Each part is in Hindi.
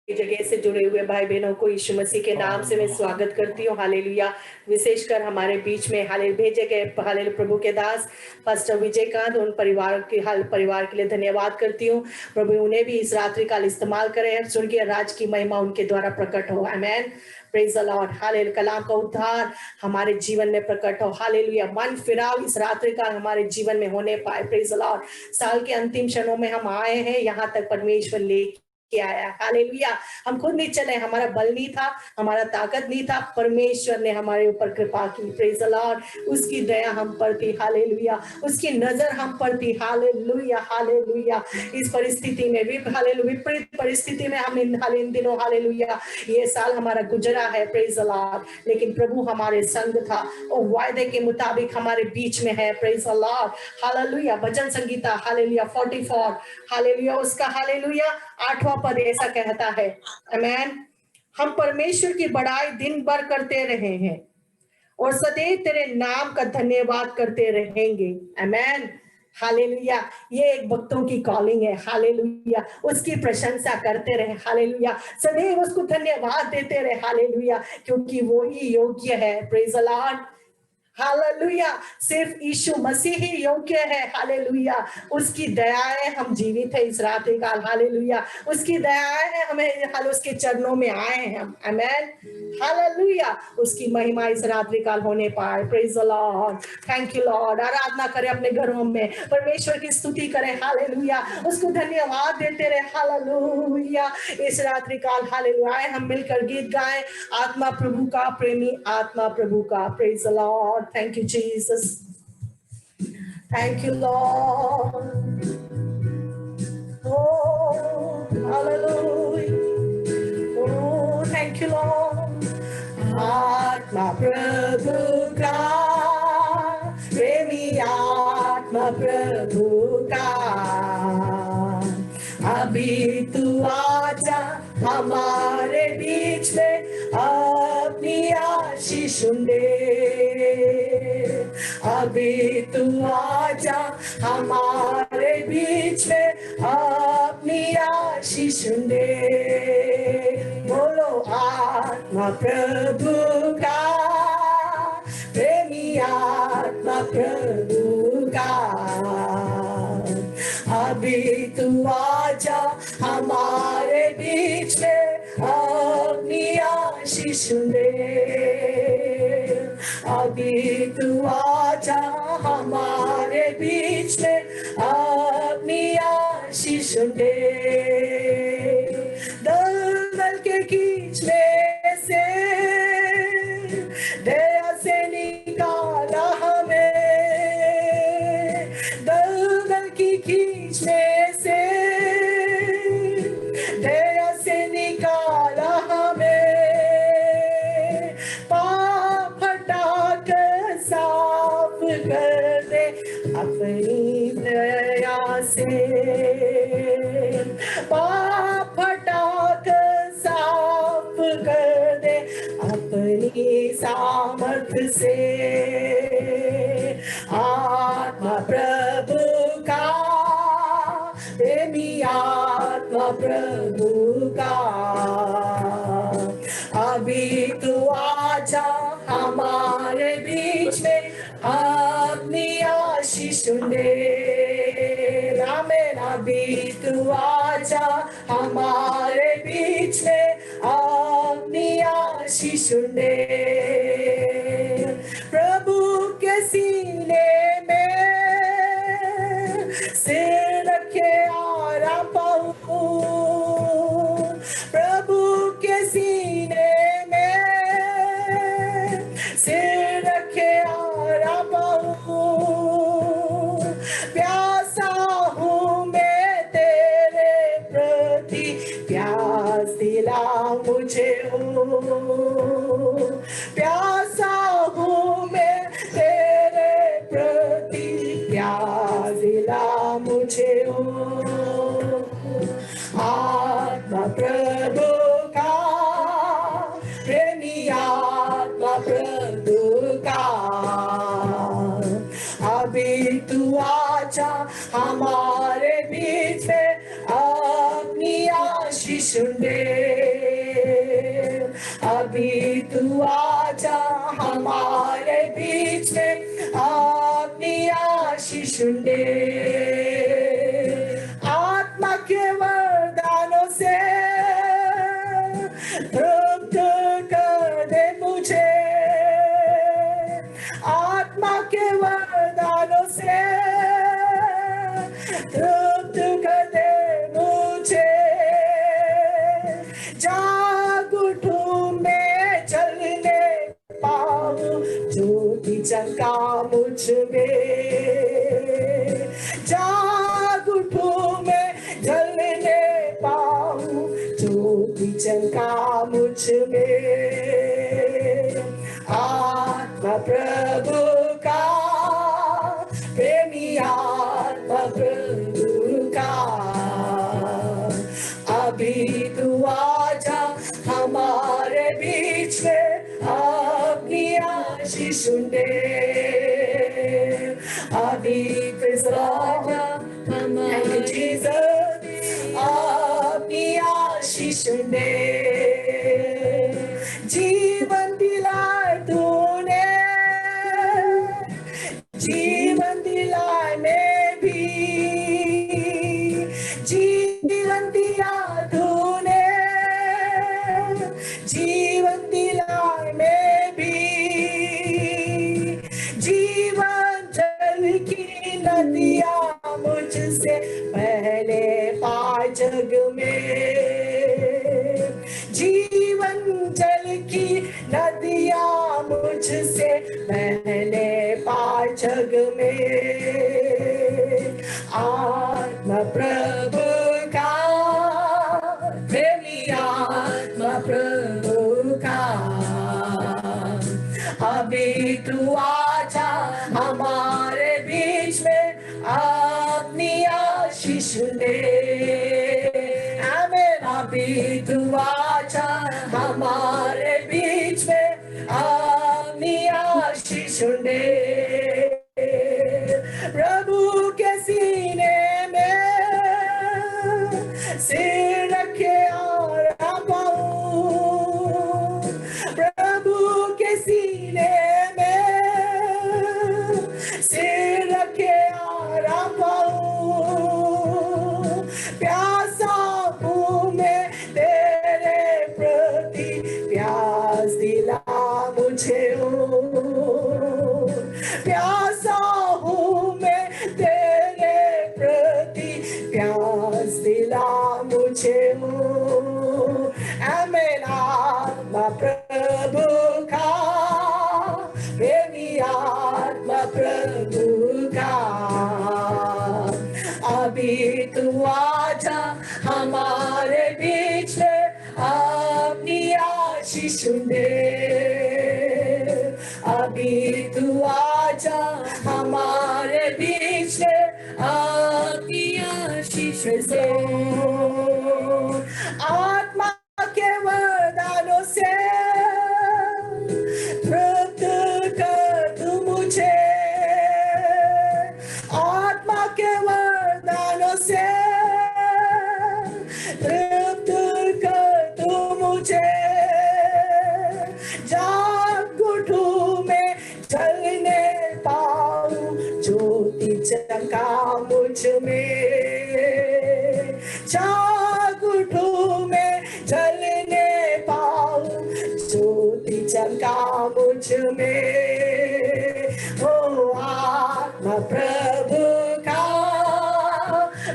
जगह से जुड़े हुए भाई बहनों को यीशु मसीह के नाम से मैं स्वागत करती हूँ। हालेलुया। विशेषकर हमारे बीच में भेजे गए प्रभु के दास पास्टर विजयकांत, उन परिवार के लिए धन्यवाद करती हूँ। प्रभु उन्हें भी इस रात्रि काल इस्तेमाल करें, स्वर्गीय राज की महिमा उनके द्वारा प्रकट हो। Amen. Praise the Lord. Hallelujah. कलाम का उद्धार हमारे जीवन में प्रकट हो। हालेलुया। मन फिराव इस रात्रि काल हमारे जीवन में होने पाए। Praise the Lord. साल के अंतिम क्षणों में हम आए हैं, यहाँ तक परमेश्वर ले आया। हालेलुया। हम खुद नहीं चले, हमारा बल नहीं था, हमारा ताकत नहीं था, परमेश्वर ने हमारे ऊपर कृपा की। Praise the Lord. उसकी दया हम पर थी। हालेलुया। उसकी नजर हम पर थी। हालेलुया। हालेलुया। इस परिस्थिति में भी विपरीत परिस्थिति में हम इन दिनों हालेलुया ये साल हमारा गुजरा है। Praise the Lord. लेकिन प्रभु हमारे संग था और वायदे के मुताबिक हमारे बीच में है। Praise the Lord. Hallelujah. Bhajan Sangeeta hallelujah 44 hallelujah उसका हालेलुया 8वां पद ऐसा कहता है। आमेन। हम परमेश्वर की बड़ाई दिन भर करते रहे हैं और सदैव तेरे नाम का धन्यवाद करते रहेंगे। आमेन। हालेलुया। ये एक भक्तों की कॉलिंग है। हालेलुया। उसकी प्रशंसा करते रहे। हालेलुया। सदैव उसको धन्यवाद देते रहे। हालेलुया। क्योंकि वो ही योग्य है। Praise the Lord. हालेलुया। सिर्फ यीशु मसीह ही योग्य है। हालेलुया। उसकी दयाएं हम जीवित है इस रात काल। हालेलुया। उसकी दयाएं हैं, हमें उसके चरणों में आए हैं हम। आमेन। हालेलुया। उसकी महिमा इस रात्रि काल होने पाए। Praise the Lord. Thank you Lord. आराधना करें अपने घरों में, परमेश्वर की स्तुति करें। हालेलुया। उसको धन्यवाद देते रहे। हालेलुया। इस रात्रि काल हालेलुया हम मिलकर गीत गाएं। आत्मा प्रभु का प्रेमी, आत्मा प्रभु का। Praise the Lord. Thank you, Jesus. Thank you, Lord. Oh, hallelujah. Oh, thank you, Lord. आत्मा प्रभु का प्रेमी, आत्मा प्रभु का, अभी तू आजा हमारे बीच में, अपनी आशीष दे। अभी तू आजा हमारे बीच में, अपनी आशीष दे। बोलो आत्मा प्रभु का प्रेमी, आत्मा प्रभु का, अभी तू आजा हमारे बीच में, अपनी आशीष दे। अभी तू आजा हमारे बीच में, अपनी आशीष दे। दलदल के कीच में से दया से निकाला हमें, दलदल की कीच में से दया से निकाला हमें, पाप हटा कर साफ कर दे अपनी दया से, पाप हटा कर साफ कर दे अपनी सामर्थ से। आत्मा प्रभु का प्रेमी, आत्मा प्रभु का, अभी तू आजा हमारे बीच में, अपनी आशीष दे। आमेन। अभी तू आजा हमारे बीच में, अपनी आशीष दे। प्रभु के सीने में सिर रखे आराम पाऊं, प्रभु के सीने में सिर रखे आराम पाऊं। प्यासा हूँ मैं तेरे प्रति, प्यास दिला मुझे हो। प्यासा हूँ मैं तेरे प्रति, प्यास दिला मुझे हो। आत्मा प्रभु का प्रेमी, आत्मा प्रभु का, अभी तू आजा हमारे बीच में, अपनी आशीष दे। चमका मुझ में, जाग उठूं मैं जलने पाऊं, ज्योति चमका मुझ में। आत्मा प्रभु का, प्रेमी आत्मा प्रभु का, अभी तू आजा हमारे बीच में, अपनी आशीष दे, अभी तू आजा हमारे जीसस, अपनी आशीष दे। जीवन दिलाए तूने, जीवन दिलाए मैं भी, जीवन दिया तूने, जीवन दिलाए मैं भी, जीवन जल की नदियां मुझसे पहले पार जग में, जीवन जल की नदियां मुझसे पहले पार जग में। आत्मा प्रभु का, प्रेमी आत्मा प्रभु का, अभी तू आजा हमारे बीच में, अपनी आशीष दे, आमीन। अभी तू आजा हमारे बीच में, अपनी आशीष दे। प्रभु के सीने में सिर रखे आराम पाऊं, प्रभु के सीने में सिर रखे आराम पाऊं, प्यासा हूँ मैं तेरे प्रति, प्यास दिला मुझे, प्यासा हूँ मैं तेरे प्रति, प्यास दिला मुझे। आमीन। आत्मा प्रभु का, प्रेमी आत्मा प्रभु का, अभी तू आजा हमारे बीच में, अपनी आशीष दे, अभी तू आजा हमारे बीच में, अपनी आशीष से। आत्मा के वरदानों से तृप्त कर तू मुझे, आत्मा के वरदानों से तृप्त कर तू मुझे, जाग उठूं मैं जलने पाऊं, ज्योति चमका मुझ में, जाग उठूं मैं जलने पाऊं, ज्योति चमका मुझ में। ओ आत्मा प्रभु का,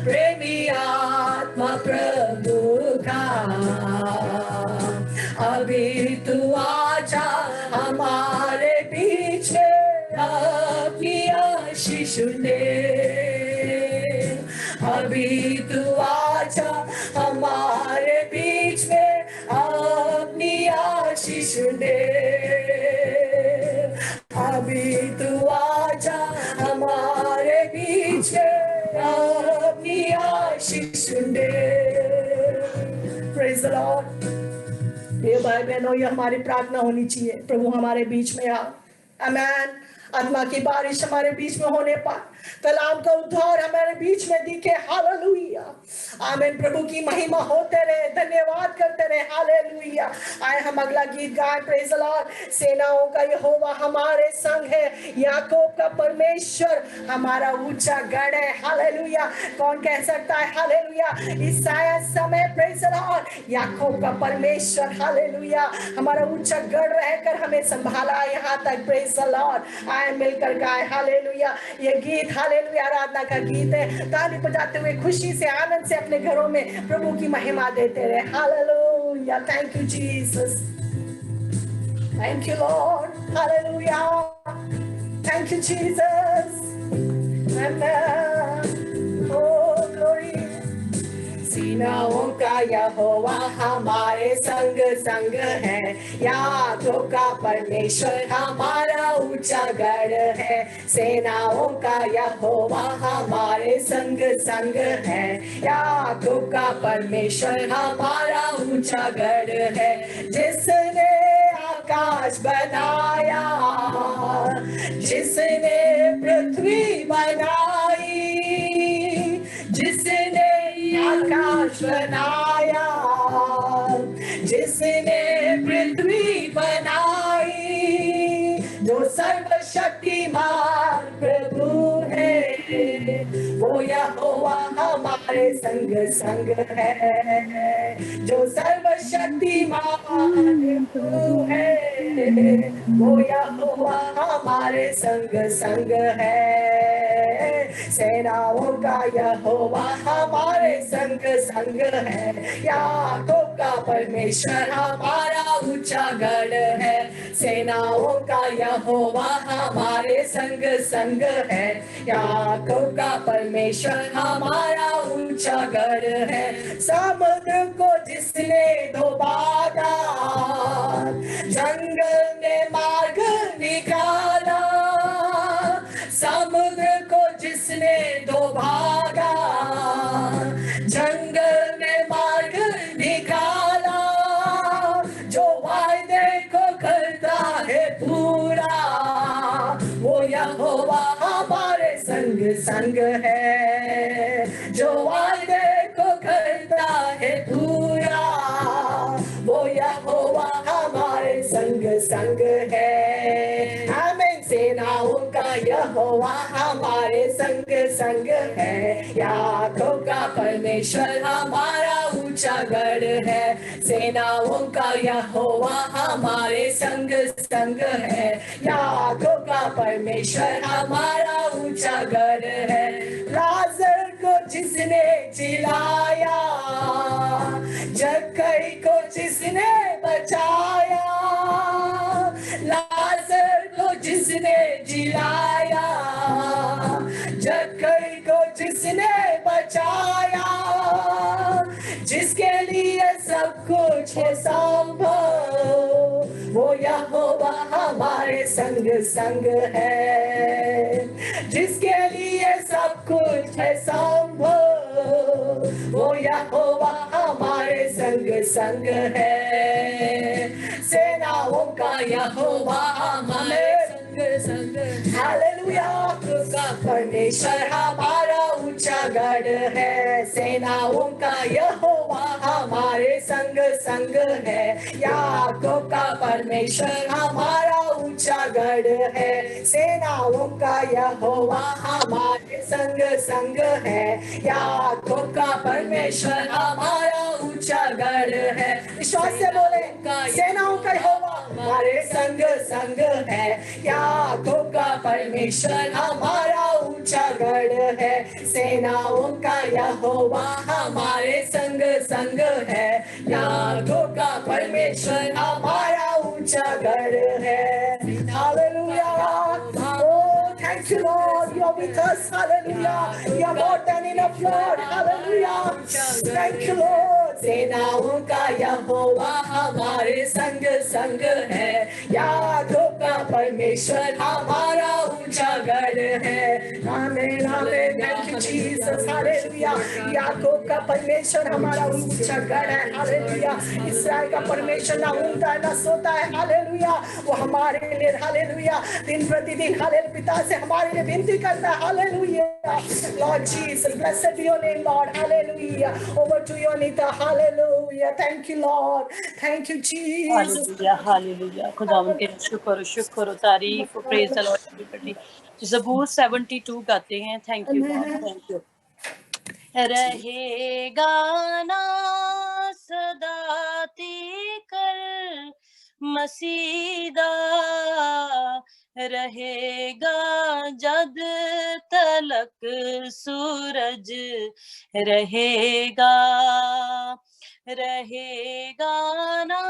प्रेमी आत्मा प्रभु का, अभी तू आजा हमारे बीच में, अपनी आशीष दे, अभी तू आजा हमारे बीच में, अपनी आशीष दे, अभी तू आजा हमारे बीच में, अपनी आशीष दे। Praise the Lord. ये भाई बहनों, ये हमारी प्रार्थना होनी चाहिए, प्रभु हमारे बीच में आओ। आमीन। आत्मा की बारिश हमारे बीच में होने पर, कलाम का उद्धार हमारे बीच में दिखे। हालेलुया। आमीन। प्रभु की महिमा होते रहे, धन्यवाद करते रहे। हालेलुया। आए हम अगला गीत गाएं। Praise the Lord. सेनाओं का यहोवा हमारे संग है, याकूब का परमेश्वर हमारा ऊंचा गढ़ है। हालेलुया। कौन कह सकता है हालेलुया? इस समय प्रेज़ द लॉर्ड, याकूब का परमेश्वर हालेलुया हमारा ऊंचा गढ़ रहकर हमें संभाला यहाँ तक। Praise the Lord. आए मिलकर गाए हालेलुया। ये गीत हालेलुया आराधना का गीत है। ताली बजाते हुए खुशी से, आनंद से अपने घरों में प्रभु की महिमा देते रहे। Hallelujah. Thank you Jesus, thank you Lord. Hallelujah. Thank you, Jesus. Amen. Oh, glory. सेनाओं का यहोवा हमारे संग संग है, याकोब का परमेश्वर हमारा ऊंचा गढ़ है। सेनाओं का यहोवा हमारे संग संग है, याकोब का परमेश्वर हमारा ऊंचा गढ़ है। जिसने आकाश बनाया, जिसने पृथ्वी बनाई, जिसने आकाश बनाया, जिसने पृथ्वी बनाई, जो सर्वशक्तिमान प्रभु है, वो यहोवा हमारे संग संग है। जो सर्वशक्तिमान प्रभु है, वो यहोवा हमारे संग संग है। सेनाओं का यहोवा हमारे संग संग है, याकोब का परमेश्वर हमारा ऊंचा गढ़ है। सेनाओं का यहोवा हमारे संग संग है, याकोब का परमेश्वर हमारा ऊंचा गढ़ है। समुद्र को जिसने डुबाया, जंगल में मार्ग निकाला, समुद्र को जिसने डुबाया, जंगल में मार्ग निकाला, जो वायदे को करता है पूरा, वो यहोवा हमारे संग संग है। जो वायदे को करता है पूरा, वो यहोवा हमारे संग संग है। आमीन। सेनाओं का यहोवा हमारे संग संग है, याकोब का परमेश्वर हमारा ऊंचा गढ़ है। सेनाओं का यहोवा हमारे संग संग है, याकोब का परमेश्वर हमारा ऊंचा गढ़ है। लाजर को जिसने जिलाया, जक्कई को जिसने बचाया, लाजर को जिसने जिलाया, जक्कई को जिसने बचाया, जिसके लिए सब कुछ है संभव, वो यहोवा हमारे संग संग है। जिसके लिए सब कुछ है संभव, वो यहोवा हमारे संग संग है। सेनाओं का यहोवा हमारे संग संग, हालेलुया। का परमेश्वर हमारा ऊंचा गढ़ है। सेनाओं का यहोवा हमारे संग संग है, याकोब का परमेश्वर हमारा ऊंचा गढ़ है। सेनाओं का यहोवा हमारे संग संग है, याकोब का परमेश्वर हमारा ऊंचा गढ़ है। विश्वास से बोले, सेनाओं का यहोवा हमारे संग संग है, याकोब का परमेश्वर हमारा ऊंचा गढ़ है। सेनाओं का यहोवा हमारे संग संग है, याकोब का परमेश्वर हमारा ऊंचा गढ़ है। Hallelujah. Oh, thank you, Lord. You are with us. Hallelujah. You are more than enough, Lord. Hallelujah. Thank you, Lord. सेनाओं का यहोवा हमारे संग संग है, याकोब का परमेश्वर हमारा ऊंचा गढ़ है। आमीन आमीन। Thank you Jesus. Hallelujah. Yakob का परमेश्वर हमारा ऊंचा गढ़ है। हालेलुया। इस्राएल का परमेश्वर ना ऊंघता है ना सोता है। हालेलुया। वो हमारे लिए हालेलुया दिन प्रतिदिन हालेलुया पिता से हमारे लिए विनती करता है। Hallelujah. Lord Jesus, blessed be your name Lord. Hallelujah. Over to your Nita. Hallelujah. Thank you Lord. Thank you Jesus. Hallelujah hallelujah. खुदावंद के शुक्र शुक्र तारीफ प्रेज द लॉर्ड एवरीबॉडी। ज़बूर 72 गाते हैं। Thank you God. Thank you. रहेगा ना सदा कर मसीदा, रहेगा जद तलक सूरज रहेगा, रहेगा ना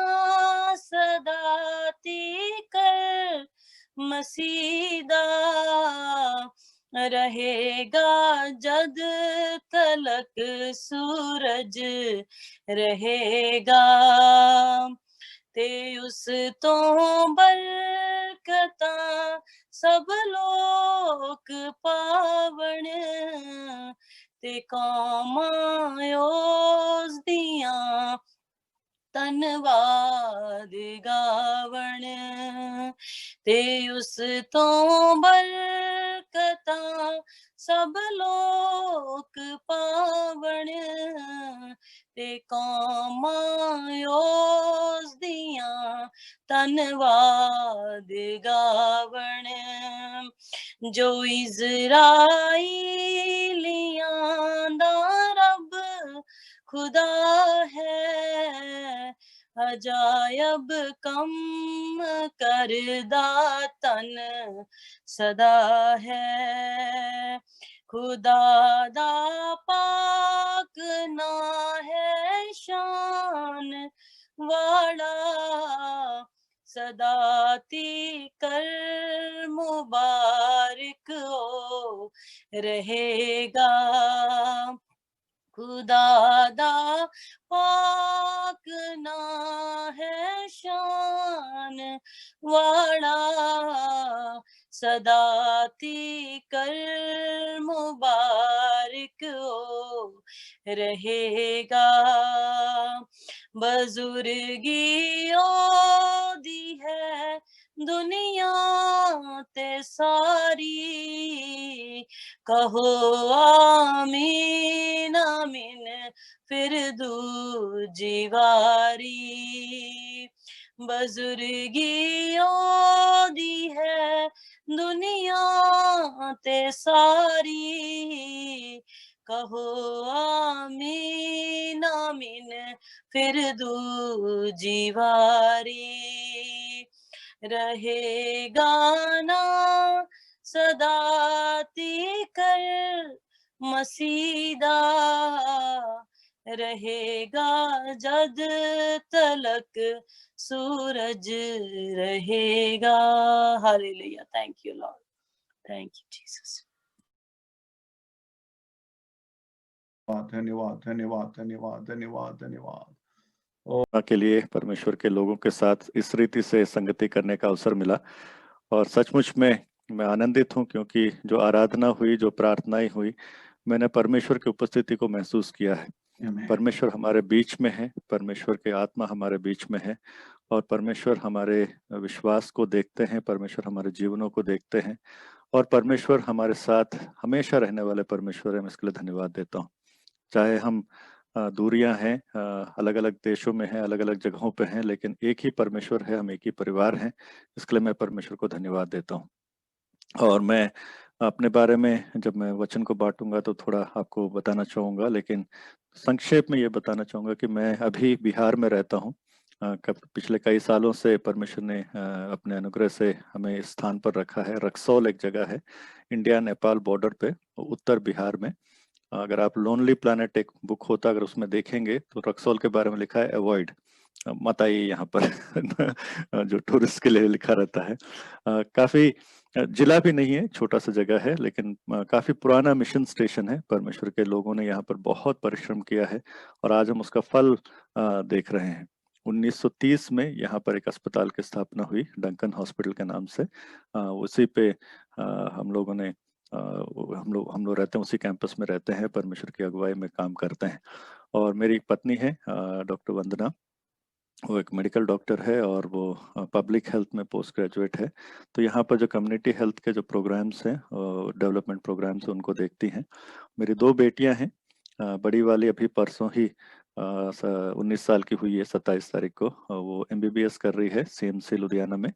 सदा कर मसीदा रहेगा जद तलक सूरज रहेगा ते उस तो बरकतां सब लोक पावण ते कौमां ओस दियां ਧੰਨਵਾਦ ਗਾਵਣ ਤੇ ਉਸ ਤੋਂ ਬਰਕਤਾਂ ਸਭ ਲੋਕ ਪਾਵਣ ਤੇ ਕੌਮਾਂ ਉਸ ਦੀਆਂ ਧੰਨਵਾਦ ਗਾਵਣ ਜੋ ਇਜ਼ਰਾਈਲੀਆਂ ਦਾ ਰੱਬ खुदा है अजायब कम करदा तन सदा है खुदा दा पाक ना है शान वाला सदा तीकर मुबारक हो रहेगा खुदा दा पाक ना है शान वाला सदा तीकर मुबारक हो रहेगा बुजुर्गी ओदी है दुनिया ते सारी कहो आमीन आमीन फिर दूजी वारी बुजुर्गी ओदी है दुनिया ते सारी कहो आमीन आमीन फिर दूजी वारी रहेगा ना सदा तीकर मसीदा रहेगा जद तलक सूरज रहेगा hallelujah thank you Lord thank you Jesus धन्यवाद धन्यवाद धन्यवाद धन्यवाद धन्यवाद और के लिए परमेश्वर के लोगों के साथ इस रीति से संगति करने का अवसर मिला और सचमुच में मैं आनंदित हूं क्योंकि जो आराधना हुई जो प्रार्थनाएं हुई मैंने परमेश्वर की उपस्थिति को महसूस किया है परमेश्वर हमारे बीच में है परमेश्वर के आत्मा हमारे बीच में है और परमेश्वर हमारे विश्वास को देखते हैं परमेश्वर हमारे जीवनों को देखते हैं और परमेश्वर हमारे साथ हमेशा रहने वाले परमेश्वर है मैं इसके लिए धन्यवाद देता हूँ चाहे हम दूरियां हैं अलग अलग देशों में हैं अलग अलग जगहों पे हैं लेकिन एक ही परमेश्वर है हम एक ही परिवार हैं इसके लिए मैं परमेश्वर को धन्यवाद देता हूँ और मैं अपने बारे में जब मैं वचन को बांटूंगा तो थोड़ा आपको बताना चाहूँगा लेकिन संक्षेप में ये बताना चाहूँगा कि मैं अभी बिहार में रहता हूँ पिछले कई सालों से परमेश्वर ने अपने अनुग्रह से हमें इस स्थान पर रखा है रक्सौल एक जगह है इंडिया नेपाल बॉर्डर पे उत्तर बिहार में अगर आप लोनली प्लैनेट एक बुक होता अगर उसमें देखेंगे तो रक्सौल के बारे में लिखा है अवॉइड मत आइए यहाँ पर जो टूरिस्ट के लिए लिखा रहता है काफी जिला भी नहीं है छोटा सा जगह है लेकिन काफी पुराना मिशन स्टेशन है परमेश्वर के लोगों ने यहाँ पर बहुत परिश्रम किया है और आज हम उसका फल देख रहे हैं 1930 में यहाँ पर एक अस्पताल की स्थापना हुई डंकन हॉस्पिटल के नाम से उसी पे हम लोगों ने हम लोग रहते हैं उसी कैंपस में रहते हैं परमेश्वर की अगुवाई में काम करते हैं और मेरी एक पत्नी है डॉक्टर वंदना वो एक मेडिकल डॉक्टर है और वो पब्लिक हेल्थ में पोस्ट ग्रेजुएट है तो यहाँ पर जो कम्युनिटी हेल्थ के जो प्रोग्राम्स हैं डेवलपमेंट प्रोग्राम्स हैं उनको देखती हैं मेरी दो बेटियां हैं बड़ी वाली अभी परसों ही 19 साल की हुई है 27 तारीख को वो MBBS कर रही है CMC लुधियाना में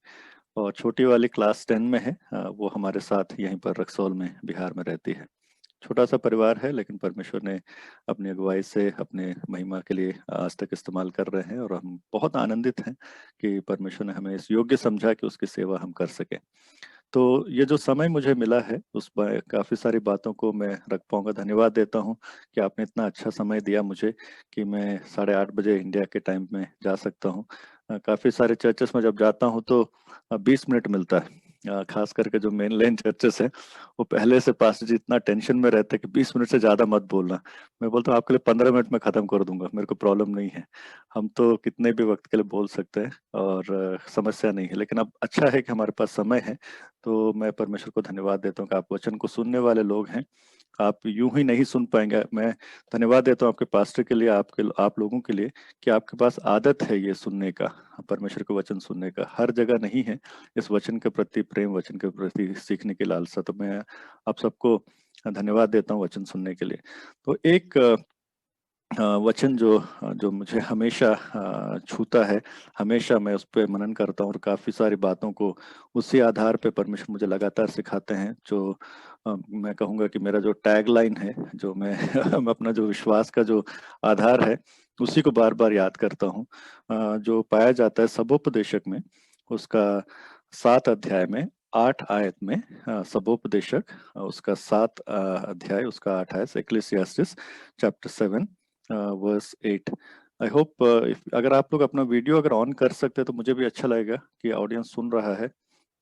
और छोटी वाली क्लास 10 में है वो हमारे साथ यहीं पर रक्सौल में बिहार में रहती है छोटा सा परिवार है लेकिन परमेश्वर ने अपनी अगुवाई से अपने महिमा के लिए आज तक इस्तेमाल कर रहे हैं और हम बहुत आनंदित हैं कि परमेश्वर ने हमें इस योग्य समझा कि उसकी सेवा हम कर सकें तो ये जो समय मुझे मिला है उस पर काफ़ी सारी बातों को मैं रख पाऊंगा धन्यवाद देता हूं कि आपने इतना अच्छा समय दिया मुझे कि मैं 8:30 बजे इंडिया के टाइम में जा सकता हूं काफ़ी सारे चर्चेस में जब जाता हूं तो 20 मिनट मिलता है खास करके जो मेन लाइन चर्चेस हैं, वो पहले से पास्टर जी इतना टेंशन में रहते हैं कि 20 मिनट से ज्यादा मत बोलना। मैं बोलता हूँ आपके लिए 15 मिनट में खत्म कर दूंगा, मेरे को प्रॉब्लम नहीं है। हम तो कितने भी वक्त के लिए बोल सकते हैं और समस्या नहीं है। लेकिन अब अच्छा है कि हमारे पास समय है, तो मैं परमेश्वर को धन्यवाद देता हूँ कि आप वचन को सुनने वाले लोग हैं। आप यूं ही नहीं सुन पाएंगे। मैं धन्यवाद देता हूँ आपके पास्टर के लिए, आप लोगों के लिए, कि आपके पास आदत है ये सुनने का, परमेश्वर के वचन सुनने का। हर जगह नहीं है इस वचन के प्रति प्रेम, वचन के प्रति सीखने की लालसा। तो मैं आप सबको धन्यवाद देता हूँ वचन सुनने के लिए। तो एक वचन जो जो मुझे हमेशा छूता है, हमेशा मैं उस पर मनन करता हूँ और काफी सारी बातों को उसी आधार पे परमेश्वर मुझे लगातार सिखाते हैं। जो मैं कहूँगा कि मेरा जो टैग लाइन है, जो मैं अपना जो विश्वास का जो आधार है, उसी को बार बार याद करता हूँ। जो पाया जाता है सबोपदेशक में, उसका 7 अध्याय में 8 आयत में, सबोपदेशक उसका 7 अध्याय उसका 8 आयत, एक्लेसियास्टिस चैप्टर 7 वर्स 8। आई होप अगर आप लोग अपना वीडियो अगर ऑन कर सकते हैं तो मुझे भी अच्छा लगेगा कि ऑडियंस सुन रहा है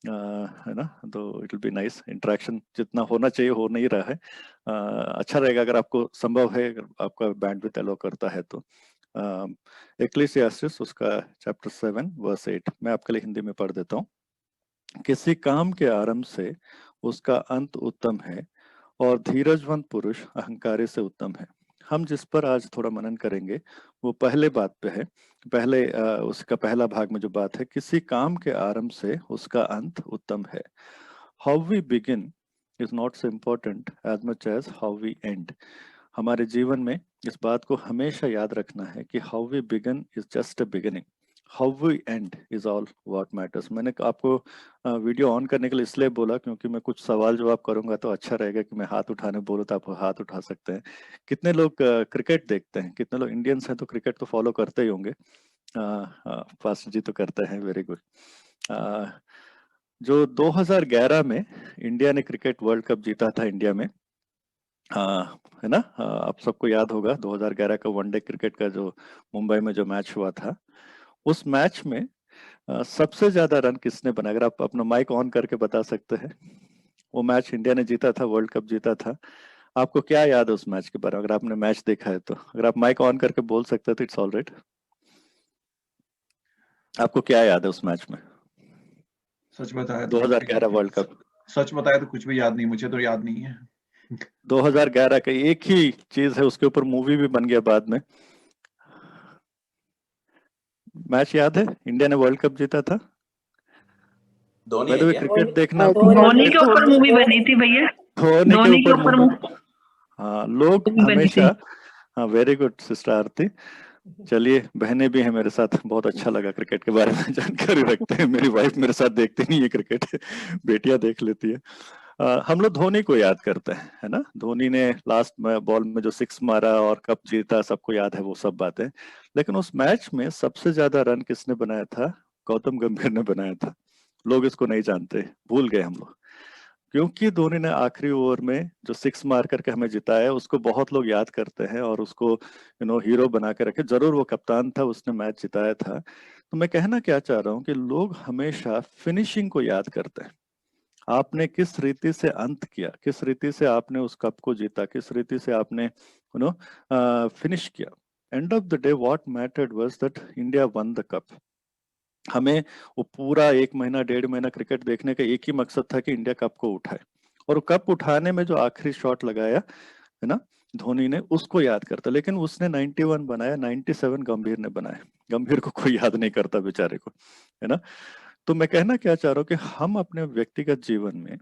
ना। तो it will be nice. Interaction जितना होना चाहिए हो नहीं रहा है। अच्छा रहेगा अगर आपको संभव है, अगर आपका बैंडविड्थ अलाउ करता है तो। एक्लेसियास्टिस उसका चैप्टर 7 वर्स 8 मैं आपके लिए हिंदी में पढ़ देता हूँ। किसी काम के आरंभ से उसका अंत उत्तम है, और धीरजवंत पुरुष अहंकारी से उत्तम है। हम जिस पर आज थोड़ा मनन करेंगे वो पहले बात पे है। पहले उसका पहला भाग में जो बात है, किसी काम के आरंभ से उसका अंत उत्तम है। How we begin is not so important as much as how we end. हमारे जीवन में इस बात को हमेशा याद रखना है कि how we begin is just a beginning, how we end is all what matters. मैंने आपको वीडियो ऑन करने के लिए इसलिए बोला क्योंकि मैं कुछ सवाल जवाब करूंगा, तो अच्छा रहेगा कि मैं हाथ उठाने बोलूँ तो आप हाथ उठा सकते हैं। कितने लोग क्रिकेट देखते हैं? कितने लोग इंडियंस हैं तो क्रिकेट तो फॉलो करते ही होंगे। फास्ट जी तो करते हैं, वेरी गुड। जो 2011 में इंडिया ने क्रिकेट वर्ल्ड कप जीता था इंडिया में, है ना, आप सबको याद होगा 2011 का वनडे क्रिकेट का जो मुंबई में जो मैच हुआ था, उस मैच में सबसे ज्यादा रन किसने बनाया? अगर आप अपना माइक ऑन करके बता सकते हैं। वो मैच इंडिया ने जीता था, वर्ल्ड कप जीता था। आपको क्या याद है उस मैच के बारे में? अगर आपने मैच देखा है तो अगर आप माइक ऑन करके बोल सकते हैं तो इट्स ऑल राइट। आपको क्या याद है उस मैच में? सच बताया तो 2011 वर्ल्ड कप, सच बताया तो कुछ भी याद नहीं, मुझे तो याद नहीं है। 2011 का एक ही चीज है, उसके ऊपर मूवी भी बन गया बाद में। मैच याद है? इंडिया ने वर्ल्ड कप जीता था। धोनी है क्या? क्रिकेट देखना धोनी के ऊपर मूवी बनी थी भैया, धोनी धोनी के के ऊपर ऊपर मूवी। हाँ, लोग बनी थी। हमेशा, हाँ वेरी गुड सिस्टर आरती। चलिए, बहनें भी हैं मेरे साथ, बहुत अच्छा लगा क्रिकेट के बारे में जानकारी रखते हैं। मेरी वाइफ मेरे साथ देखती नहीं है क्रिकेट, बेटियां देख लेती है। हम लोग धोनी को याद करते हैं, है ना। धोनी ने लास्ट बॉल में जो 6 मारा और कप जीता, सबको याद है वो सब बातें। लेकिन उस मैच में सबसे ज्यादा रन किसने बनाया था? गौतम गंभीर ने बनाया था। लोग इसको नहीं जानते, भूल गए हम लोग, क्योंकि धोनी ने आखिरी ओवर में जो 6 मार करके हमें जिताया है, उसको बहुत लोग याद करते हैं और उसको हीरो बना के रखे। जरूर वो कप्तान था, उसने मैच जिताया था। तो मैं कहना क्या चाह रहा हूँ कि लोग हमेशा फिनिशिंग को याद करते हैं। आपने किस रीति से अंत किया, किस रीति से आपने उस कप को जीता, किस रीति से आपने फिनिश किया। End of the day what mattered was that India one the cup. हमें वो पूरा 1 महीना 1.5 महीना क्रिकेट देखने का एक ही मकसद था कि इंडिया कप को उठाए, और कप उठाने में जो आखिरी शॉट लगाया है ना धोनी ने, उसको याद करता। लेकिन उसने 91 बनाया, 97 गंभीर ने बनाया। गंभीर को कोई याद नहीं करता बेचारे को, है ना। तो मैं कहना क्या चाह रहा हूँ कि हम अपने व्यक्तिगत जीवन में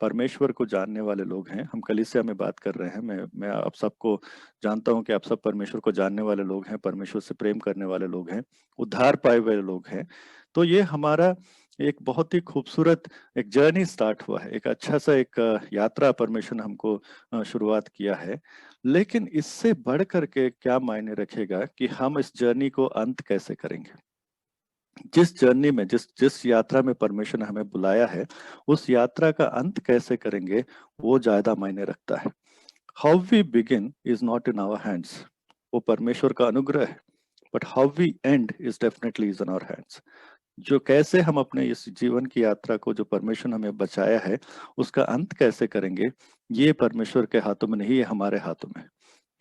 परमेश्वर को जानने वाले लोग हैं। हम कलीसिया में बात कर रहे हैं। मैं आप सबको जानता हूं कि आप सब परमेश्वर को जानने वाले लोग हैं, परमेश्वर से प्रेम करने वाले लोग हैं, उद्धार पाए हुए लोग हैं। तो ये हमारा एक बहुत ही खूबसूरत एक जर्नी स्टार्ट हुआ है, एक अच्छा सा एक यात्रा परमेश्वर ने हमको शुरुआत किया है। लेकिन इससे बढ़ करके क्या मायने रखेगा कि हम इस जर्नी को अंत कैसे करेंगे। जिस जर्नी में, जिस जिस यात्रा में परमेश्वर ने हमें बुलाया है, उस यात्रा का अंत कैसे करेंगे वो ज्यादा मायने रखता है। How we begin is not in our hands, वो परमेश्वर का अनुग्रह है, but how we end is definitely is in our hands. जो कैसे हम अपने इस जीवन की यात्रा को, जो परमेश्वर ने हमें बचाया है, उसका अंत कैसे करेंगे, ये परमेश्वर के हाथों में नहीं, है हमारे हाथों में।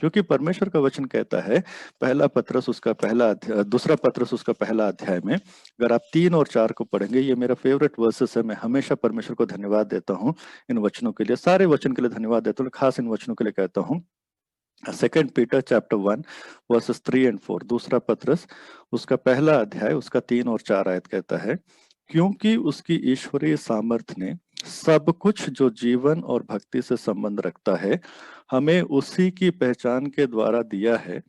क्योंकि परमेश्वर का वचन कहता है, दूसरा पत्रस उसका पहला अध्याय में, अगर आप 3 और 4 को पढ़ेंगे, ये मेरा फेवरेट वर्सेस है। मैं हमेशा परमेश्वर को धन्यवाद देता हूँ इन वचनों के लिए, सारे वचन के लिए धन्यवाद देता हूँ, खास इन वचनों के लिए कहता हूँ। 2 पीटर चैप्टर 1 वर्सेस 3 और 4, दूसरा पत्रस उसका पहला अध्याय, उसका 3 और 4 आयत कहता है, क्योंकि उसकी ईश्वरीय सामर्थ्य ने सब कुछ जो जीवन और भक्ति से संबंध रखता है हमें उसी की पहचान के द्वारा दिया है,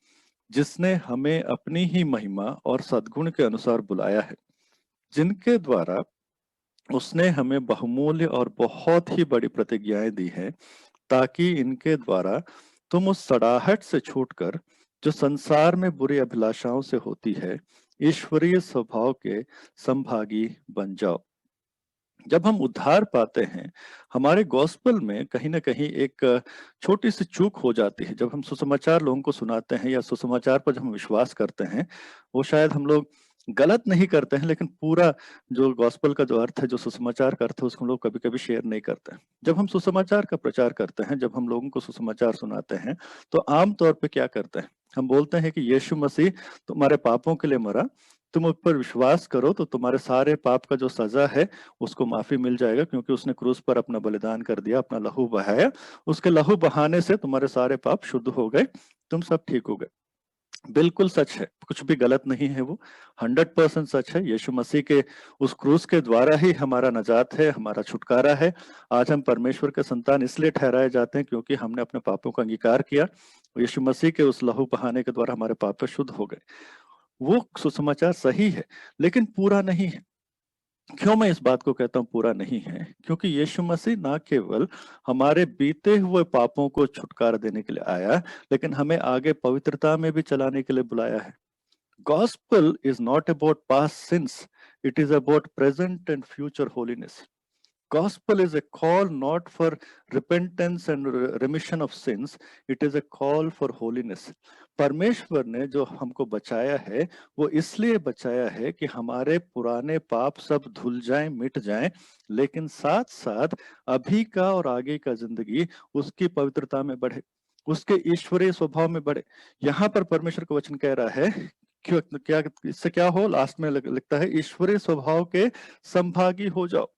जिसने हमें अपनी ही महिमा और सद्गुण के अनुसार बुलाया है, जिनके द्वारा उसने हमें बहुमूल्य और बहुत ही बड़ी प्रतिज्ञाएं दी हैं, ताकि इनके द्वारा तुम उस सड़ाहट से छूटकर, जो संसार में बुरी अभिलाषाओं से होती है, ईश्वरीय स्वभाव के संभागी बन जाओ। जब हम उद्धार पाते हैं, हमारे गॉस्पेल में कहीं ना कहीं एक छोटी सी चूक हो जाती है। जब हम सुसमाचार लोगों को सुनाते हैं या सुसमाचार पर जब हम विश्वास करते हैं, वो शायद हम लोग गलत नहीं करते हैं, लेकिन पूरा जो गॉस्पेल का जो अर्थ है, जो सुसमाचार का अर्थ है, उसको हम लोग कभी कभी शेयर नहीं करते हैं। जब हम सुसमाचार का प्रचार करते हैं, जब हम लोगों को सुसमाचार सुनाते हैं, तो आमतौर पे क्या करते हैं, हम बोलते हैं कि यीशु मसीह तुम्हारे पापों के लिए मरा, तुम उस पर विश्वास करो तो तुम्हारे सारे पाप का जो सजा है उसको माफी मिल जाएगा, क्योंकि उसने क्रूस पर अपना बलिदान कर दिया, अपना लहू बहाया, उसके लहू बहाने से तुम्हारे सारे पाप शुद्ध हो गए, तुम सब ठीक हो गए। बिल्कुल सच है, कुछ भी गलत नहीं है, वो 100% सच है। यीशु मसीह के उस क्रूस के द्वारा ही हमारा नजात है, हमारा छुटकारा है। आज हम परमेश्वर के संतान इसलिए ठहराए जाते हैं क्योंकि हमने अपने पापों का अंगीकार किया, यीशु मसीह के उस लहू बहाने के द्वारा हमारे पाप शुद्ध हो गए। वो सुसमाचार सही है, लेकिन पूरा नहीं है। क्यों मैं इस बात को कहता हूं पूरा नहीं है? क्योंकि यीशु मसीह ना केवल हमारे बीते हुए पापों को छुटकारा देने के लिए आया, लेकिन हमें आगे पवित्रता में भी चलाने के लिए बुलाया है। Gospel is not about past since, it is about present and future holiness. Gospel is a call not for repentance and remission of sins, it is a call for holiness. परमेश्वर ने जो हमको बचाया है, वो इसलिए बचाया है कि हमारे पुराने पाप सब धुल जाएं, मिट जाएं, लेकिन साथ साथ अभी का और आगे का जिंदगी उसकी पवित्रता में बढ़े, उसके ईश्वरीय स्वभाव में बढ़े। यहाँ पर परमेश्वर का वचन कह रहा है, क्यों क्या इससे क्या हो, लास्ट में लिखता है, ईश्वरीय स्वभाव के संभागी हो जाओ।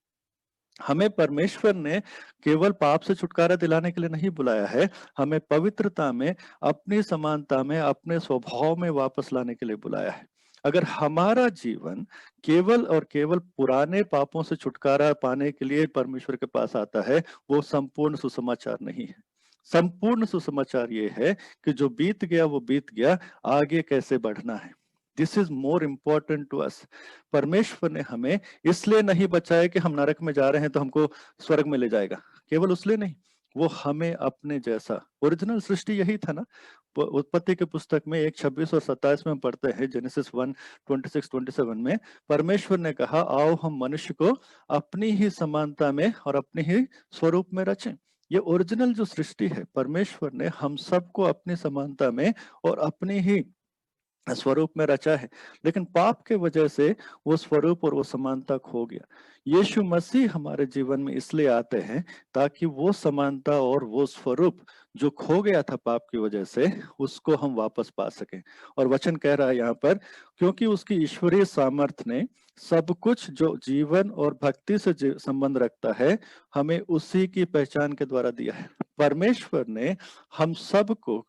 हमें परमेश्वर ने केवल पाप से छुटकारा दिलाने के लिए नहीं बुलाया है, हमें पवित्रता में, अपनी समानता में, अपने स्वभाव में वापस लाने के लिए बुलाया है। अगर हमारा जीवन केवल और केवल पुराने पापों से छुटकारा पाने के लिए परमेश्वर के पास आता है, वो संपूर्ण सुसमाचार नहीं है। संपूर्ण सुसमाचार ये है कि जो बीत गया वो बीत गया, आगे कैसे बढ़ना है। This is more important to us. परमेश्वर ने हमें इसलिए नहीं बचाया कि हम नरक में जा रहे हैं तो हमको स्वर्ग में ले जाएगा, केवल उसलिए नहीं, वो हमें अपने जैसा, ओरिजिनल सृष्टि यही था ना। उत्पत्ति के पुस्तक में 1:26 और 27 में हम पढ़ते हैं, जेनेसिस 1:26-27 में परमेश्वर ने कहा, आओ हम मनुष्य को अपनी ही समानता में और अपने ही स्वरूप में रचें। ये ओरिजिनल जो सृष्टि है, परमेश्वर ने हम सबको अपनी समानता में और अपनी ही स्वरूप में रचा है, लेकिन पाप के वजह से वो स्वरूप और वो समानता खो गया। यीशु मसीह हमारे जीवन में इसलिए आते हैं ताकि वो समानता और वो स्वरूप जो खो गया था पाप की वजह से, उसको हम वापस पा सकें। और वचन कह रहा है यहाँ पर, क्योंकि उसकी ईश्वरीय सामर्थ्य ने सब कुछ जो जीवन और भक्ति से संबंध रखता है, हमें उसी की पहचान के द्वारा दिया है। परमेश्वर ने हम सबको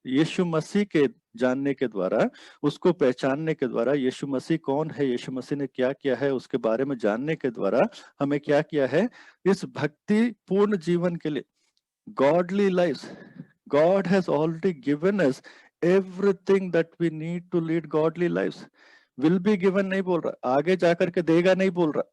यीशु मसीह के जानने के द्वारा, उसको पहचानने के द्वारा, यीशु मसीह कौन है, यीशु मसीह ने क्या किया है, उसके बारे में जानने के द्वारा हमें क्या किया है, इस भक्ति पूर्ण जीवन के लिए, godly life, God has already given us everything that we need to lead godly life. Will be given नहीं बोल रहा, आगे जाकर के देगा नहीं बोल रहा,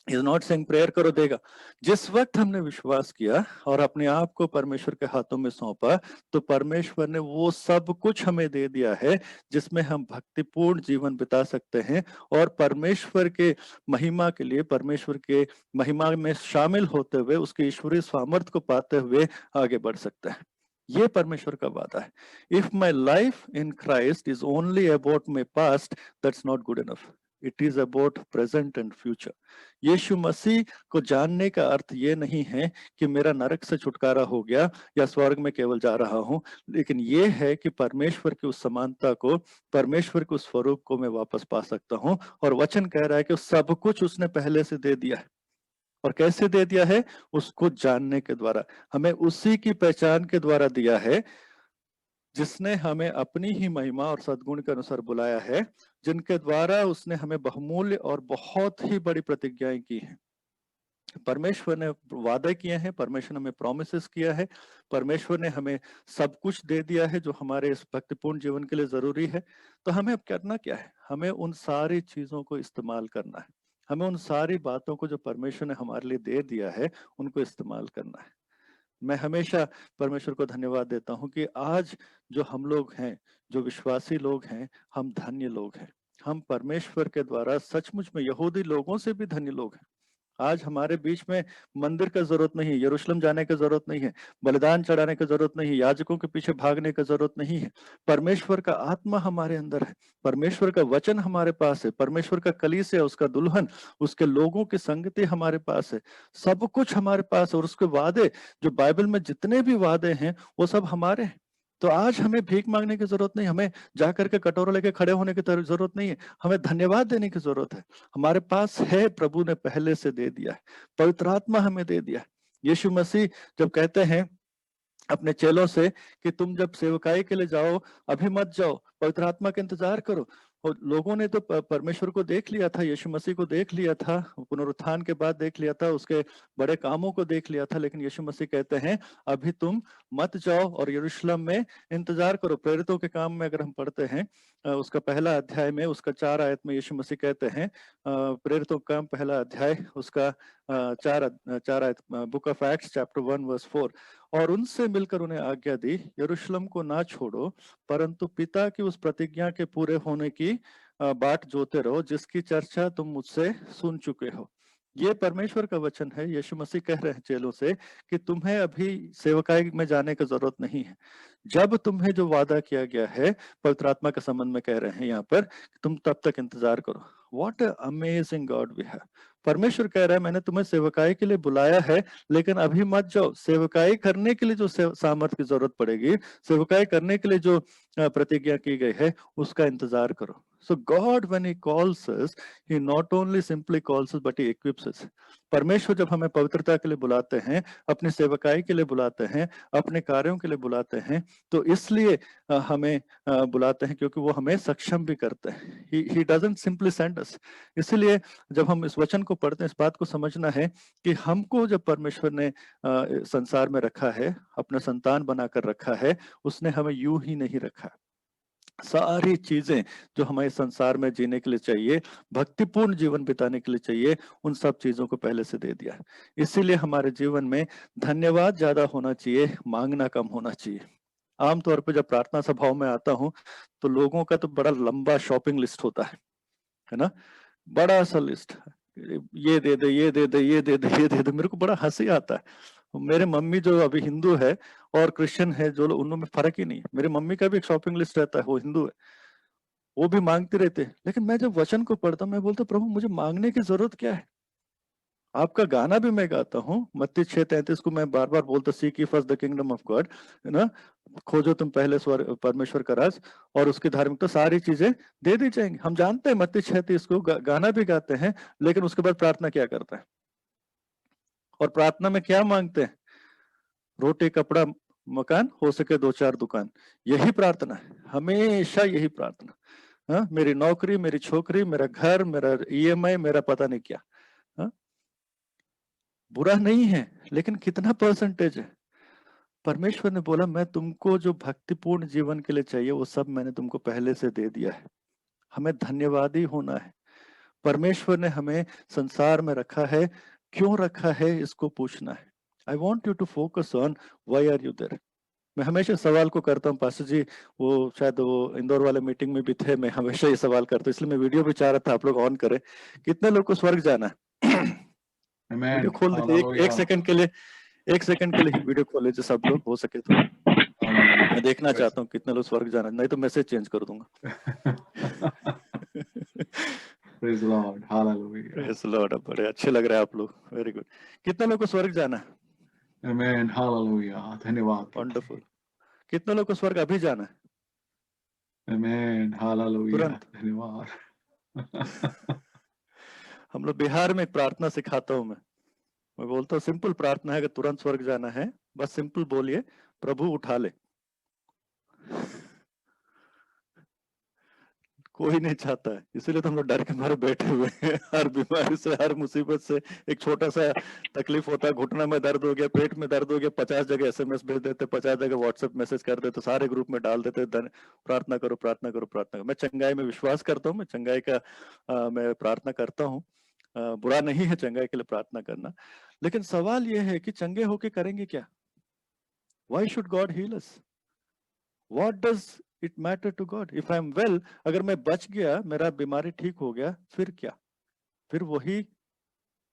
इज नॉट सेइंग प्रेयर करो देगा। जिस वक्त हमने विश्वास किया और अपने आप को परमेश्वर के हाथों में सौंपा, तो परमेश्वर ने वो सब कुछ हमें दे दिया है जिसमें हम भक्तिपूर्ण जीवन बिता सकते हैं और परमेश्वर के महिमा के लिए, परमेश्वर के महिमा में शामिल होते हुए, उसके ईश्वरीय सामर्थ्य को पाते हुए आगे बढ़ सकते हैं। ये परमेश्वर का वादा है। If my life in Christ is only about my past, that's not good enough. It is about present and future. Yeshu Masih को जानने का अर्थ ये नहीं है कि मेरा नरक से छुटकारा हो गया या स्वर्ग में केवल जा रहा हूं, लेकिन ये है कि परमेश्वर की उस समानता को, परमेश्वर के उस स्वरूप को मैं वापस पा सकता हूं। और वचन कह रहा है कि सब कुछ उसने पहले से दे दिया है। और कैसे दे दिया है? उसको जानने के द्वारा, हमें उसी की पहचान के द्वारा दिया है जिसने हमें अपनी ही महिमा और सद्गुण के अनुसार बुलाया है, जिनके द्वारा उसने हमें बहुमूल्य और बहुत ही बड़ी प्रतिज्ञाएं की हैं। परमेश्वर ने वादे किए हैं, परमेश्वर ने हमें प्रॉमिसेस किया है, परमेश्वर ने हमें सब कुछ दे दिया है जो हमारे इस भक्तिपूर्ण जीवन के लिए जरूरी है। तो हमें अब करना क्या है? हमें उन सारी चीजों को इस्तेमाल करना है। हमें उन सारी बातों को जो परमेश्वर ने हमारे लिए दे दिया है उनको इस्तेमाल करना है। मैं हमेशा परमेश्वर को धन्यवाद देता हूं कि आज जो हम लोग हैं, जो विश्वासी लोग हैं, हम धन्य लोग हैं। हम परमेश्वर के द्वारा सचमुच में यहूदी लोगों से भी धन्य लोग हैं। आज हमारे बीच में मंदिर का जरूरत नहीं है, यरूशलेम जाने की जरूरत नहीं है, बलिदान चढ़ाने की जरूरत नहीं है, याजकों के पीछे भागने की जरूरत नहीं है। परमेश्वर का आत्मा हमारे अंदर है, परमेश्वर का वचन हमारे पास है, परमेश्वर का कलीसिया, उसका दुल्हन, उसके लोगों की संगति हमारे पास है, सब कुछ हमारे पास है। और उसके वादे, जो बाइबल में जितने भी वादे हैं वो सब हमारे हैं। तो आज हमें भीख मांगने की जरूरत नहीं, हमें जाकर के कटोरा लेके खड़े होने की जरूरत नहीं है, हमें धन्यवाद देने की जरूरत है। हमारे पास है, प्रभु ने पहले से दे दिया है, पवित्र आत्मा हमें दे दिया है। यीशु मसीह जब कहते हैं अपने चेलों से कि तुम जब सेवकाई के लिए जाओ अभी मत जाओ, पवित्र आत्मा का इंतजार करो। और लोगों ने तो परमेश्वर को देख लिया था, यीशु मसीह को देख लिया था, पुनरुत्थान के बाद देख लिया था, उसके बड़े कामों को देख लिया था, लेकिन यीशु मसीह कहते हैं अभी तुम मत जाओ और यरूशलेम में इंतजार करो। प्रेरितों के काम में अगर हम पढ़ते हैं उसका पहला अध्याय में, उसका 4 आयत में यीशु मसीह कहते हैं, प्रेरितों का काम पहला अध्याय उसका 4 आयत, book of Acts chapter 1 verse 4, और उनसे मिलकर उन्हें आज्ञा दी, यरूशलेम को ना छोड़ो परंतु पिता की उस प्रतिज्ञा के पूरे होने की बाट जोते रहो जिसकी चर्चा तुम मुझसे सुन चुके हो। ये परमेश्वर का वचन है। यीशु मसीह कह रहे हैं चेलों से कि तुम्हें अभी सेवकाई में जाने की जरूरत नहीं है। जब तुम्हें जो वादा किया गया है पवित्र आत्मा के संबंध में कह रहे हैं यहाँ पर, तुम तब तक इंतजार करो। What a amazing God we have. परमेश्वर कह रहा है मैंने तुम्हें सेवकाई के लिए बुलाया है, लेकिन अभी मत जाओ। सेवकाई करने के लिए जो सामर्थ की जरूरत पड़ेगी, सेवकाई करने के लिए जो प्रतिज्ञा की गई है, उसका इंतजार करो। So God, when He calls us, He not only simply calls us, but He equips us. परमेश्वर जब हमें पवित्रता के लिए बुलाते हैं, अपनी सेवकाई के लिए बुलाते हैं, अपने कार्यों के लिए बुलाते हैं, तो इसलिए हमें बुलाते हैं क्योंकि वो हमें सक्षम भी करते हैं। He doesn't simply send us. इसलिए जब हम इस वचन को पढ़ते हैं, इस बात को समझना है कि हमको जब परमेश्वर ने संसार में रखा है, अपना संतान बनाकर रखा है, उसने हमें यूं ही नहीं रखा। सारी चीजें जो हमें संसार में जीने के लिए चाहिए, भक्तिपूर्ण जीवन बिताने के लिए चाहिए, उन सब चीजों को पहले से दे दिया है। इसीलिए हमारे जीवन में धन्यवाद ज्यादा होना चाहिए, मांगना कम होना चाहिए। आमतौर पर जब प्रार्थना सभाओं में आता हूं तो लोगों का तो बड़ा लंबा शॉपिंग लिस्ट होता है ना, बड़ा सा लिस्ट, ये दे दे, ये दे दे, ये दे दे, ये दे दे। मेरे को बड़ा हंसी आता है। मेरे मम्मी जो अभी हिंदू है और क्रिश्चियन है, जो उनमें फर्क ही नहीं है। मेरी मम्मी का भी एक शॉपिंग लिस्ट रहता है, वो हिंदू है, वो भी मांगते रहते हैं। लेकिन मैं जब वचन को पढ़ता हूँ, मैं बोलता प्रभु मुझे मांगने की जरूरत क्या है। आपका गाना भी मैं गाता हूँ, मत्ती 6:33 को मैं बार बार बोलता, seek ye first the kingdom of God, है ना, खोजो तुम पहले परमेश्वर का राज और उसकी धार्मिकता, सारी चीजें दे दी जाएंगी। हम जानते हैं मत्ती 6:33 को, गाना भी गाते हैं, लेकिन उसके बाद प्रार्थना क्या करता है? और प्रार्थना में क्या मांगते हैं? रोटी, कपड़ा, मकान, हो सके 2-4 दुकान। यही प्रार्थना है, हमेशा यही प्रार्थना। हाँ, मेरी नौकरी, मेरी छोकरी, मेरा घर, मेरा EMI, मेरा पता नहीं क्या। हाँ? बुरा नहीं है, लेकिन कितना परसेंटेज है? परमेश्वर ने बोला मैं तुमको जो भक्तिपूर्ण जीवन के लिए चाहिए वो सब मैंने तुमको पहले से दे दिया है। हमें धन्यवादी होना है। परमेश्वर ने हमें संसार में रखा है, क्यों रखा है इसको पूछना है। I want you to focus on why are you there. मैं हमेशा सवाल को करता हूँ, पास्टर जी वो शायद वो इंदौर वाले मीटिंग में भी थे, मैं हमेशा ये सवाल करता हूँ, इसलिए मैं वीडियो भी चाह रहा था आप लोग ऑन करें। कितने लोग को स्वर्ग जाना है? वीडियो खोल दीजिए, एक सेकंड के लिए, एक सेकंड के लिए वीडियो खोल लीजिए सब लोग, हो सके तो। मैं देखना चाहता हूँ कितने लोग स्वर्ग जाना, नहीं तो मैसेज चेंज कर दूंगा। Praise the Lord. Hallelujah. Praise Lord. बड़े अच्छे लग रहे हैं आप लोग, वेरी गुड। कितने लोग को स्वर्ग जाना है? Amen. Hallelujah. धन्यवाद प्रभु। वंडरफुल। कितने लोग को स्वर्ग अभी जाना है? Amen. Hallelujah. तुरंत। धन्यवाद। हम लोग बिहार में एक प्रार्थना सिखाता हूँ मैं बोलता हूँ सिंपल प्रार्थना है, अगर तुरंत स्वर्ग जाना है बस सिंपल बोलिए, प्रभु उठा ले। कोई नहीं चाहता है, इसीलिए तो हम लोग डर के मारे बैठे हुए हैं। हर बीमारी से, हर मुसीबत से, एक छोटा सा तकलीफ होता है, घुटना में दर्द हो गया, पेट में दर्द हो गया, 50 जगह SMS भेज देते, 50 जगह व्हाट्सएप मैसेज कर देते, सारे ग्रुप में डाल देते, प्रार्थना करो प्रार्थना करो प्रार्थना करो। मैं चंगाई में विश्वास करता हूँ, मैं चंगाई का मैं प्रार्थना करता हूँ, बुरा नहीं है चंगाई के लिए प्रार्थना करना, लेकिन सवाल यह है कि चंगे होके करेंगे क्या? Why should God heal us? What does it matter to God? If I am well, अगर मैं बच गया, मेरा बीमारी ठीक हो गया, फिर क्या? फिर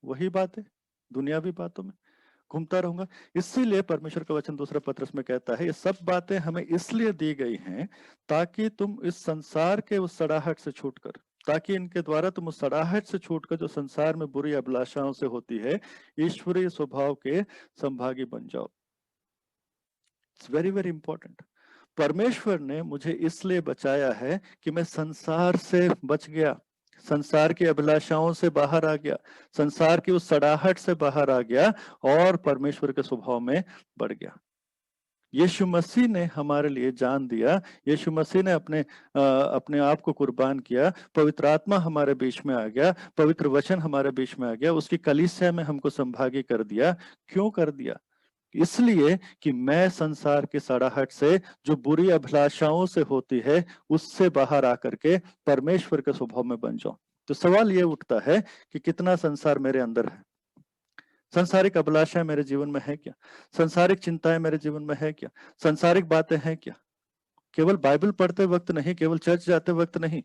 वही बात है, दुनियावी बातों में घूमता रहूंगा। इसीलिए परमेश्वर का वचन दूसरा पत्रस में कहता है, ये सब बातें हमें इसलिए दी गई हैं ताकि तुम इस संसार के उस सड़ाहट से छूटकर, ताकि इनके द्वारा तुम उस सड़ाहट से छूटकर जो संसार में बुरी अभिलाषाओं से होती है, ईश्वरीय स्वभाव के संभागी बन जाओ। It's very very important. परमेश्वर ने मुझे इसलिए बचाया है कि मैं संसार से बच गया, संसार की अभिलाषाओं से बाहर आ गया, संसार की उस सड़ाहट से बाहर आ गया और परमेश्वर के स्वभाव में बढ़ गया। यीशु मसीह ने हमारे लिए जान दिया, यीशु मसीह ने अपने आप को कुर्बान किया, पवित्र आत्मा हमारे बीच में आ गया, पवित्र वचन हमारे बीच में आ गया, उसकी कलीसिया में हमको संभागी कर दिया। क्यों कर दिया? इसलिए कि मैं संसार की सड़ाहट से, जो बुरी अभिलाषाओं से होती है, उससे बाहर आकर के परमेश्वर के स्वभाव में बन जाऊं। तो सवाल ये उठता है कि कितना संसार मेरे अंदर है? संसारिक अभिलाषाएं मेरे जीवन में है क्या? संसारिक चिंताएं मेरे जीवन में है क्या? संसारिक बातें हैं क्या? केवल बाइबल पढ़ते वक्त नहीं, केवल चर्च जाते वक्त नहीं,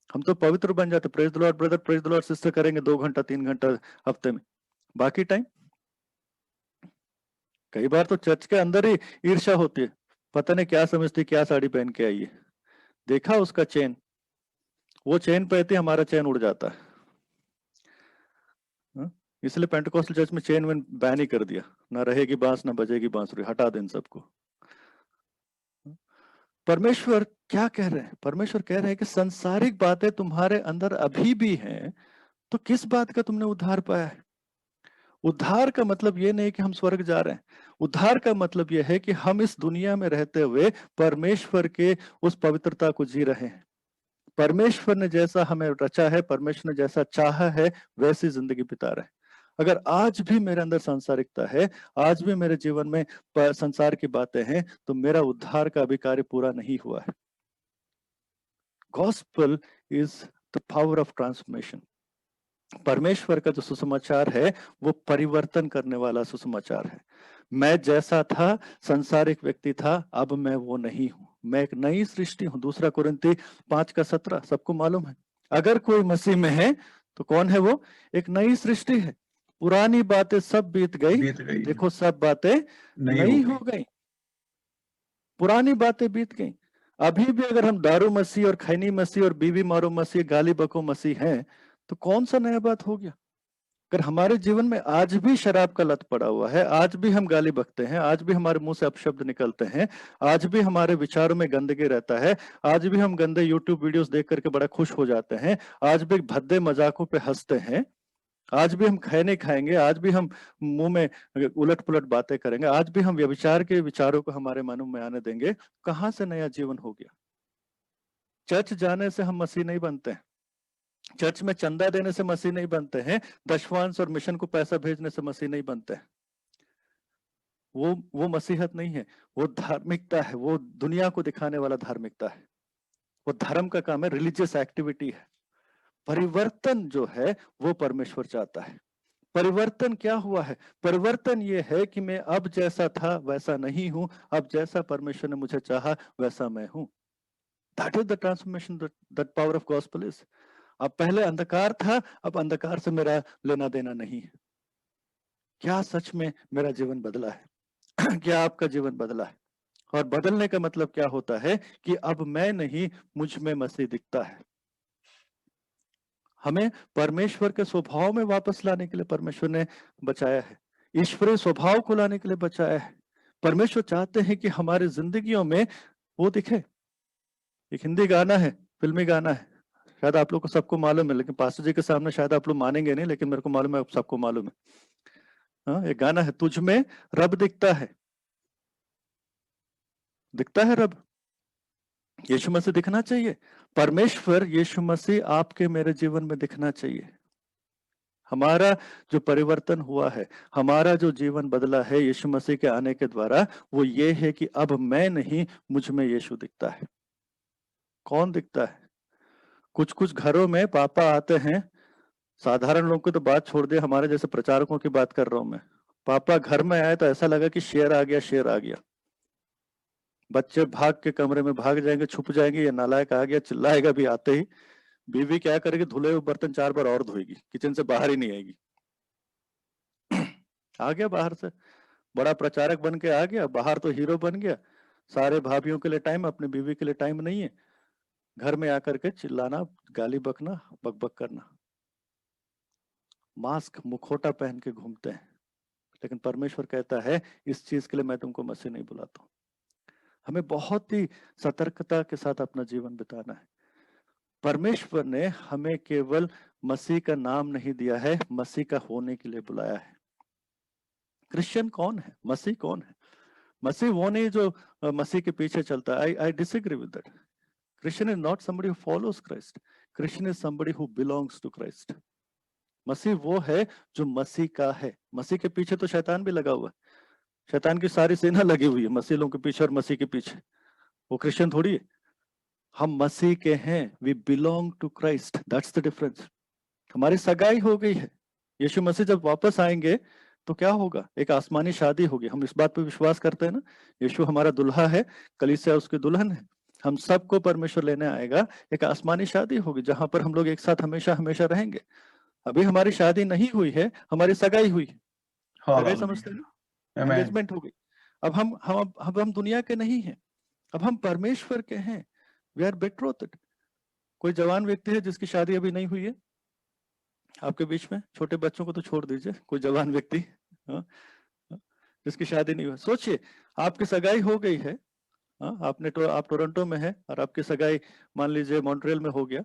हम तो पवित्र बन जाते, praise the Lord brother, praise the Lord sister करेंगे 2 घंटा 3 घंटा हफ्ते में, बाकी टाइम कई बार तो चर्च के अंदर ही ईर्ष्या होती है, पता नहीं क्या समझती, क्या साड़ी पहन के आई है, देखा उसका चेन, वो चेन पहनती हमारा चेन उड़ जाता है। इसलिए पेंटेकोस्टल चर्च में चेन वेन बैन ही कर दिया, ना रहेगी बांस ना बजेगी बांसुरी, हटा दें सबको। परमेश्वर क्या कह रहे हैं? परमेश्वर कह रहे हैं कि संसारिक बातें तुम्हारे अंदर अभी भी हैं, तो किस बात का तुमने उद्धार पाया है? उद्धार का मतलब ये नहीं कि हम स्वर्ग जा रहे हैं, उद्धार का मतलब यह है कि हम इस दुनिया में रहते हुए परमेश्वर के उस पवित्रता को जी रहे हैं। परमेश्वर ने जैसा हमें रचा है, परमेश्वर ने जैसा चाहा है, वैसी जिंदगी बिता रहे हैं। अगर आज भी मेरे अंदर सांसारिकता है, आज भी मेरे जीवन में संसार की बातें हैं, तो मेरा उद्धार का अभी कार्य पूरा नहीं हुआ है। Gospel is the power of transformation. परमेश्वर का जो सुसमाचार है वो परिवर्तन करने वाला सुसमाचार है। मैं जैसा था, संसारिक व्यक्ति था, अब मैं वो नहीं हूं, मैं एक नई सृष्टि हूं। 2 कुरिन्ती 5:17 सबको मालूम है। अगर कोई मसीह में है तो कौन है वो? एक नई सृष्टि है। पुरानी बातें सब बीत गई, देखो सब बातें नई हो गई। पुरानी बातें बीत गई। अभी भी अगर हम दारू मसीह और खैनी मसीह और बीवी मारो मसीह, गाली बको मसीह हैं, तो कौन सा नया बात हो गया? अगर हमारे जीवन में आज भी शराब का लत पड़ा हुआ है, आज भी हम गाली बकते हैं, आज भी हमारे मुंह से अपशब्द निकलते हैं, आज भी हमारे विचारों में गंदगी रहता है, आज भी हम गंदे यूट्यूब वीडियोस देख करके बड़ा खुश हो जाते हैं, आज भी भद्दे मजाकों पे हंसते हैं, आज भी हम खैनी खाएंगे, आज भी हम मुंह में उलट पुलट बातें करेंगे, आज भी हम व्यभिचार के विचारों को हमारे मनों में आने देंगे, कहां से नया जीवन हो गया? चर्च जाने से हम मसीह नहीं बनते हैं, चर्च में चंदा देने से मसीह नहीं बनते हैं, दशवांश और मिशन को पैसा भेजने से मसीह नहीं बनते हैं। वो मसीहत नहीं है, वो धार्मिकता है, वो दुनिया को दिखाने वाला धार्मिकता है, वो धर्म का काम है, रिलीजियस एक्टिविटी है। परिवर्तन जो है वो परमेश्वर चाहता है। परिवर्तन क्या हुआ है? परिवर्तन ये है कि मैं अब जैसा था वैसा नहीं हूं, अब जैसा परमेश्वर ने मुझे चाहा वैसा मैं हूं। That is the transformation that power of gospel is. अब पहले अंधकार था, अब अंधकार से मेरा लेना देना नहीं है। क्या सच में मेरा जीवन बदला है? क्या आपका जीवन बदला है? और बदलने का मतलब क्या होता है कि अब मैं नहीं, मुझ में मसीह दिखता है। हमें परमेश्वर के स्वभाव में वापस लाने के लिए परमेश्वर ने बचाया है, ईश्वरीय स्वभाव को लाने के लिए बचाया है। परमेश्वर चाहते हैं कि हमारी जिंदगियों में वो दिखे। एक हिंदी गाना है, फिल्मी गाना है, शायद आप लोग को सबको मालूम है, लेकिन पास्टर जी के सामने शायद आप लोग मानेंगे नहीं, लेकिन मेरे को मालूम है, आप सबको मालूम है। हाँ, एक गाना है, तुझ में रब दिखता है। दिखता है रब, यीशु मसीह दिखना चाहिए। परमेश्वर यीशु मसीह आपके मेरे जीवन में दिखना चाहिए। हमारा जो परिवर्तन हुआ है, हमारा जो जीवन बदला है यीशु मसीह के आने के द्वारा, वो ये है कि अब मैं नहीं, मुझ में यीशु दिखता है। कौन दिखता है? कुछ कुछ घरों में पापा आते हैं, साधारण लोगों की तो बात छोड़ दे, हमारे जैसे प्रचारकों की बात कर रहा हूं मैं। पापा घर में आए तो ऐसा लगा कि शेर आ गया, शेर आ गया। बच्चे भाग के कमरे में भाग जाएंगे, छुप जाएंगे, ये नालायक आ गया, चिल्लाएगा भी आते ही। बीवी क्या करेगी? धुले हुए बर्तन 4 बार और धोएगी, किचन से बाहर ही नहीं आएगी। आ गया बाहर से, बड़ा प्रचारक बन के आ गया, बाहर तो हीरो बन गया। सारे भाभीियों के लिए टाइम, अपने बीवी के लिए टाइम नहीं है। घर में आकर के चिल्लाना, गाली बकना, बकबक करना। मास्क, मुखोटा पहन के घूमते हैं। लेकिन परमेश्वर कहता है, इस चीज के लिए मैं तुमको मसीह नहीं बुलाता हूं। हमें बहुत ही सतर्कता के साथ अपना जीवन बिताना है। परमेश्वर ने हमें केवल मसीह का नाम नहीं दिया है, मसीह का होने के लिए बुलाया है। क्रिश्चियन कौन है? मसीह कौन है? मसीह वो नहीं जो मसीह के पीछे चलता है। I disagree with that. Christian is not somebody who follows Christ. Christian is somebody who belongs to Christ. मसीह वो है जो मसीह का है। मसीह के पीछे तो शैतान भी लगा हुआ है, शैतान की सारी सेना लगी हुई है मसीह लोगों के पीछे और मसीह के पीछे। वो क्रिश्चियन थोड़ी है। हम मसीह के हैं, we belong to Christ, that's the difference. हमारी सगाई हो गई है। यीशु मसीह जब वापस आएंगे तो क्या होगा? एक आसमानी शादी होगी। हम इस बात पे विश्वास करते हैं ना? यीशु हमारा दुल्हा है, कलीसिया उसकी दुल्हन है। हम सबको परमेश्वर लेने आएगा, एक आसमानी शादी होगी जहां पर हम लोग एक साथ हमेशा हमेशा रहेंगे। अभी हमारी शादी नहीं हुई है, हमारी सगाई हुई है। सगाई समझते हैं ना? Amen. एंगेजमेंट हो गई। अब हम दुनिया के नहीं हैं, अब हम परमेश्वर के हैं। We are betrothed. कोई जवान व्यक्ति है जिसकी शादी अभी नहीं हुई है आपके बीच में? छोटे बच्चों को तो छोड़ दीजिए, कोई जवान व्यक्ति जिसकी शादी नहीं हुई, सोचिए आपकी सगाई हो गई है। आप टोरंटो में है और आपकी सगाई मान लीजिए मॉन्ट्रियल में हो गया।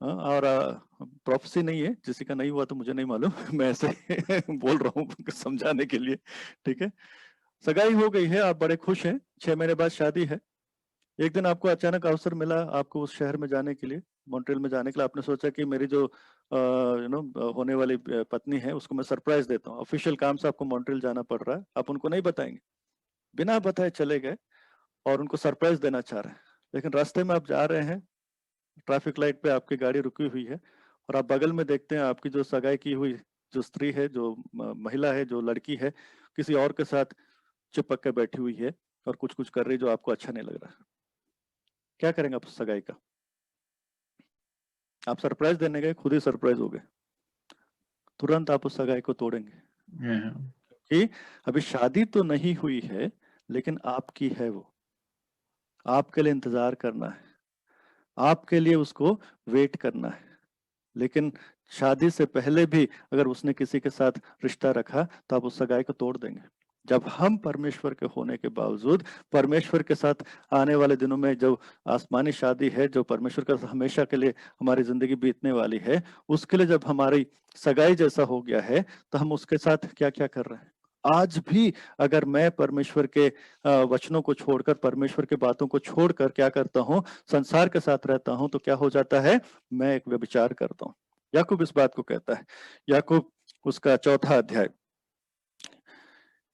और प्रोफेसी नहीं है, किसी का नहीं हुआ तो मुझे नहीं मालूम मैं ऐसे बोल रहा हूँ समझाने के लिए, ठीक है? सगाई हो गई है, आप बड़े खुश हैं, 6 महीने बाद शादी है। एक दिन आपको अचानक अवसर मिला आपको उस शहर में जाने के लिए, मॉन्ट्रियल में जाने के लिए। आपने सोचा कि मेरी जो होने वाली पत्नी है उसको मैं सरप्राइज देता हूँ। ऑफिशियल काम से आपको मॉन्ट्रियल जाना पड़ रहा है, आप उनको नहीं बताएंगे, बिना बताए चले गए और उनको सरप्राइज देना चाह रहे हैं। लेकिन रास्ते में आप जा रहे हैं, ट्रैफिक लाइट पे आपकी गाड़ी रुकी हुई है और आप बगल में देखते हैं आपकी जो सगाई की हुई जो स्त्री है, जो महिला है, जो लड़की है, किसी और के साथ चिपक के बैठी हुई है और कुछ कुछ कर रही जो आपको अच्छा नहीं लग रहा है। क्या करेंगे आप उस सगाई का? आप सरप्राइज देने गए, खुद ही सरप्राइज हो गए, तुरंत आप उस सगाई को तोड़ेंगे। कि अभी शादी तो नहीं हुई है लेकिन आपकी है, वो आपके लिए इंतजार करना है, आपके लिए उसको वेट करना है। लेकिन शादी से पहले भी अगर उसने किसी के साथ रिश्ता रखा तो आप उस सगाई को तोड़ देंगे। जब हम परमेश्वर के होने के बावजूद परमेश्वर के साथ आने वाले दिनों में जो आसमानी शादी है, जो परमेश्वर का हमेशा के लिए हमारी जिंदगी बीतने वाली है, उसके लिए जब हमारी सगाई जैसा हो गया है तो हम उसके साथ क्या क्या कर रहे हैं? आज भी अगर मैं परमेश्वर के वचनों को छोड़कर, परमेश्वर के बातों को छोड़कर क्या करता हूँ, संसार के साथ रहता हूँ, तो क्या हो जाता है? मैं एक व्यभिचार करता हूँ। याकूब इस बात को कहता है, याकूब उसका 4 अध्याय,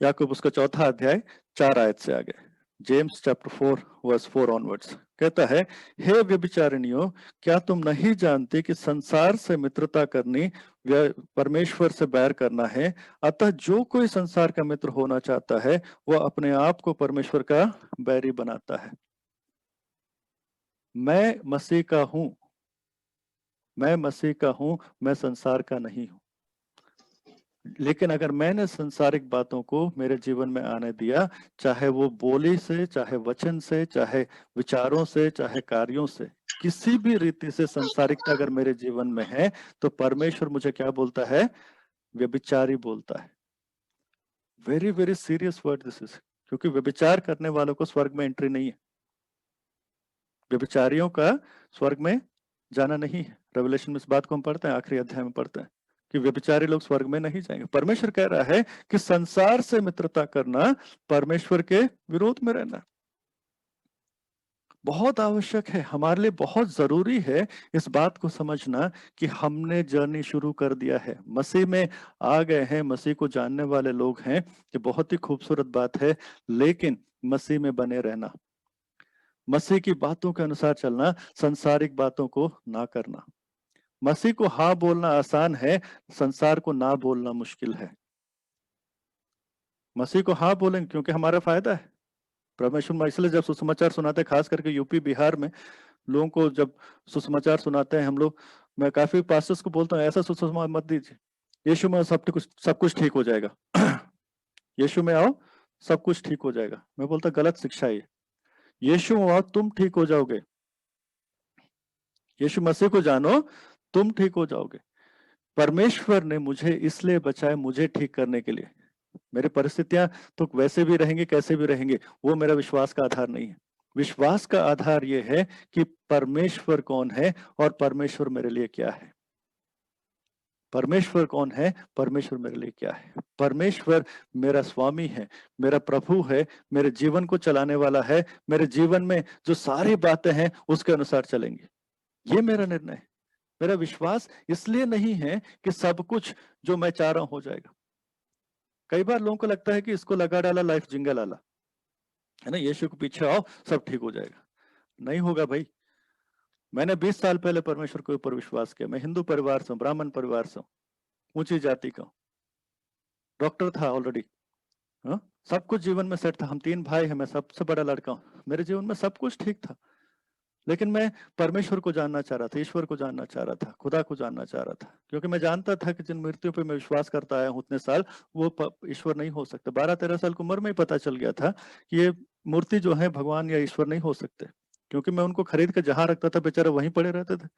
याकूब उसका 4 अध्याय 4 आयत से आगे, जेम्स चैप्टर 4 वर्स 4 ऑनवर्ड्स कहता है, हे व्यभिचारिणियों, क्या तुम नहीं जानते कि संसार से मित्रता करनी परमेश्वर से बैर करना है? अतः जो कोई संसार का मित्र होना चाहता है वह अपने आप को परमेश्वर का बैरी बनाता है। मैं मसीह का हूं, मैं मसीह का हूं, मैं संसार का नहीं हूं। लेकिन अगर मैंने संसारिक बातों को मेरे जीवन में आने दिया, चाहे वो बोली से, चाहे वचन से, चाहे विचारों से, चाहे कार्यों से, किसी भी रीति से संसारिकता अगर मेरे जीवन में है, तो परमेश्वर मुझे क्या बोलता है? व्यभिचारी बोलता है। Very very serious word this is, क्योंकि व्यभिचार करने वालों को स्वर्ग में एंट्री नहीं है। व्यभिचारियों का स्वर्ग में जाना नहीं है। रेवलेशन में इस बात को हम पढ़ते हैं, आखिरी अध्याय में पढ़ते हैं कि व्यभिचारी लोग स्वर्ग में नहीं जाएंगे। परमेश्वर कह रहा है कि संसार से मित्रता करना परमेश्वर के विरोध में रहना बहुत आवश्यक है। हमारे लिए बहुत जरूरी है इस बात को समझना कि हमने जर्नी शुरू कर दिया है, मसीह में आ गए हैं, मसीह को जानने वाले लोग हैं। ये बहुत ही खूबसूरत बात है, लेकिन मसीह में बने रहना, मसीह की बातों के अनुसार चलना, संसारिक बातों को ना करना। मसीह को हाँ बोलना आसान है, संसार को ना बोलना मुश्किल है। मसीह को हाँ बोलेंगे क्योंकि हमारा फायदा है। परमेश्वर इसलिए जब सुसमाचार सुनाते, खास करके यूपी बिहार में लोगों को जब सुसमाचार सुनाते हैं हम लोग, मैं काफी पास्टर्स को बोलता हूँ ऐसा सुसमाचार मत दीजिए, यीशु में सब कुछ ठीक हो जाएगा। यीशु में आओ सब कुछ ठीक हो जाएगा। मैं बोलता गलत शिक्षा है। यीशु में आओ तुम ठीक हो जाओगे, यीशु मसीह को जानो तुम ठीक हो जाओगे। परमेश्वर ने मुझे इसलिए बचाया, मुझे ठीक करने के लिए। मेरी परिस्थितियां तो वैसे भी रहेंगे, कैसे भी रहेंगे, वो मेरा विश्वास का आधार नहीं है। विश्वास का आधार ये है कि परमेश्वर कौन है और परमेश्वर मेरे लिए क्या है। परमेश्वर कौन है, परमेश्वर मेरे लिए क्या है। परमेश्वर मेरा स्वामी है, मेरा प्रभु है, मेरे जीवन को चलाने वाला है। मेरे जीवन में जो सारी बातें हैं उसके अनुसार चलेंगे, ये मेरा निर्णय है। मेरा विश्वास इसलिए नहीं है कि सब कुछ जो मैं चाह रहा हूं हो जाएगा। कई बार लोगों को लगता है कि इसको लगा डाला लाइफ जिंगल वाला है ना, यीशु के पीछे आओ सब ठीक हो जाएगा। नहीं होगा भाई। मैंने 20 साल पहले परमेश्वर के ऊपर विश्वास किया। मैं हिंदू परिवार से हूँ, ब्राह्मण परिवार से हूँ, ऊंची जाति का, डॉक्टर था ऑलरेडी, सब कुछ जीवन में सेट था। हम 3 भाई हैं, मैं सबसे बड़ा लड़का हूँ। मेरे जीवन में सब कुछ ठीक था, लेकिन मैं परमेश्वर को जानना चाह रहा था, ईश्वर को जानना चाह रहा था, खुदा को जानना चाह रहा था, क्योंकि मैं जानता था कि जिन मृत्यु पे मैं विश्वास करता आया हूँ उतने साल, वो ईश्वर नहीं हो सकते। 12-13 साल की उम्र में ही पता चल गया था कि ये मूर्ति जो है भगवान या ईश्वर नहीं हो सकते, क्योंकि मैं उनको खरीद के जहां रखता था बेचारे वहीं पड़े रहते थे।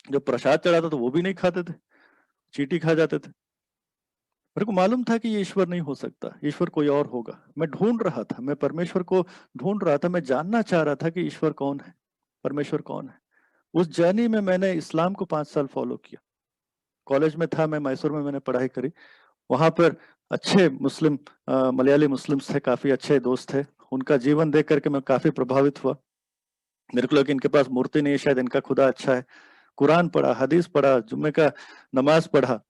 जब प्रसाद चढ़ाता तो वो भी नहीं खाते थे, चींटी खा जाते थे। मेरे को मालूम था कि ये ईश्वर नहीं हो सकता, ईश्वर कोई और होगा। मैं ढूंढ रहा था, मैं परमेश्वर को ढूंढ रहा था, मैं जानना चाह रहा था कि ईश्वर कौन है, परमेश्वर कौन है। उस जर्नी में मैंने इस्लाम को 5 साल फॉलो किया। कॉलेज में था मैं, मैसूर में मैंने पढ़ाई करी। वहां पर अच्छे मुस्लिम मलयाली मुस्लिम्स थे, काफी अच्छे दोस्त थे। उनका जीवन देख करके मैं काफी प्रभावित हुआ। मेरे को लगा इनके पास मूर्ति नहीं है, शायद इनका खुदा अच्छा है। कुरान पढ़ा, हदीस पढ़ा, जुम्मे का नमाज पढ़ा,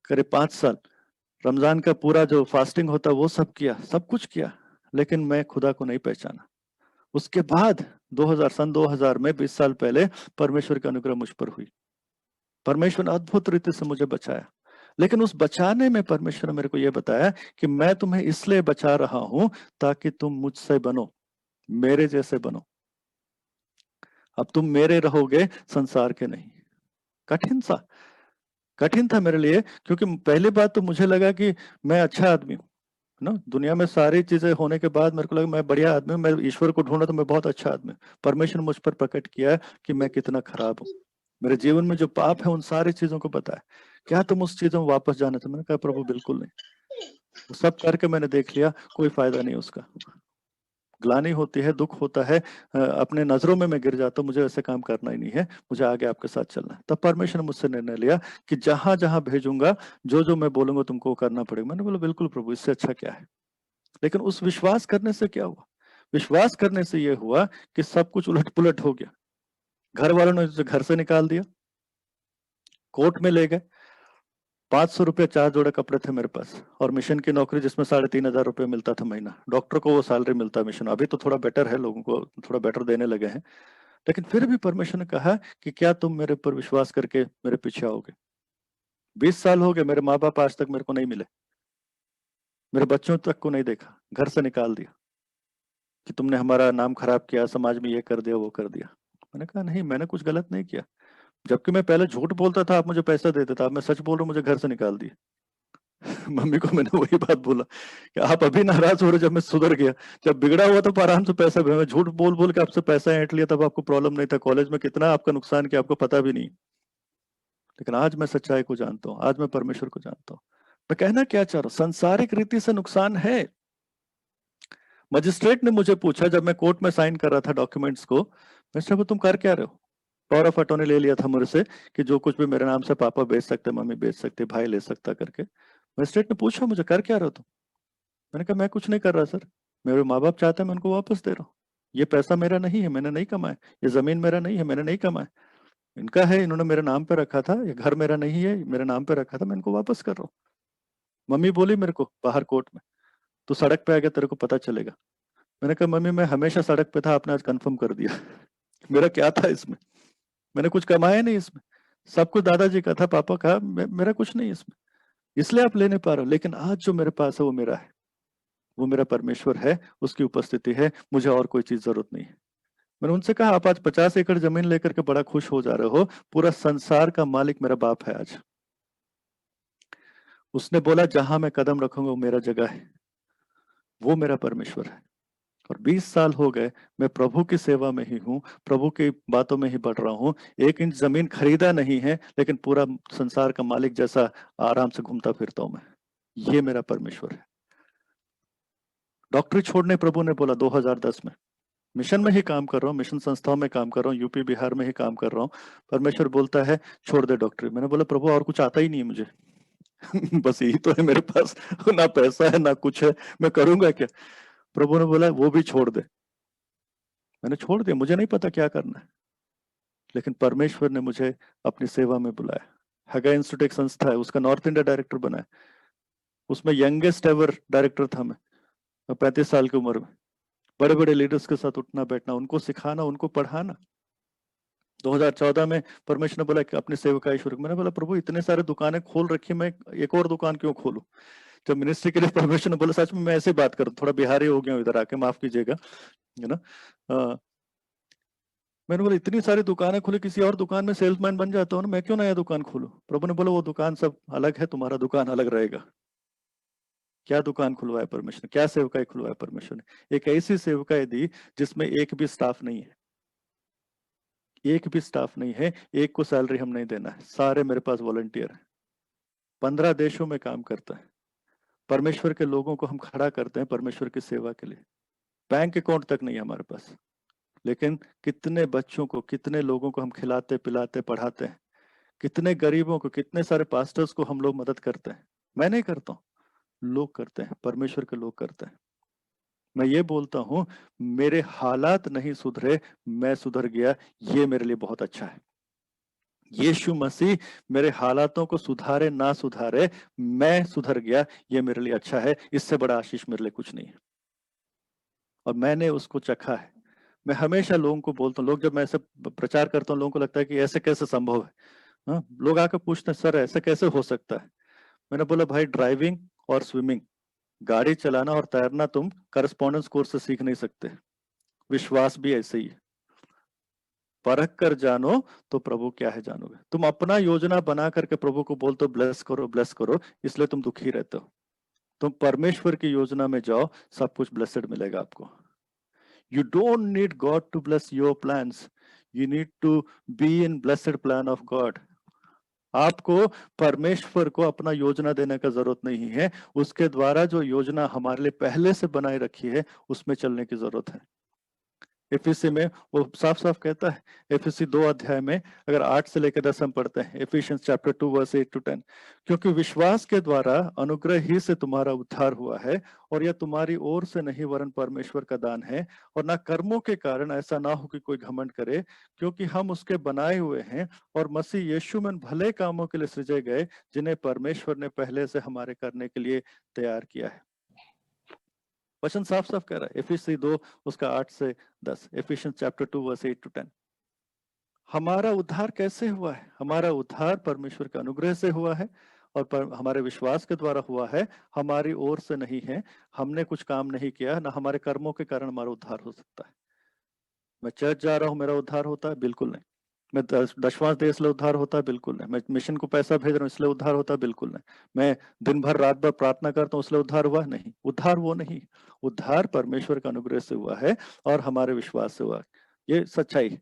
करीब 5 साल। रमजान का पूरा जो फास्टिंग होता वो सब किया, सब कुछ किया, लेकिन मैं खुदा को नहीं पहचाना। उसके बाद 2000 में 20 साल पहले परमेश्वर का अनुग्रह मुझ पर हुई। परमेश्वर ने अद्भुत रीति से मुझे बचाया। लेकिन उस बचाने में परमेश्वर ने मेरे को यह बताया कि मैं तुम्हें इसलिए बचा रहा हूं ताकि तुम मुझसे बनो, मेरे जैसे बनो। अब तुम मेरे रहोगे, संसार के नहीं। कठिन था मेरे लिए, क्योंकि पहली बात तो मुझे लगा कि मैं अच्छा आदमी हूँ ना। दुनिया में सारी चीजें होने के बाद मेरे को लगा मैं बढ़िया आदमी हूँ, मैं ईश्वर को ढूंढा तो मैं बहुत अच्छा आदमी हूँ। परमेश्वर ने मुझ पर प्रकट किया कि मैं कितना खराब हूँ। मेरे जीवन में जो पाप है उन सारी चीजों को बताया। क्या तुम उस चीजों में वापस जाना चाहते? मैंने कहा प्रभु बिल्कुल नहीं। वो सब करके मैंने देख लिया, कोई फायदा नहीं उसका। ग्लानि होती है, दुख होता है, अपने नजरों में मैं गिर जाता हूँ, मुझे ऐसे काम करना ही नहीं है, मुझे आगे आपके साथ चलना है। तब परमेश्वर ने मुझसे निर्णय लिया कि जहां जहां भेजूंगा, जो जो मैं बोलूंगा तुमको करना पड़ेगा। मैंने बोला बिल्कुल प्रभु, इससे अच्छा क्या है। लेकिन उस विश्वास करने से क्या हुआ? विश्वास करने से यह हुआ कि सब कुछ उलट पुलट हो गया। घर वालों ने मुझे घर से निकाल दिया, कोर्ट में ले गए। 500 रुपये 4 जोड़े कपड़े थे मेरे पास, और मिशन की नौकरी जिसमें 3,500 रुपये मिलता था महीना। डॉक्टर को वो सैलरी मिलता है मिशन, अभी तो थोड़ा बेटर है, लोगों को थोड़ा बेटर देने लगे हैं। लेकिन फिर भी परमेश्वर ने कहा कि क्या तुम मेरे ऊपर विश्वास करके मेरे पीछे आओगे? 20 साल हो गए, मेरे माँ बाप आज तक मेरे को नहीं मिले, मेरे बच्चों तक को नहीं देखा, घर से निकाल दिया कि तुमने हमारा नाम खराब किया, समाज में ये कर दिया वो कर दिया। मैंने कहा नहीं, मैंने कुछ गलत नहीं किया। जबकि मैं पहले झूठ बोलता था, आप मुझे पैसा देते थे, अब मैं सच बोल रहा हूँ, मुझे घर से निकाल दिया। मम्मी को मैंने वही बात बोला कि आप अभी नाराज हो रहे, जब मैं सुधर गया, जब बिगड़ा हुआ तो आराम से पैसा मैं झूठ बोल बोल के आपसे पैसा ऐंठ लिया, तब आपको प्रॉब्लम नहीं था, कॉलेज में कितना आपका नुकसान किया आपको पता भी नहीं। लेकिन आज मैं सच्चाई को जानता हूँ, आज मैं परमेश्वर को जानता हूँ। मैं कहना क्या चाह रहा हूँ, सांसारिक रीति से नुकसान है। मजिस्ट्रेट ने मुझे पूछा जब मैं कोर्ट में साइन कर रहा था डॉक्यूमेंट्स को, मिस्टर तुम कर क्या रहे हो? पावर ऑफ अटॉर्नी ले लिया था मेरे से कि जो कुछ भी मेरे नाम से पापा बेच सकते, मम्मी बेच सकते, भाई ले सकता करके। मजिस्ट्रेट ने पूछा मुझे कर क्या रहे हो तुम? मैंने कहा मैं कुछ नहीं कर रहा सर, मेरे माँ बाप चाहते हैं मैं उनको वापस दे रहा हूँ। ये पैसा मेरा नहीं है, मैंने नहीं कमाया। ये जमीन मेरा नहीं है, मैंने नहीं कमाया, इनका है, इन्होंने मेरे नाम पे रखा था। ये घर मेरा नहीं है, मेरे नाम पे रखा था, मैं इनको वापस कर रहा हूँ। मम्मी बोली मेरे को बाहर कोर्ट में, तू सड़क पे आ गया तेरे को पता चलेगा। मैंने कहा मम्मी मैं हमेशा सड़क पे था, आपने आज कंफर्म कर दिया। मेरा क्या था इसमें? मैंने कुछ कमाया नहीं इसमें, सब कुछ दादाजी का था, पापा का, मेरा कुछ नहीं इसमें, इसलिए आप ले नहीं पा रहे हो। लेकिन आज जो मेरे पास है वो मेरा है, वो मेरा परमेश्वर है, उसकी उपस्थिति है, मुझे और कोई चीज जरूरत नहीं है। मैंने उनसे कहा आप आज 50 एकड़ जमीन लेकर के बड़ा खुश हो जा रहे हो, पूरा संसार का मालिक मेरा बाप है आज। उसने बोला जहां मैं कदम रखूंगा वो मेरा जगह है, वो मेरा परमेश्वर है। और 20 साल हो गए मैं प्रभु की सेवा में ही हूँ, प्रभु की बातों में ही बढ़ रहा हूँ। 1 इंच जमीन खरीदा नहीं है, लेकिन पूरा संसार का मालिक जैसा आराम से घूमता फिरता हूं मैं। ये मेरा परमेश्वर है। डॉक्टरी छोड़ने प्रभु ने बोला 2010 में, मिशन में ही काम कर रहा हूँ, मिशन संस्थाओं में काम कर रहा हूँ, यूपी बिहार में ही काम कर रहा हूँ। परमेश्वर बोलता है छोड़ दे डॉक्टरी। मैंने बोला प्रभु और कुछ आता ही नहीं है मुझे। बस यही तो है मेरे पास, ना पैसा है ना कुछ है, मैं करूंगा क्या? प्रभु ने बोला वो भी छोड़ दे। मैंने छोड़ दिया, मुझे नहीं पता क्या करना है, लेकिन परमेश्वर ने मुझे अपनी सेवा में बुलाया। हगा इंस्टीट्यूट एक संस्था है, उसका नॉर्थ इंडिया डायरेक्टर बनाया। उसमें यंगेस्ट एवर डायरेक्टर था मैं 35 साल की उम्र में। बड़े बड़े लीडर्स के साथ उठना बैठना, उनको सिखाना, उनको पढ़ाना। 2014 में परमेश्वर ने बोला कि अपनी सेवकाई शुरू। मैंने बोला प्रभु इतने सारे दुकानें खोल रखी, मैं एक और दुकान क्यों खोलूं? जब मिनिस्ट्री के लिए परमेश्वर ने बोला, सच में मैं ऐसे बात करूं, थोड़ा बिहारी हो गया इधर आके, माफ कीजिएगा, है ना। मैंने बोला इतनी सारी दुकानें खुली, किसी और दुकान में सेल्समैन बन जाता हूँ ना, मैं क्यों नया दुकान खोलूं? प्रभु ने बोला वो दुकान सब अलग है, तुम्हारा दुकान अलग रहेगा। क्या दुकान खुलवाया परमेश्वर ने, क्या सेवकाई खुलवाया परमेश्वर ने? एक ऐसी सेवकाई दी जिसमें एक भी स्टाफ नहीं है, एक भी स्टाफ नहीं है, एक को सैलरी हम नहीं देना है, सारे मेरे पास वॉलंटियर है। 15 देशों में काम करता है। परमेश्वर के लोगों को हम खड़ा करते हैं परमेश्वर की सेवा के लिए। बैंक अकाउंट तक नहीं है हमारे पास, लेकिन कितने बच्चों को, कितने लोगों को हम खिलाते पिलाते पढ़ाते हैं, कितने गरीबों को, कितने सारे पास्टर्स को हम लोग मदद करते हैं। मैं नहीं करता हूँ, लोग करते हैं, परमेश्वर के लोग करते हैं। मैं ये बोलता हूं मेरे हालात नहीं सुधरे, मैं सुधर गया, ये मेरे लिए बहुत अच्छा है। यीशु मसीह मेरे हालातों को सुधारे ना सुधारे, मैं सुधर गया, ये मेरे लिए अच्छा है। इससे बड़ा आशीष मेरे लिए कुछ नहीं है, और मैंने उसको चखा है। मैं हमेशा लोगों को बोलता हूँ, लोग जब मैं ऐसे प्रचार करता हूँ, लोगों को लगता है कि ऐसे कैसे संभव है। हाँ, लोग आकर पूछते हैं सर ऐसे कैसे हो सकता है? मैंने बोला भाई ड्राइविंग और स्विमिंग, गाड़ी चलाना और तैरना तुम करस्पॉन्डेंस कोर्स से सीख नहीं सकते। विश्वास भी ऐसे ही है, परख कर जानो तो प्रभु क्या है जानोगे। तुम अपना योजना बना करके प्रभु को बोलते हो ब्लेस करो, इसलिए तुम दुखी रहते हो। तुम परमेश्वर की योजना में जाओ, सब कुछ ब्लेसेड मिलेगा आपको। You don't need God to bless your plans, you need to be in blessed plan of God. आपको परमेश्वर को अपना योजना देने का जरूरत नहीं है, उसके द्वारा जो योजना हमारे लिए पहले से बनाई रखी है उसमें चलने की जरूरत है। एफिसी में वो साफ साफ कहता है, एफिसी 2 अध्याय में अगर 8 से लेकर 10 हम पढ़ते हैं, एफिशियंस चैप्टर 2 वर्स 8 to 10, क्योंकि विश्वास के द्वारा अनुग्रह ही से तुम्हारा उद्धार हुआ है, और यह तुम्हारी ओर से नहीं वरन परमेश्वर का दान है, और ना कर्मों के कारण, ऐसा ना हो कि कोई घमंड करे, क्योंकि हम उसके बनाए हुए हैं और मसीह यीशु में भले कामों के लिए सृजे गए, जिन्हें परमेश्वर ने पहले से हमारे करने के लिए तैयार किया है। वचन साफ साफ कह रहा है, एफिसी 2 उसका 8 से 10, एफिशियंस चैप्टर 2 वर्स 8 to 10। हमारा उद्धार कैसे हुआ है? हमारा उद्धार परमेश्वर के अनुग्रह से हुआ है, और हमारे विश्वास के द्वारा हुआ है, हमारी ओर से नहीं है। हमने कुछ काम नहीं किया, ना हमारे कर्मों के कारण हमारा उद्धार हो सकता है। मैं चर्च जा रहा हूं मेरा उद्धार होता है? बिल्कुल नहीं। मैं दशवांश दे इसलिए उद्धार होता है? बिल्कुल नहीं। मैं मिशन को पैसा भेज रहा हूँ इसलिए उद्धार होता है? बिल्कुल नहीं। मैं दिन भर रात भर प्रार्थना करता हूँ इसलिए उद्धार हुआ? नहीं। उद्धार वो नहीं, उद्धार परमेश्वर का अनुग्रह से हुआ है और हमारे विश्वास से हुआ, ये सच्चाई है।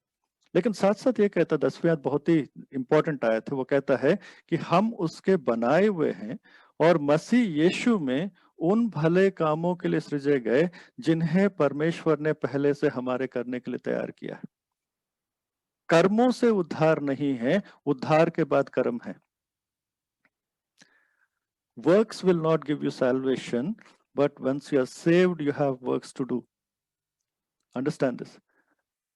लेकिन साथ साथ ये कहता, 10वीं आयत बहुत ही इंपॉर्टेंट आयत है, वो कहता है कि हम उसके बनाए हुए हैं और मसीह यीशु में उन भले कामों के लिए सृजे गए जिन्हें परमेश्वर ने पहले से हमारे करने के लिए तैयार किया है। कर्मों से उद्धार नहीं है, उद्धार के बाद कर्म है। Works will not give you salvation, but once you are saved, you have works to do. Understand this.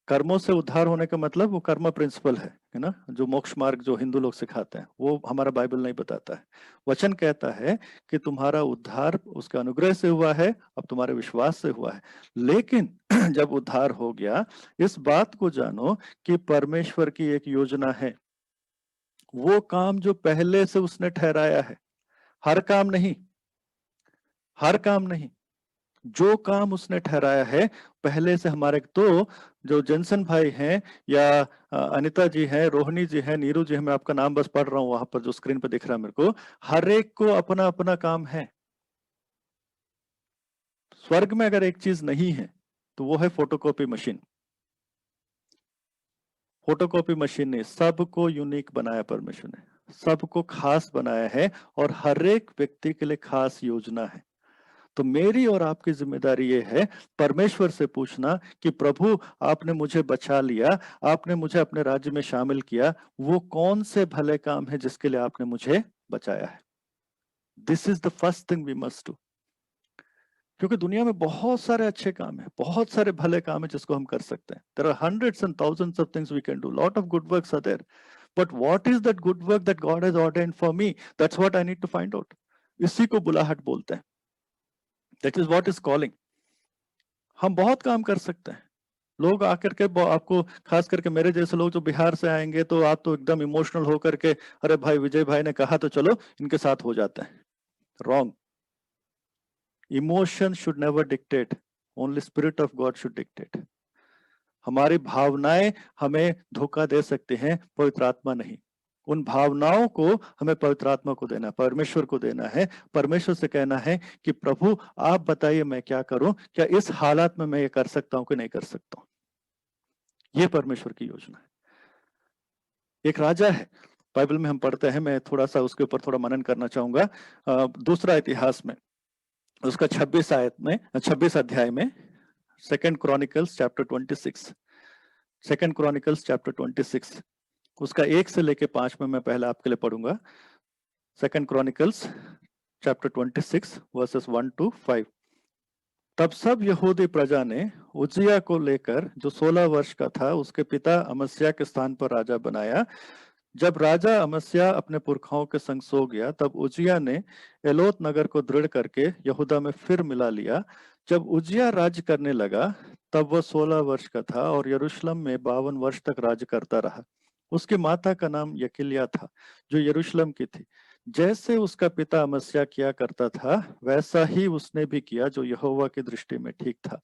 कर्मों से उद्धार होने का मतलब वो कर्म प्रिंसिपल है ना, जो मोक्ष मार्ग जो हिंदू लोग सिखाते हैं, वो हमारा बाइबल नहीं बताता है। वचन कहता है कि तुम्हारा उद्धार उसके अनुग्रह से हुआ है, अब तुम्हारे विश्वास से हुआ है। लेकिन जब उद्धार हो गया, इस बात को जानो कि परमेश्वर की एक योजना है। वो काम जो पहले से उसने ठहराया है, हर काम नहीं, हर काम नहीं, जो काम उसने ठहराया है पहले से। हमारे तो जो जनसन भाई हैं या अनिता जी हैं, रोहिणी जी हैं, नीरू जी हैं, मैं आपका नाम बस पढ़ रहा हूं वहां पर जो स्क्रीन पर दिख रहा है मेरे को, हर एक को अपना अपना काम है। स्वर्ग में अगर एक चीज नहीं है तो वो है फोटोकॉपी मशीन। फोटोकॉपी मशीन ने सबको यूनिक बनाया, परमेश्वर ने सबको खास बनाया है और हर एक व्यक्ति के लिए खास योजना है। तो मेरी और आपकी जिम्मेदारी ये है परमेश्वर से पूछना कि प्रभु आपने मुझे बचा लिया, आपने मुझे अपने राज्य में शामिल किया, वो कौन से भले काम है जिसके लिए आपने मुझे बचाया है। This is the first thing we must do. क्योंकि दुनिया में बहुत सारे अच्छे काम है, बहुत सारे भले काम है जिसको हम कर सकते हैं। There are hundreds and thousands of things we can do, lot of good works are there, but what is that good work that God has ordained for me? That's what I need to find out. इसी को बुलाहट बोलते हैं। That is what is calling. हम बहुत काम कर सकते हैं। लोग आकर के आपको, खास करके मेरे जैसे लोग जो बिहार से आएंगे, तो आप तो एकदम इमोशनल होकर के, अरे भाई विजय भाई ने कहा तो चलो इनके साथ हो जाते हैं। Wrong. Emotion should never dictate, only spirit of God should dictate. हमारी भावनाएं हमें धोखा दे सकते हैं, पवित्र आत्मा नहीं। उन भावनाओं को हमें पवित्र आत्मा को देना, परमेश्वर को देना है। परमेश्वर से कहना है कि प्रभु आप बताइए मैं क्या करूं, क्या इस हालात में मैं ये कर सकता हूं कि नहीं कर सकता हूं। ये परमेश्वर की योजना है। एक राजा है, बाइबल में हम पढ़ते हैं, मैं थोड़ा सा उसके ऊपर थोड़ा मनन करना चाहूंगा। दूसरा इतिहास में उसका 26 अध्याय में, second chronicles chapter 26, second chronicles chapter 26 उसका 1 से लेके 5 में मैं पहले आपके लिए पढ़ूंगा। Second chronicles chapter 26 versus 1 to 5। तब सब यहूदी प्रजा ने उज्जिया को लेकर, जो 16 वर्ष का था, उसके पिता अमस्या के स्थान पर राजा बनाया। जब राजा अमस्या अपने पुरखाओं के संग सो गया, तब उज्जिया ने एलोत नगर को दृढ़ करके यहूदा में फिर मिला लिया। जब उज्जिया राज्य करने लगा तब वह 16 वर्ष का था और यरूशलेम में 52 वर्ष तक राज्य करता रहा। उसकी माता का नाम यकिल्या था, जो यरूशलेम की थी। जैसे उसका पिता अमस्या किया करता था, वैसा ही उसने भी किया जो यहोवा की दृष्टि में ठीक था।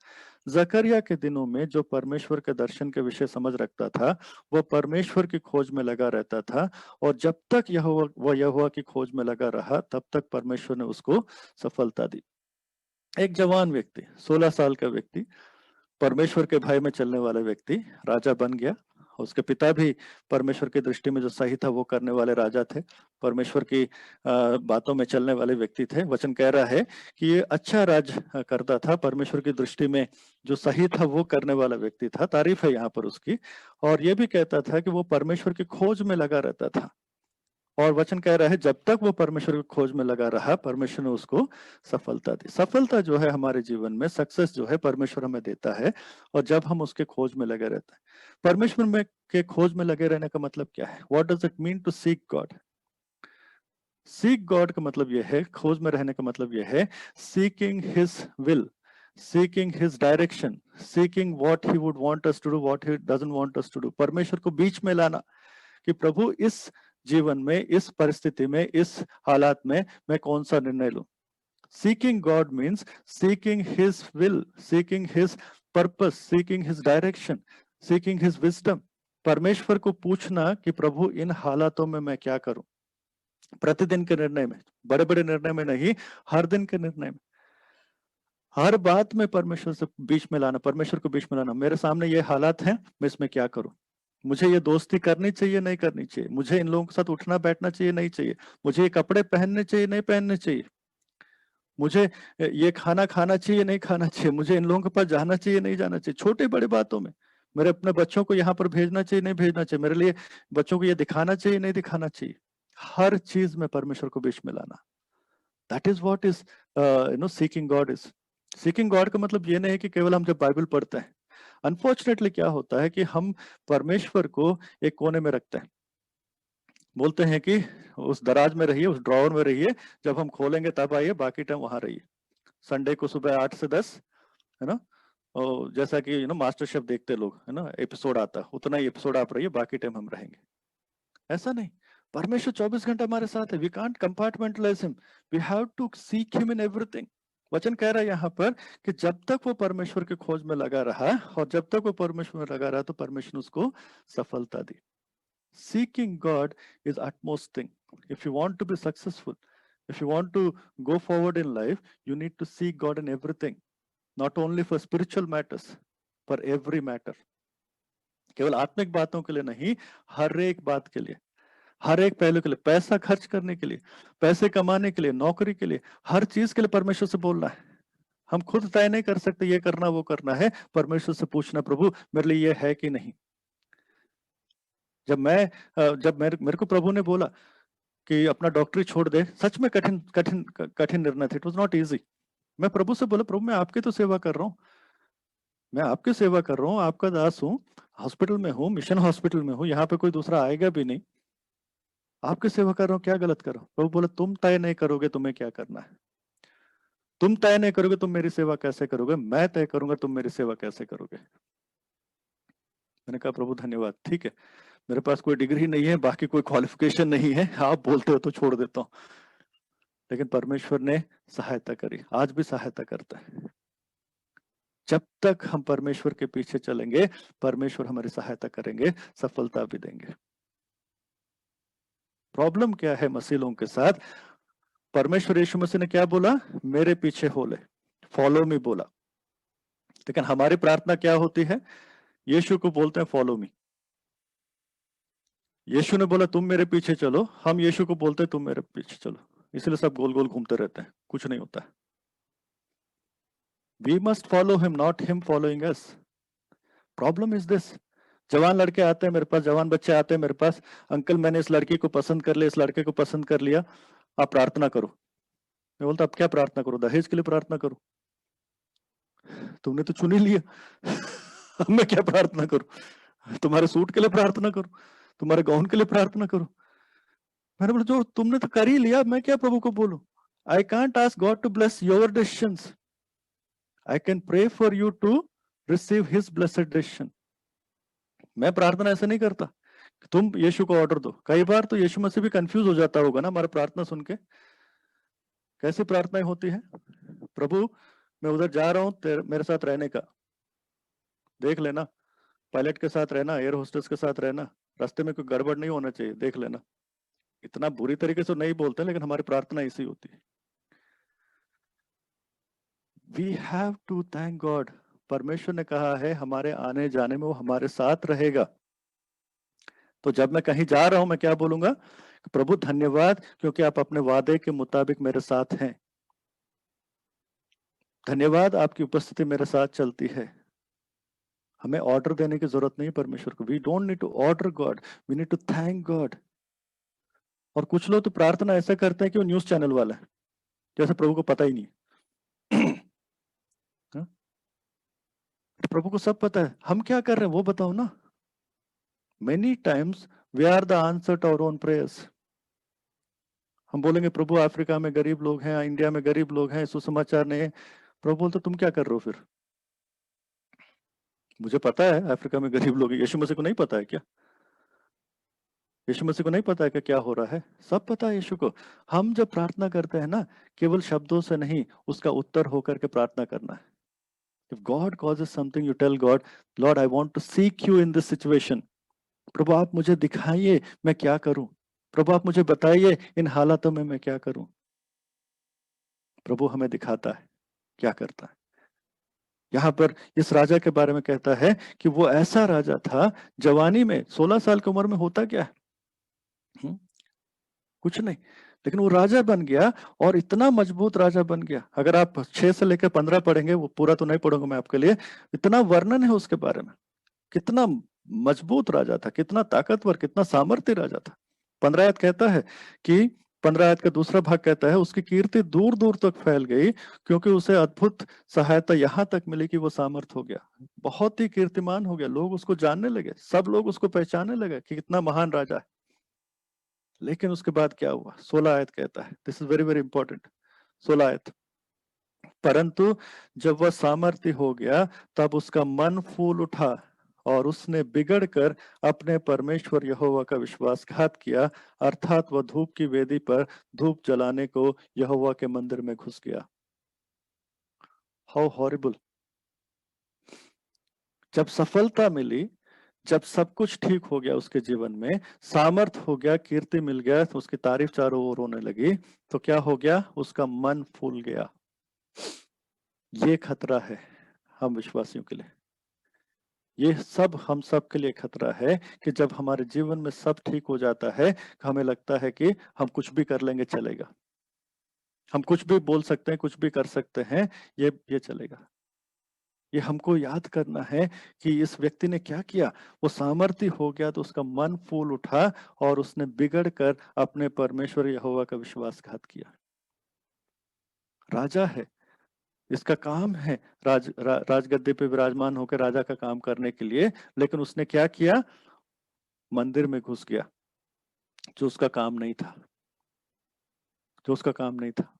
जकरिया के दिनों में जो परमेश्वर के दर्शन के विषय समझ रखता था, वह परमेश्वर की खोज में लगा रहता था, और जब तक यहोवा की खोज में लगा रहा, तब तक परमेश्वर ने उसको सफलता दी। एक जवान व्यक्ति, 16 साल का व्यक्ति, परमेश्वर के भय में चलने वाला व्यक्ति राजा बन गया। उसके पिता भी परमेश्वर की दृष्टि में जो सही था वो करने वाले राजा थे, परमेश्वर की बातों में चलने वाले व्यक्ति थे। वचन कह रहा है कि ये अच्छा राज करता था, परमेश्वर की दृष्टि में जो सही था वो करने वाला व्यक्ति था। तारीफ है यहाँ पर उसकी। और ये भी कहता था कि वो परमेश्वर की खोज में लगा रहता था। और वचन कह रहा है जब तक वो परमेश्वर की खोज में लगा रहा, परमेश्वर ने उसको सफलता दी। सफलता जो है हमारे जीवन में, सक्सेस जो है, परमेश्वर हमें देता है, और जब हम उसके खोज में लगे रहते हैं। परमेश्वर में के खोज में लगे रहने का मतलब क्या है? What does it mean to seek God? Seek God का मतलब यह है, खोज में रहने का मतलब यह है, seeking his will, seeking his direction, seeking what he would want us to do, what he doesn't want us to do. परमेश्वर को बीच में लाना कि प्रभु इस जीवन में, इस परिस्थिति में, इस हालात में मैं कौन सा निर्णय लूं। Seeking God means seeking his will, seeking his purpose, seeking his direction, seeking his wisdom. परमेश्वर को पूछना कि प्रभु इन हालातों में मैं क्या करूं, प्रतिदिन के निर्णय में, बड़े बड़े निर्णय में नहीं, हर दिन के निर्णय में, हर बात में परमेश्वर से बीच में लाना, परमेश्वर को बीच में लाना। मेरे सामने ये हालात हैं, मैं इसमें क्या करूं, मुझे ये दोस्ती करनी चाहिए नहीं करनी चाहिए, मुझे इन लोगों के साथ उठना बैठना चाहिए नहीं चाहिए, मुझे ये कपड़े पहनने चाहिए नहीं पहनने चाहिए, मुझे ये खाना खाना चाहिए नहीं खाना चाहिए, मुझे इन लोगों के पास जाना चाहिए नहीं जाना चाहिए, छोटे बड़े बातों में, मेरे अपने बच्चों को यहाँ पर भेजना चाहिए नहीं भेजना चाहिए, मेरे लिए बच्चों को ये दिखाना चाहिए नहीं दिखाना चाहिए, हर चीज में परमेश्वर को बीच में लाना। That is what is seeking God is. Seeking God का मतलब ये नहीं है कि केवल हम जब बाइबल पढ़ते हैं। अनफॉर्चुनेटली क्या होता है कि हम परमेश्वर को एक कोने में रखते हैं, बोलते हैं कि उस दराज में रहिए, उस ड्रॉवर में रहिए, जब हम खोलेंगे तब आइए, बाकी टाइम वहां रहिए। संडे को सुबह 8 से 10, है ना, और जैसा कि मास्टर शेफ देखते लोग, है ना, एपिसोड आता है उतना ही एपिसोड आप रहिए, बाकी टाइम हम रहेंगे। ऐसा नहीं, परमेश्वर 24 घंटा हमारे साथ है। We can't compartmentalize him, we have to seek him in everything. वचन कह रहा है यहाँ पर कि जब तक वो परमेश्वर के खोज में लगा रहा और जब तक वो परमेश्वर में लगा रहा तो परमेश्वर ने उसको सफलता दी। Seeking God is utmost thing. If you want to be successful, if you want to go forward in life, you need to seek God in everything, not only for spiritual matters, for every matter. केवल आत्मिक बातों के लिए नहीं, हर एक बात के लिए, हर एक पहलू के लिए, पैसा खर्च करने के लिए, पैसे कमाने के लिए, नौकरी के लिए, हर चीज के लिए परमेश्वर से बोलना है। हम खुद तय नहीं कर सकते ये करना वो करना है, परमेश्वर से पूछना, प्रभु मेरे लिए ये है कि नहीं। जब मेरे को प्रभु ने बोला कि अपना डॉक्टरी छोड़ दे, सच में कठिन कठिन कठिन निर्णय था, इट वाज नॉट इजी। मैं प्रभु से बोला, प्रभु मैं आपकी तो सेवा कर रहा हूँ, मैं आपकी सेवा कर रहा हूँ, आपका दास हूँ, हॉस्पिटल में हूँ, मिशन हॉस्पिटल में हूँ, यहाँ पे कोई दूसरा आएगा भी नहीं, आपकी सेवा कर रहा हूँ, क्या गलत कर रहा हूँ। प्रभु बोला, तुम तय नहीं करोगे तुम्हें क्या करना है, तुम तय नहीं करोगे तुम मेरी सेवा कैसे करोगे, मैं तय करूंगा तुम मेरी सेवा कैसे करोगे। मैंने कहा प्रभु धन्यवाद, ठीक है, मेरे पास कोई डिग्री नहीं है, बाकी कोई क्वालिफिकेशन नहीं है, आप बोलते हो तो छोड़ देता हूँ, लेकिन परमेश्वर ने सहायता करी, आज भी सहायता करता है। जब तक हम परमेश्वर के पीछे चलेंगे, परमेश्वर हमारी सहायता करेंगे, सफलता भी देंगे। प्रॉब्लम क्या है मसीह लोगों के साथ, परमेश्वर यीशु मसीह ने क्या बोला, मेरे पीछे हो ले, फॉलो मी बोला, लेकिन हमारी प्रार्थना क्या होती है, यीशु को बोलते हैं फॉलो मी। यीशु ने बोला तुम मेरे पीछे चलो, हम यीशु को बोलते हैं तुम मेरे पीछे चलो, इसलिए सब गोल गोल घूमते रहते हैं, कुछ नहीं होता है। We must follow him, not him following us. Problem is this, जवान लड़के आते हैं मेरे पास, जवान बच्चे आते हैं मेरे पास, अंकल मैंने इस लड़की को पसंद कर लिया, इस लड़के को पसंद कर लिया, आप प्रार्थना करो। मैं बोलता अब क्या प्रार्थना करो, दहेज के लिए प्रार्थना करो, तुमने तो चुन ही लिया अब मैं क्या प्रार्थना करूं, तुम्हारे सूट के लिए प्रार्थना करूं, तुम्हारे गाउन के लिए प्रार्थना करूं। मैंने बोला जो तुमने तो कर ही लिया, मैं क्या प्रभु को बोलूं। I can't ask God to bless your decisions, I can pray for you to receive his blessed decision. मैं प्रार्थना ऐसे नहीं करता कि तुम यीशु को ऑर्डर दो। कई बार तो यीशु मसीह भी कंफ्यूज हो जाता होगा ना हमारी प्रार्थना सुन के, कैसी प्रार्थनाएं होती है, प्रभु मैं उधर जा रहा हूं मेरे साथ रहने का, देख लेना, पायलट के साथ रहना, एयर होस्टेस के साथ रहना, रास्ते में कोई गड़बड़ नहीं होना चाहिए, देख लेना। इतना बुरी तरीके से नहीं बोलते, लेकिन हमारी प्रार्थना ऐसी होती है। We have to thank God, परमेश्वर ने कहा है हमारे आने जाने में वो हमारे साथ रहेगा। तो जब मैं कहीं जा रहा हूं मैं क्या बोलूंगा, प्रभु धन्यवाद क्योंकि आप अपने वादे के मुताबिक मेरे साथ हैं, धन्यवाद आपकी उपस्थिति मेरे साथ चलती है। हमें ऑर्डर देने की जरूरत नहीं परमेश्वर को, we don't need to order God, we need to thank God. और कुछ लोग तो प्रार्थना ऐसा करते हैं कि वो न्यूज चैनल वाला है, जैसे प्रभु को पता ही नहीं प्रभु को सब पता है, हम क्या कर रहे हैं वो बताओ ना। Many times we are the answer to our own prayers. हम बोलेंगे प्रभु अफ्रीका में गरीब लोग हैं, इंडिया में गरीब लोग हैं, सुसमाचार नहीं है। प्रभु बोलते तुम क्या कर रहे हो फिर, मुझे पता है अफ्रीका में गरीब लोग हैं, यीशु मसीह को नहीं पता है क्या, यीशु मसीह को नहीं पता है कि क्या हो रहा है, सब पता है यीशु को। हम जब प्रार्थना करते हैं ना, केवल शब्दों से नहीं, उसका उत्तर होकर के प्रार्थना करना है। If God causes something, you tell God, Lord, I want to seek you in this situation. प्रभु आप मुझे दिखाइए मैं क्या करूं, प्रभु आप मुझे बताइए इन हालातों में मैं क्या करूं। प्रभु हमें दिखाता है क्या करता है। यहाँ पर इस राजा के बारे में कहता है कि वो ऐसा राजा था, जवानी में 16 साल की उम्र में होता क्या है, कुछ नहीं, लेकिन वो राजा बन गया और इतना मजबूत राजा बन गया। अगर आप 6 से लेकर 15 पढ़ेंगे, वो पूरा तो नहीं पढ़ूंगा मैं आपके लिए, इतना वर्णन है उसके बारे में, कितना मजबूत राजा था, कितना ताकतवर, कितना सामर्थ्य राजा था। 15 आयत कहता है कि 15 आयत का दूसरा भाग कहता है उसकी कीर्ति दूर दूर तक फैल गई, क्योंकि उसे अद्भुत सहायता यहाँ तक मिली कि वो सामर्थ हो गया, बहुत ही कीर्तिमान हो गया, लोग उसको जानने लगे, सब लोग उसको पहचानने लगे कि कितना महान राजा है। लेकिन उसके बाद क्या हुआ, 16 आयत कहता है, this is very very important, 16 आयत, परंतु जब वह सामर्थ्य हो गया तब उसका मन फूल उठा और उसने बिगड़कर अपने परमेश्वर यहोवा का विश्वासघात किया, अर्थात वह धूप की वेदी पर धूप जलाने को यहोवा के मंदिर में घुस गया। How horrible. जब सफलता मिली, जब सब कुछ ठीक हो गया उसके जीवन में, सामर्थ हो गया, कीर्ति मिल गया, तो उसकी तारीफ चारों ओर होने लगी, तो क्या हो गया, उसका मन फूल गया। ये खतरा है हम विश्वासियों के लिए, ये सब हम सब के लिए खतरा है कि जब हमारे जीवन में सब ठीक हो जाता है, हमें लगता है कि हम कुछ भी कर लेंगे चलेगा, हम कुछ भी बोल सकते हैं, कुछ भी कर सकते हैं, ये चलेगा। ये हमको याद करना है कि इस व्यक्ति ने क्या किया, वो सामर्थ्य हो गया तो उसका मन फूल उठा और उसने बिगड़ कर अपने परमेश्वर यहोवा का विश्वासघात किया। राजा है, इसका काम है राजगद्दी पे विराजमान होकर राजा का काम करने के लिए, लेकिन उसने क्या किया, मंदिर में घुस गया, जो उसका काम नहीं था, जो उसका काम नहीं था।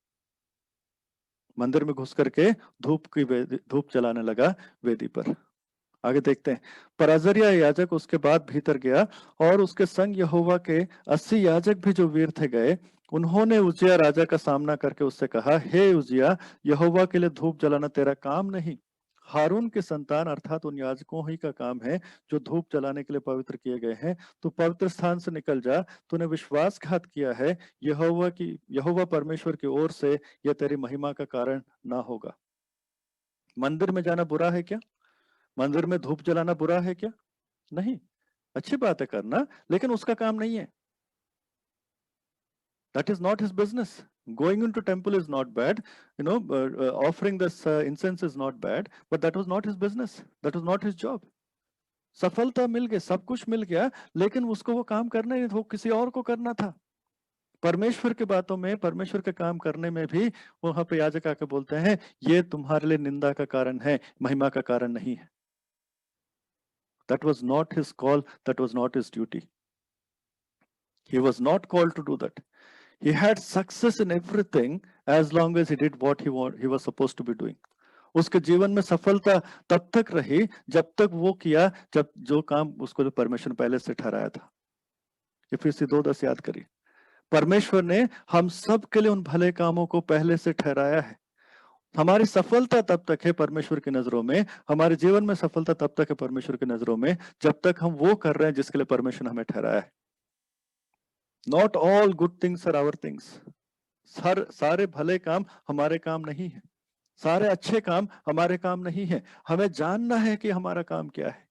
मंदिर में घुस करके धूप जलाने लगा वेदी पर। आगे देखते हैं, पर अजर्या याजक उसके बाद भीतर गया और उसके संग यहोवा के 80 याजक भी जो वीर थे गए। उन्होंने उजिया राजा का सामना करके उससे कहा, हे उजिया, यहोवा के लिए धूप जलाना तेरा काम नहीं, हारून के संतान अर्थात उन याजकों ही का काम है जो धूप जलाने के लिए पवित्र किए गए हैं। तू पवित्र स्थान से निकल जा, तूने विश्वासघात किया है, यहोवा परमेश्वर की ओर से यह तेरी महिमा का कारण ना होगा। मंदिर में जाना बुरा है क्या, मंदिर में धूप जलाना बुरा है क्या, नहीं, अच्छी बात है करना, लेकिन उसका काम नहीं है। That is not his business. Going into temple is not bad, offering this incense is not bad, but that was not his business. That was not his job. सफलता मिल गई, सब कुछ मिल गया, लेकिन उसको वो काम करना ही, वो किसी और को करना था। परमेश्वर की बातों में, परमेश्वर के काम करने में भी वहां पे याजक आके बोलते हैं, ये तुम्हारे लिए निंदा का कारण है, महिमा का कारण नहीं है। That was not his call, that was not his duty. He was not called to do that. He had success in everything as long as he did what he was supposed to be doing. उसके जीवन में सफलता तब तक रही जब तक वो किया, जब जो काम उसको जो परमेश्वर ने पहले से ठहराया था। इफिसी 2:10 याद करिए, परमेश्वर ने हम सब के लिए उन भले कामों को पहले से ठहराया है। हमारी सफलता तब तक है परमेश्वर की नजरों में, हमारे जीवन में सफलता तब तक है परमेश्वर की नजरों में जब तक हम वो कर रहे हैं जिसके लिए परमेश्वर ने हमें ठहराया है। Not all good things are our things. सारे भले काम हमारे काम नहीं है, सारे अच्छे काम हमारे काम नहीं है। हमें जानना है कि हमारा काम क्या है।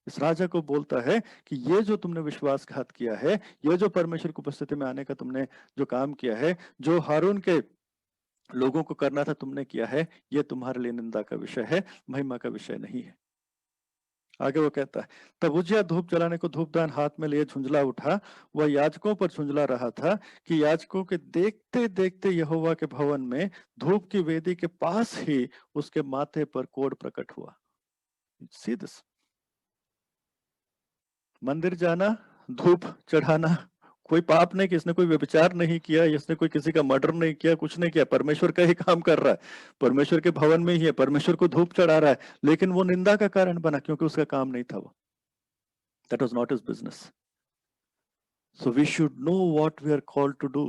इस राजा को बोलता है कि ये जो तुमने विश्वासघात किया है, ये जो परमेश्वर की उपस्थिति में आने का तुमने जो काम किया है, जो हारून के लोगों को करना था तुमने किया है, ये तुम्हारे लिए निंदा का विषय है, महिमा का विषय नहीं है। आगे वो कहता है, तब उजिया धूप जलाने को धूपदान हाथ में लिए झुंझला उठा, वह याजकों पर झुंझला रहा था कि याजकों के देखते देखते यहोवा के भवन में धूप की वेदी के पास ही उसके माथे पर कोढ़ प्रकट हुआ। See this? मंदिर जाना, धूप चढ़ाना कोई पाप नहीं कि इसने कोई व्यभिचार नहीं किया, इसने कोई किसी का मर्डर नहीं किया, कुछ नहीं किया, परमेश्वर का ही काम कर रहा है, परमेश्वर के भवन में ही है, परमेश्वर को धूप चढ़ा रहा है, लेकिन वो निंदा का कारण बना क्योंकि उसका काम नहीं था वो। That was not his business. So we should know what we are called to do.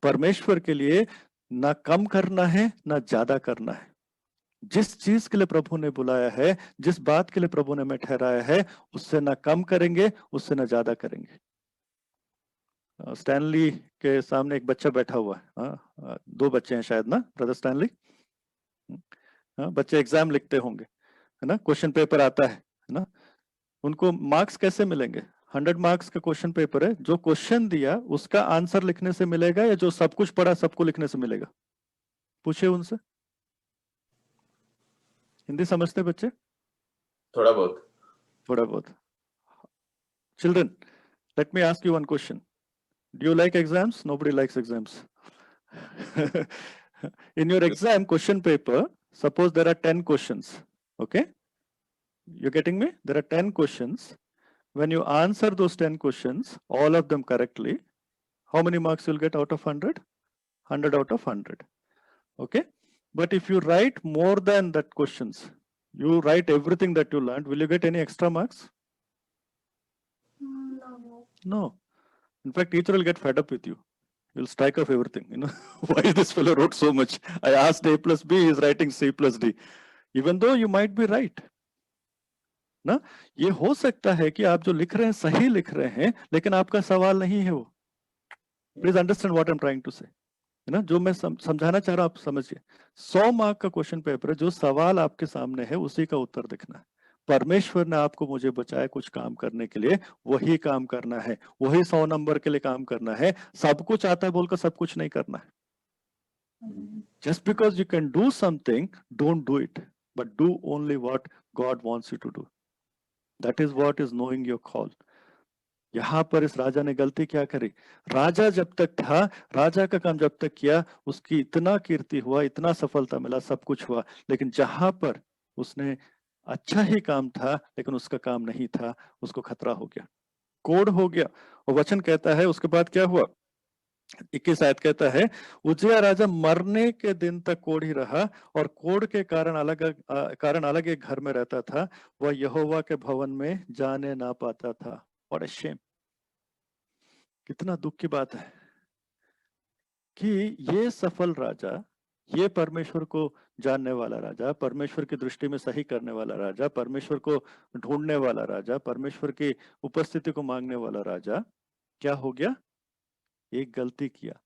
परमेश्वर के लिए ना कम करना है ना ज्यादा करना है, जिस चीज के लिए प्रभु ने बुलाया है, जिस बात के लिए प्रभु ने हमें ठहराया है, उससे ना कम करेंगे, उससे ना ज्यादा करेंगे। स्टैनली के सामने एक बच्चा बैठा हुआ है, दो बच्चे हैं शायद ना ब्रदर स्टैनली। बच्चे एग्जाम लिखते होंगे, है ना, क्वेश्चन पेपर आता है ना, उनको मार्क्स कैसे मिलेंगे? 100 मार्क्स का क्वेश्चन पेपर है, जो क्वेश्चन दिया उसका आंसर लिखने से मिलेगा या जो सब कुछ पढ़ा सबको लिखने से मिलेगा? पूछे उनसे। हिंदी समझते बच्चे? थोड़ा बहुत। थोड़ा बहुत। Children, let me ask you one question. Do you like exams? Nobody likes exams. In your exam question paper, suppose there are 10 questions. Okay? You're getting me? There are 10 questions. When you answer those 10 questions, all of them correctly, how many marks you'll get out of 100? 100 out of 100. Okay? But if you write more than that questions, you write everything that you learned, will you get any extra marks? No. In fact, teacher will get fed up with you. He'll strike off everything. You know, why this fellow wrote so much? I asked A plus B, he's writing C plus D. Even though you might be right. ना, ये हो सकता है कि आप जो लिख रहे हैं सही लिख रहे हैं, लेकिन आपका सवाल नहीं है वो। Please understand what I am trying to say, है ना, जो मैं समझाना चाह रहा हूं आप समझिए। 100 मार्क का क्वेश्चन पेपर है, जो सवाल आपके सामने है उसी का उत्तर लिखना है। परमेश्वर ने आपको मुझे बचाया कुछ काम करने के लिए, वही काम करना है, वही 100 नंबर के लिए काम करना है। सब कुछ आता है बोलकर सब कुछ नहीं करना है। Just because you can do something, don't do it, but do only what God wants you to do. That is what is knowing your call. यहां पर इस राजा ने गलती क्या करी? राजा जब तक था, राजा का काम जब तक किया, उसकी इतना कीर्ति हुआ, इतना सफलता मिला, सब कुछ हुआ, लेकिन जहां पर उसने अच्छा ही काम था लेकिन उसका काम नहीं था, उसको खतरा हो गया, कोढ़ हो गया। और वचन कहता है उसके बाद क्या हुआ? 21 आयत कहता है, उज्जिया राजा मरने के दिन तक कोढ़ ही रहा और कोढ़ के कारण अलग एक घर में रहता था, वह यहोवा के भवन में जाने ना पाता था। और शेम, कितना दुख की बात है कि ये सफल राजा, ये परमेश्वर को जानने वाला राजा, परमेश्वर की दृष्टि में सही करने वाला राजा, परमेश्वर को ढूंढने वाला राजा, परमेश्वर की उपस्थिति को मांगने वाला राजा, क्या हो गया? एक गलती किया,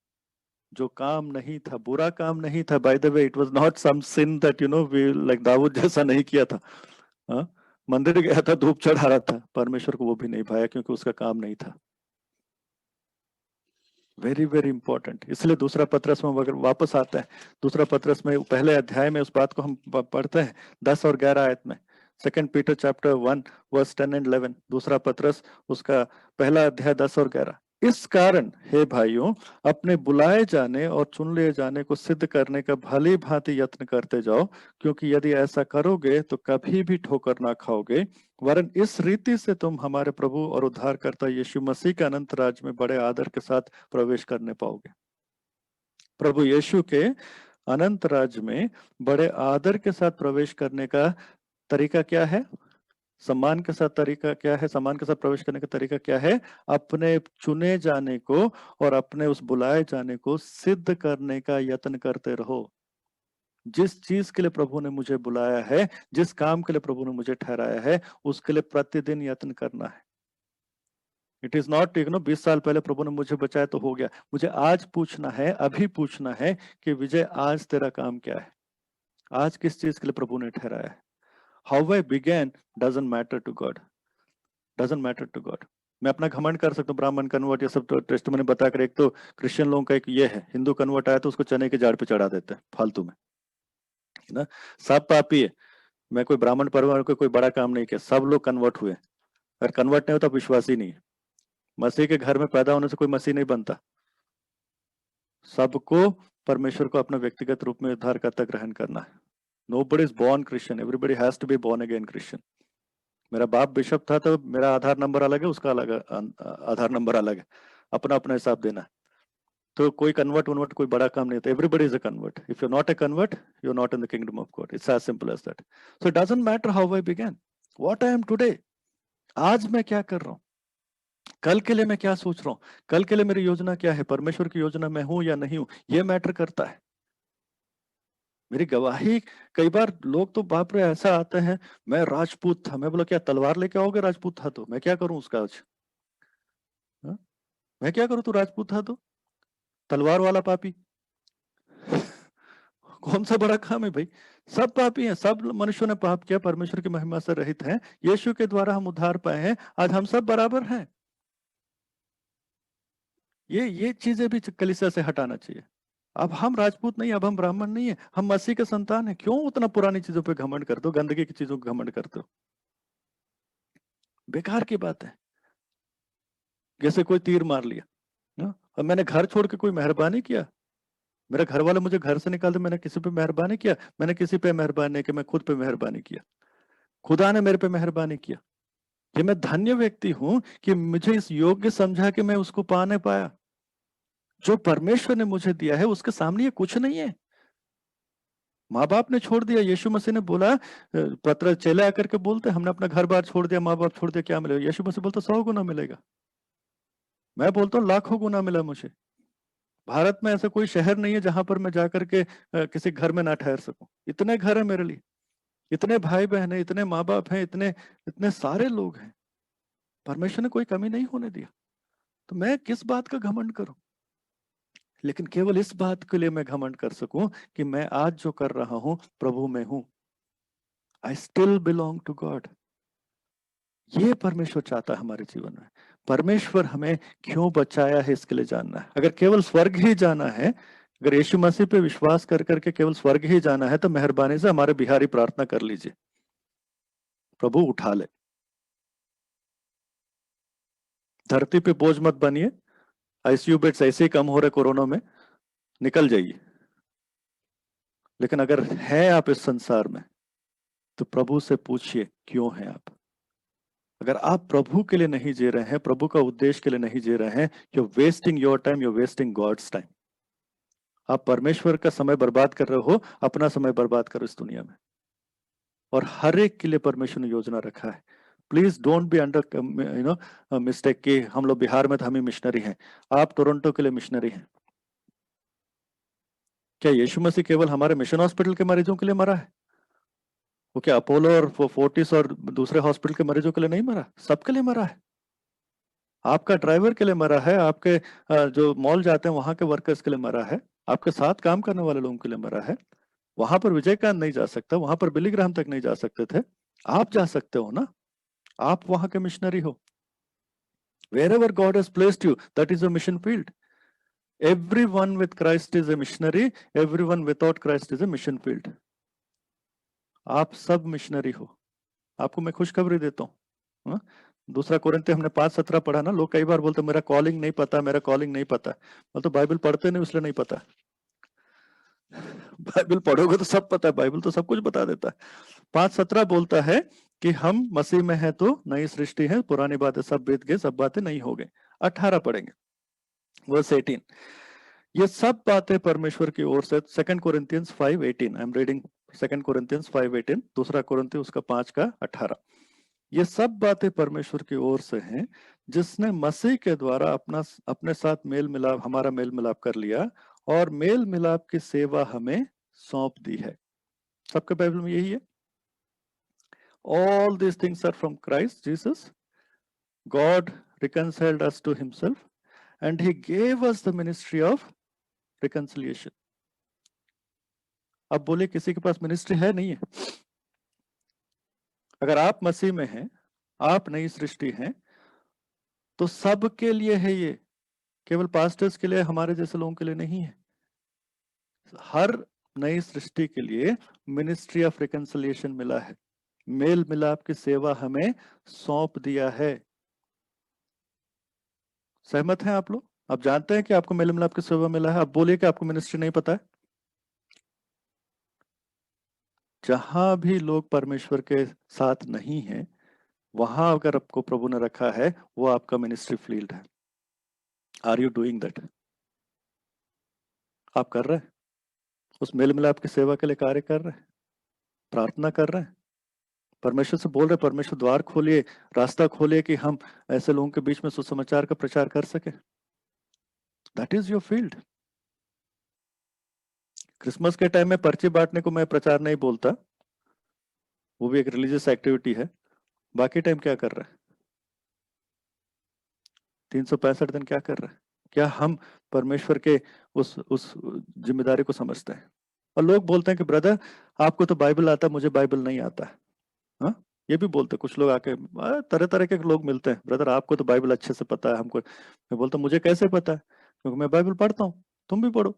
जो काम नहीं था, बुरा काम नहीं था। By the way, it was not some sin that you know we like दाऊद जैसा नहीं किया था। मंदिर गया था, धूप चढ़ा रहा था, परमेश्वर को वो भी नहीं भाया क्योंकि उसका काम नहीं था। Very very important. इसलिए दूसरा पत्रस में अगर वापस आता है, दूसरा पत्रस में पहले अध्याय में उस बात को हम पढ़ते हैं 10 और 11 आयत में, 2 पीटर चैप्टर 1 वर्स 10 एंड 11, दूसरा पत्रस उसका पहला अध्याय 10 और 11। इस कारण हे भाइयों, अपने बुलाए जाने और चुन लिए जाने को सिद्ध करने का भली भांति यत्न करते जाओ, क्योंकि यदि ऐसा करोगे तो कभी भी ठोकर ना खाओगे, वरन इस रीति से तुम हमारे प्रभु और उद्धारकर्ता यीशु मसीह के अनंत राज्य में बड़े आदर के साथ प्रवेश करने पाओगे। प्रभु यीशु के अनंत राज्य में बड़े आदर के साथ प्रवेश करने का तरीका क्या है? सम्मान के साथ तरीका क्या है? सम्मान के साथ प्रवेश करने का तरीका क्या है? अपने चुने जाने को और अपने उस बुलाए जाने को सिद्ध करने का यत्न करते रहो। जिस चीज के लिए प्रभु ने मुझे बुलाया है, जिस काम के लिए प्रभु ने मुझे ठहराया है, उसके लिए प्रतिदिन यत्न करना है। इट इज नॉट 20 साल पहले प्रभु ने मुझे बचाया तो हो गया। मुझे आज पूछना है, अभी पूछना है कि विजय आज तेरा काम क्या है? आज किस चीज के लिए प्रभु ने ठहराया है? How I began doesn't matter to God. Doesn't matter to God. मैं अपना घमंड कर सकता हूँ, ब्राह्मण कन्वर्ट ये सब तो टेस्टिमनी बताकर। एक तो क्रिश्चियन लोगों का एक ये है, हिंदू कन्वर्ट आया तो उसको चने के झाड़ पे चढ़ा देते हैं फालतू में, है ना। सब पापी है। मैं कोई ब्राह्मण परिवार को कोई बड़ा काम नहीं किया, सब लोग कन्वर्ट हुए। अगर कन्वर्ट नहीं होता विश्वासी नहीं है। मसीह के घर में पैदा होने से कोई मसीह नहीं बनता। सबको परमेश्वर को अपना व्यक्तिगत रूप में उद्धारकर्ता ग्रहण करना है। Nobody is born Christian. Everybody has to be born again Christian. मेरा बाप बिशप था तो मेरा आधार नंबर अलग है, उसका अलग आधार नंबर अलग है, अपना अपना हिसाब देना है। तो कोई कन्वर्ट कोई बड़ा काम नहीं होता। Everybody is a convert. If you're not a convert, you're not in the kingdom of God. It's as simple as that. So it doesn't matter how I began, what I am today. आज मैं क्या कर रहा हूँ, कल के लिए मैं क्या सोच रहा हूँ, कल के लिए मेरी योजना क्या है, परमेश्वर की योजना में हूं या नहीं हूं, ये मैटर करता है। मेरी गवाही, कई बार लोग तो बाप रे ऐसा आते हैं, मैं राजपूत था, मैं बोला क्या तलवार लेके आओगे? राजपूत था तो मैं क्या करूं उसका आज? हाँ? मैं क्या करूं? तू राजपूत था तो तलवार वाला पापी। कौन सा बड़ा काम है भाई? सब पापी हैं, सब मनुष्यों ने पाप किया, परमेश्वर की महिमा से रहित हैं, यीशु के द्वारा हम उद्धार पाए हैं, आज हम सब बराबर हैं। ये चीजें भी कलीसिया से हटाना चाहिए। अब हम राजपूत नहीं, अब हम ब्राह्मण नहीं है, हम मसीह के संतान हैं। क्यों उतना पुरानी चीजों पे घमंड करते हो, गंदगी की चीजों को घमंड करते हो? बेकार की बात है। जैसे कोई तीर मार लिया ना, और मैंने घर छोड़ के कोई मेहरबानी किया? मेरे घर वाले मुझे घर से निकाल दे, मैंने किसी पे मेहरबानी किया? मैंने किसी पे मेहरबानी नहीं किया, मैं खुद पे मेहरबानी किया। खुदा ने मेरे पे मेहरबानी किया। ये मैं धन्य व्यक्ति हूं कि मुझे इस योग्य समझा कि मैं उसको पाने पाया। जो परमेश्वर ने मुझे दिया है उसके सामने ये कुछ नहीं है। माँ बाप ने छोड़ दिया, यीशु मसीह ने बोला, पत्र चेले आकर के बोलते हमने अपना घर बार छोड़ दिया, माँ बाप छोड़ दिया, क्या मिलेगा? यीशु मसीह बोलता 100 गुना मिलेगा। मैं बोलता हूँ लाखों गुना मिला मुझे। भारत में ऐसा कोई शहर नहीं है जहां पर मैं जाकर के किसी घर में ना ठहर सकूं। इतने घर है मेरे लिए, इतने भाई बहन है, इतने माँ बाप हैं, इतने इतने सारे लोग हैं। परमेश्वर ने कोई कमी नहीं होने दिया। तो मैं किस बात का घमंड करूं? लेकिन केवल इस बात के लिए मैं घमंड कर सकूं कि मैं आज जो कर रहा हूं प्रभु में हूं। I still belong to God. ये परमेश्वर चाहता है हमारे जीवन में। परमेश्वर हमें क्यों बचाया है इसके लिए जानना है। अगर केवल स्वर्ग ही जाना है, अगर यीशु मसीह पे विश्वास कर करके केवल स्वर्ग ही जाना है, तो मेहरबानी से हमारे बिहारी प्रार्थना कर लीजिए, प्रभु उठा ले। धरती पे बोझ मत बनिए। आईसीयू बेड्स ऐसे ही कम हो रहे कोरोना में, निकल जाइए। लेकिन अगर है आप इस संसार में, तो प्रभु से पूछिए क्यों है आप। अगर आप प्रभु के लिए नहीं जी रहे हैं, प्रभु का उद्देश्य के लिए नहीं जी रहे हैं, you wasting your time, you wasting God's time. आप परमेश्वर का समय बर्बाद कर रहे हो, अपना समय बर्बाद करो इस दुनिया में। और हर एक के लिए परमेश्वर ने योजना रखा है। Please don't be under mistake कि हम लोग बिहार में तो हम ही मिशनरी हैं। आप टोरंटो के लिए मिशनरी हैं। क्या यीशु मसीह केवल हमारे मिशन हॉस्पिटल के मरीजों के लिए मरा है? वो क्या अपोलो और फोर्टिस और दूसरे हॉस्पिटल के मरीजों के लिए नहीं मरा? सबके लिए मरा है। आपका ड्राइवर के लिए मरा है, आपके जो मॉल जाते हैं वहां के वर्कर्स के लिए मरा है, आपके साथ काम करने वाले लोगों के लिए मरा है। वहां पर विजयकांत नहीं जा सकता, वहां पर बिली ग्राहम तक नहीं जा सकते थे, आप जा सकते हो ना। आप वहां के मिशनरी हो। Wherever God has placed you, that is a mission field. Everyone with Christ is a missionary, everyone without Christ is a mission field. आप सब मिशनरी हो। आपको मैं खुशखबरी देता हूँ। दूसरा कोरिन्थियों हमने 5:17 पढ़ा ना। लोग कई बार बोलते मेरा कॉलिंग नहीं पता, मेरा कॉलिंग नहीं पता। मतलब तो बाइबल पढ़ते नहीं इसलिए नहीं पता। बाइबल पढ़ोगे तो सब पता है, बाइबल तो सब कुछ बता देता है। 5:17 बोलता है कि हम मसीह में है तो नई सृष्टि है, पुरानी बातें सब बीत गए, सब बातें नहीं हो गई। 18 पढ़ेंगे, वर्स 18। ये सब बातें परमेश्वर की ओर से। 2 कोरिन्थियंस 5:18, आई एम रीडिंग 2 कोरिन्थियंस 5:18, दूसरा कोरिन्थियों उसका 5:18। ये सब बातें परमेश्वर की ओर से हैं, जिसने मसीह के द्वारा अपने साथ मेल मिलाप, हमारा मेल मिलाप कर लिया और मेल मिलाप की सेवा हमें सौंप दी है। सबके बाइबल में यही है। All these things are from Christ Jesus. God reconciled us to himself and he gave us the ministry of reconciliation. अब बोले किसी के पास मिनिस्ट्री है? नहीं है। अगर आप मसीह में हैं, आप नई सृष्टि हैं, तो सबके लिए है ये, केवल पास्टर्स के लिए, हमारे जैसे लोगों के लिए नहीं है। हर नई सृष्टि के लिए मिनिस्ट्री ऑफ रिकंसिलिएशन मिला है। मेल मिलाप की सेवा हमें सौंप दिया है। सहमत हैं आप लोग? आप जानते हैं कि आपको मेल मिलाप की सेवा मिला है? आप बोलिए कि आपको मिनिस्ट्री नहीं पता है। जहां भी लोग परमेश्वर के साथ नहीं है, वहां अगर आपको प्रभु ने रखा है, वो आपका मिनिस्ट्री फील्ड है। Are you doing that? आप कर रहे हैं? उस मेल मिलाप की सेवा के लिए कार्य कर रहे हैं, प्रार्थना कर रहे हैं, परमेश्वर से बोल रहे, परमेश्वर द्वार खोलिए, रास्ता खोलिए कि हम ऐसे लोगों के बीच में सुसमाचार का प्रचार कर सके। That is your field. Christmas के टाइम में पर्ची बांटने को मैं प्रचार नहीं बोलता, वो भी एक रिलीजियस एक्टिविटी है। बाकी टाइम क्या कर रहा है? 365 दिन क्या कर रहा है? क्या हम परमेश्वर के उस जिम्मेदारी को समझते हैं? और लोग बोलते हैं कि ब्रदर आपको तो बाइबल आता है, मुझे बाइबल नहीं आता है। हाँ, ये भी बोलते हैं कुछ लोग आके, तरह तरह के लोग मिलते हैं, ब्रदर आपको तो बाइबल अच्छे से पता है, हमको। मैं बोलता हूँ मुझे कैसे पता है? क्योंकि मैं बाइबल पढ़ता हूँ, तुम भी पढ़ो।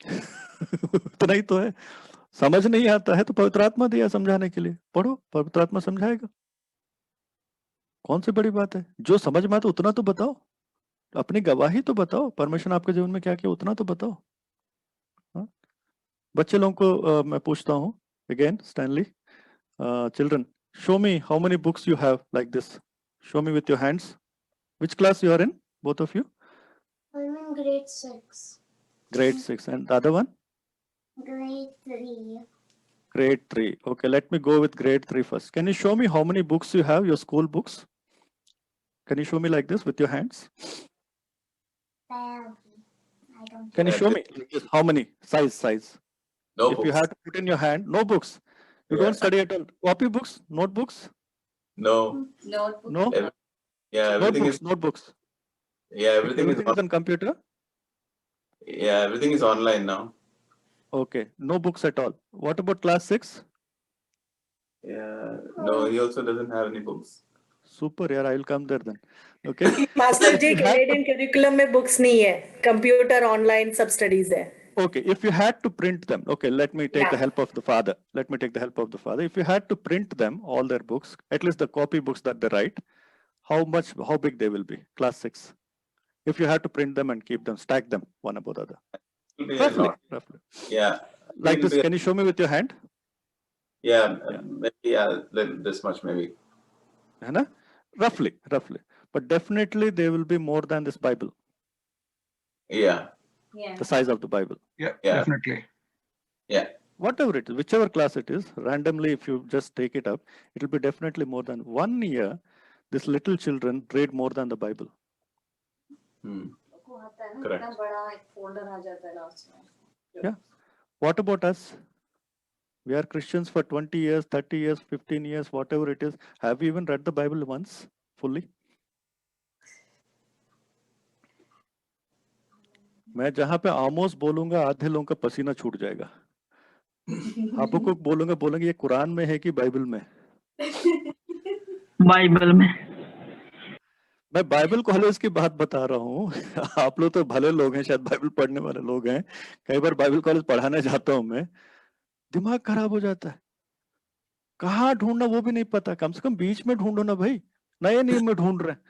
इतना ही तो है। समझ नहीं आता है तो पवित्र आत्मा दिया समझाने के लिए, पढ़ो, पवित्र आत्मा समझाएगा। कौन सी बड़ी बात है? जो समझ में आता उतना तो बताओ, अपनी गवाही तो बताओ, परमेश्वर आपके जीवन में क्या किया उतना तो बताओ। हाँ? बच्चे लोगों को मैं पूछता हूँ again, Stanley, children, show me how many books you have like this. Show me with your hands. Which class you are in, both of you? I'm in grade 6. Grade 6. And the other one? Grade 3. Grade 3. Okay, let me go with grade 3 first. Can you show me how many books you have, your school books? Can you show me like this with your hands? I don't Can you show me like this? How many? Size. No If you books. had to put in your hand, no books. You Yeah. don't study at all. Copy books, notebooks? No. No? Ev- Yeah, everything Notebooks, is. notebooks. Yeah, everything Everything is on computer? Yeah, everything is online now. Okay, no books at all. What about class 6? Yeah. No, he also doesn't have any books. Super, यार, I will come there then. Okay. Master If जी you had कैनेडियन करिकुलम में बुक्स नहीं है, कंप्यूटर ऑनलाइन सब स्टडीज है। Okay, if you had to print them, okay, let me take the Yeah. help of the father. Let me take the help of the father. If you had to print them, all their books, at least the copy books that they write, how big they will be? Class 6. If you had to print them and keep them, stack them one above the other. It will be a Roughly. lot. Yeah. Like It will this, be can you show me with your hand? Yeah, Yeah. maybe this much maybe. है ना? Roughly. But definitely they will be more than this Bible, Yeah. the size of the Bible. Yeah, Yeah. definitely. Yeah. Whatever it is, whichever class it is, randomly, if you just take it up, it will be definitely more than 1 year. These little children read more than the Bible. Correct. Yeah. What about us? We are Christians for 20 years, 30 years, 15 years, whatever it is. Have we even read the Bible once fully? मैं जहां पे आमोस बोलूंगा आधे लोगों का पसीना छूट जाएगा। हबक्कुक बोलेंगे ये कुरान में है कि बाइबल में? बाइबल में। मैं बाइबल कॉलेज की बात बता रहा हूँ। आप लोग तो भले लोग हैं, शायद बाइबल पढ़ने वाले लोग हैं। कई बार बाइबल कॉलेज पढ़ाने जाता हूँ मैं, दिमाग खराब हो जाता है। कहाँ ढूंढना वो भी नहीं पता, कम से कम बीच में ढूंढो ना भाई, नए नियम में ढूंढ रहे हैं।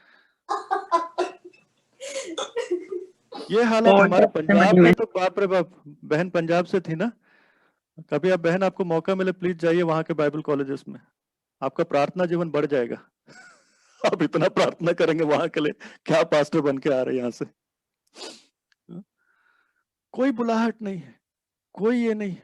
ये हालत हमारे पंजाब में तो बाप रे बाप। बहन पंजाब से थी ना, कभी आप बहन आपको मौका मिले प्लीज जाइए वहां के बाइबल कॉलेजेस में, आपका प्रार्थना जीवन बढ़ जाएगा। आप इतना प्रार्थना करेंगे वहां के लिए, क्या पास्टर बन के आ रहे हैं यहाँ से। कोई बुलाहट नहीं है, कोई ये नहीं।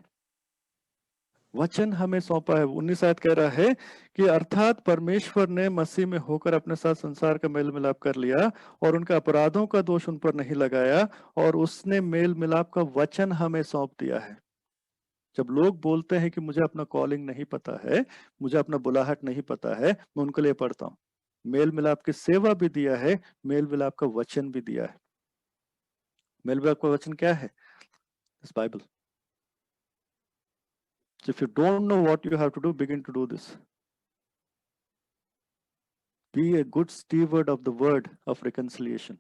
वचन हमें सौंपा है। 19 आयत कह रहा है कि अर्थात परमेश्वर ने मसीह में होकर अपने साथ संसार का मेल मिलाप कर लिया और उनके अपराधों का दोष उन पर नहीं लगाया, और उसने मेल मिलाप का वचन हमें सौंप दिया है। जब लोग बोलते हैं कि मुझे अपना कॉलिंग नहीं पता है, मुझे अपना बुलाहट नहीं पता है, मैं उनके लिए पढ़ता हूँ, मेल मिलाप की सेवा भी दिया है, मेल मिलाप का वचन भी दिया है। मेल मिलाप का वचन क्या है? This Bible. So if you don't know what you have to do, begin to do this. Be a good steward of the word of reconciliation.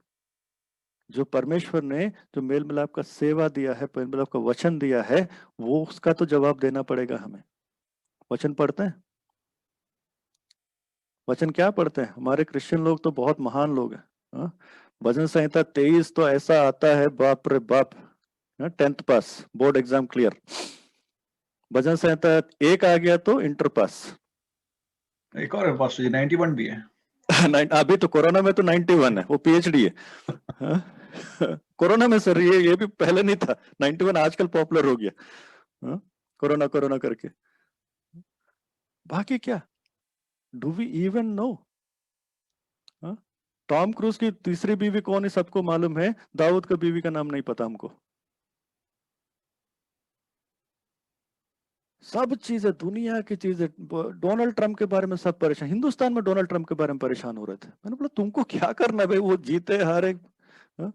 जो परमेश्वर ने जो मेल मिलाप का सेवा दिया है, मेल मिलाप का वचन दिया है, वो उसका तो जवाब देना पड़ेगा हमें। वचन पढ़ते हैं, वचन क्या पढ़ते हैं? हमारे क्रिश्चियन लोग तो बहुत महान लोग हैं। भजन संहिता 23 तो ऐसा आता है, बाप रे बाप। 10th पास, बोर्ड एग्जाम क्लियर। भजन संहिता 1 आ गया तो इंटर पास। एक और है पास्टर जी, 91 भी है। अभी तो कोरोना में तो 91 है, वो पीएचडी है। कोरोना में सर, ये भी पहले नहीं था। 91 आजकल पॉपुलर हो गया, कोरोना करके। बाकी क्या? Do we even know? Tom Cruise की तीसरी बीवी कौन है सबको मालूम है, दाऊद का बीवी का नाम नहीं पता हमको। सब चीजें, दुनिया की चीजें, डोनाल्ड ट्रंप के बारे में सब परेशान, हिंदुस्तान में डोनाल्ड ट्रंप के बारे में परेशान हो रहे थे। मैंने बोला तुमको क्या करना है भाई, वो जीते हारे, हाँ?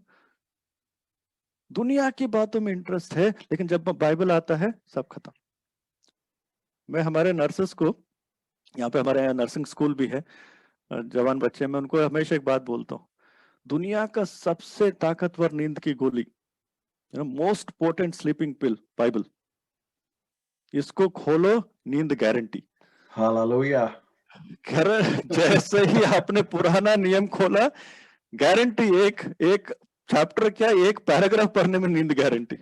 दुनिया की बातों में इंटरेस्ट है, लेकिन जब बाइबल आता है सब खत्म। मैं हमारे नर्सेस को, यहाँ पे हमारे यहाँ नर्सिंग स्कूल भी है, जवान बच्चे, मैं उनको हमेशा एक बात बोलता हूँ, दुनिया का सबसे ताकतवर नींद की गोली, मोस्ट पोटेंट स्लीपिंग पिल, बाइबल। इसको खोलो, नींद गारंटी। हालेलुया। जैसे ही आपने पुराना नियम खोला, गारंटी, एक चैप्टर क्या, एक पैराग्राफ पढ़ने में नींद गारंटी।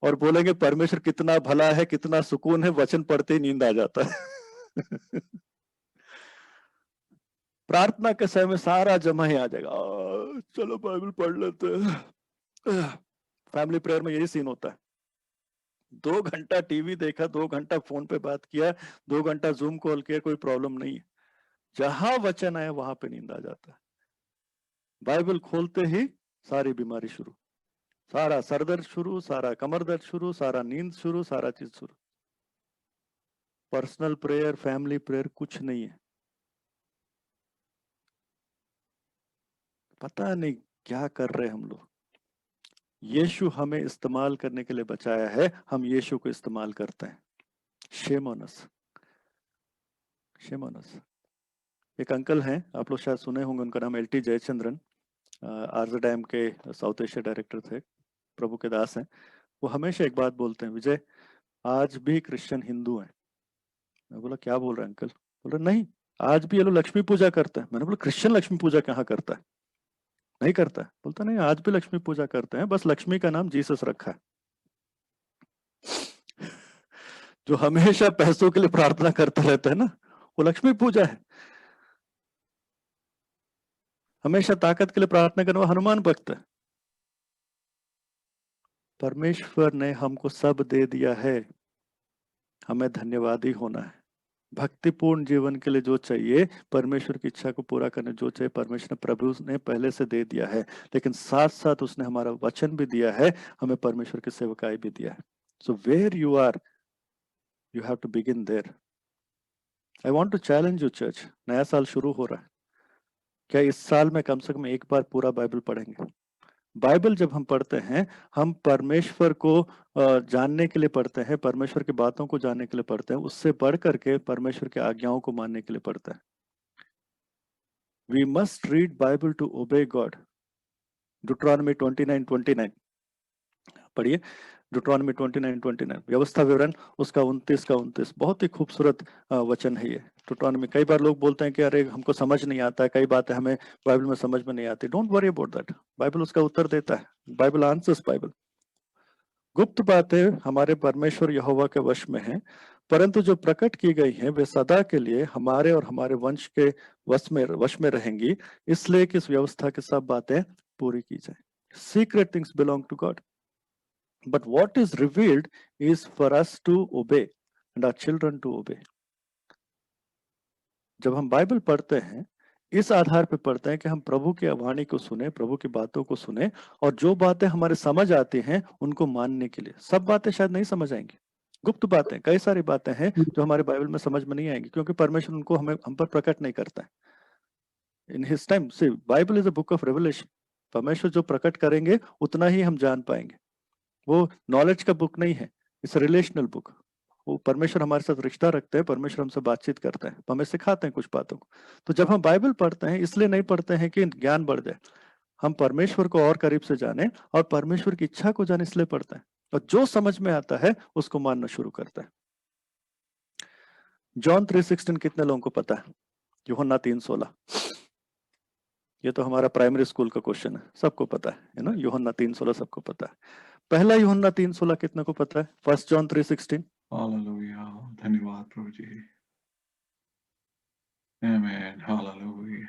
और बोलेंगे परमेश्वर कितना भला है, कितना सुकून है, वचन पढ़ते ही नींद आ जाता है। प्रार्थना के समय में सारा जमा ही आ जाएगा, चलो बाइबल पढ़ लेते हैं। फैमिली प्रेयर में यही सीन होता है, 2 घंटा टीवी देखा, 2 घंटा फोन पे बात किया, 2 घंटा जूम कॉल किया, कोई प्रॉब्लम नहीं है, जहां वचन आया वहां पे नींद आ जाता है। बाइबल खोलते ही सारी बीमारी शुरू, सारा सरदर्द शुरू, सारा कमर दर्द शुरू, सारा नींद शुरू, सारा चीज शुरू। पर्सनल प्रेयर, फैमिली प्रेयर कुछ नहीं है। पता नहीं क्या कर रहे हम लोग। यीशु हमें इस्तेमाल करने के लिए बचाया है, हम यीशु को इस्तेमाल करते हैं। Shame on us, shame on us. एक अंकल हैं, आप लोग शायद सुने होंगे, उनका नाम LT जयचंद्रन, आरजेडएम के साउथ एशिया डायरेक्टर थे, प्रभु के दास हैं। वो हमेशा एक बात बोलते हैं, विजय आज भी क्रिश्चियन हिंदू हैं। मैं बोला क्या बोल रहे हैं अंकल? बोल रहे नहीं, आज भी ये लोग लक्ष्मी पूजा करते हैं। मैंने बोला क्रिश्चियन लक्ष्मी पूजा कहाँ करता है? नहीं करता है। बोलता नहीं, आज भी लक्ष्मी पूजा करते हैं, बस लक्ष्मी का नाम जीसस रखा है। जो हमेशा पैसों के लिए प्रार्थना करता रहता है ना, वो लक्ष्मी पूजा है। हमेशा ताकत के लिए प्रार्थना करना, वो हनुमान भक्त है। परमेश्वर ने हमको सब दे दिया है, हमें धन्यवादी होना है। भक्तिपूर्ण जीवन के लिए जो चाहिए, परमेश्वर की इच्छा को पूरा करने जो चाहिए, परमेश्वर ने, प्रभु ने पहले से दे दिया है। लेकिन साथ साथ उसने हमारा वचन भी दिया है, हमें परमेश्वर की सेवकाई भी दिया है। So where you are, you have to begin there. I want to challenge you church, नया साल शुरू हो रहा है, क्या इस साल में कम से कम एक बार पूरा बाइबल पढ़ेंगे? बाइबल जब हम पढ़ते हैं, हम परमेश्वर को जानने के लिए पढ़ते हैं, परमेश्वर की बातों को जानने के लिए पढ़ते हैं, उससे बढ़ करके परमेश्वर की आज्ञाओं को मानने के लिए पढ़ते हैं। We must read Bible to obey God. Deuteronomy 29:29 पढ़िए, Deuteronomy 29:29, व्यवस्था विवरण उसका 29 का 29, बहुत ही खूबसूरत वचन है ये। Deuteronomy, कई बार लोग बोलते हैं कि अरे हमको समझ नहीं आता है, कई बातें हमें बाइबल में समझ में नहीं आती। Don't worry about that, Bible उसका उत्तर देता है। Bible answers Bible. गुप्त बातें हमारे परमेश्वर यहोवा के वश में हैं, परंतु जो प्रकट की गई हैं वे सदा के लिए हमारे और हमारे वंश के वश में रहेंगी, इसलिए कि इस व्यवस्था की सब बातें पूरी की जाए। Secret things belong to God, but what is revealed is for us to obey and our children to obey. जब हम बाइबल पढ़ते हैं, इस आधार पर पढ़ते हैं कि हम प्रभु की वाणी को सुने, प्रभु की बातों को सुने, और जो बातें हमारे समझ आती हैं उनको मानने के लिए। सब बातें शायद नहीं समझ आएंगी, गुप्त बातें, कई सारी बातें हैं जो हमारे बाइबल में समझ में नहीं आएंगी, क्योंकि परमेश्वर उनको हम पर प्रकट नहीं करता है। इन हिज टाइम से Bible is a book of revelation. परमेश्वर जो प्रकट करेंगे उतना ही हम जान पाएंगे। वो नॉलेज का बुक नहीं है, इट्स रिलेशनल बुक। वो परमेश्वर हमारे साथ रिश्ता रखते हैं, परमेश्वर हमसे बातचीत करते हैं, हमें सिखाते हैं कुछ बातों को। तो जब हम बाइबल पढ़ते हैं, इसलिए नहीं पढ़ते हैं कि ज्ञान बढ़ जाए, हम परमेश्वर को और करीब से जाने और परमेश्वर की इच्छा को जाने, इसलिए पढ़ते हैं। और जो समझ में आता है उसको मानना शुरू करता है। जॉन 3:16 कितने लोगों को पता है? यूहन्ना 3:16, ये तो हमारा प्राइमरी स्कूल का क्वेश्चन है, सबको पता है ना। यूहन्ना 3:16 सबको पता है। पहला यूहन्ना 3:16 कितने को पता है? 1 जॉन 3:16। हालेलुया, धन्यवाद प्रभु जी। आमीन, हालेलुया।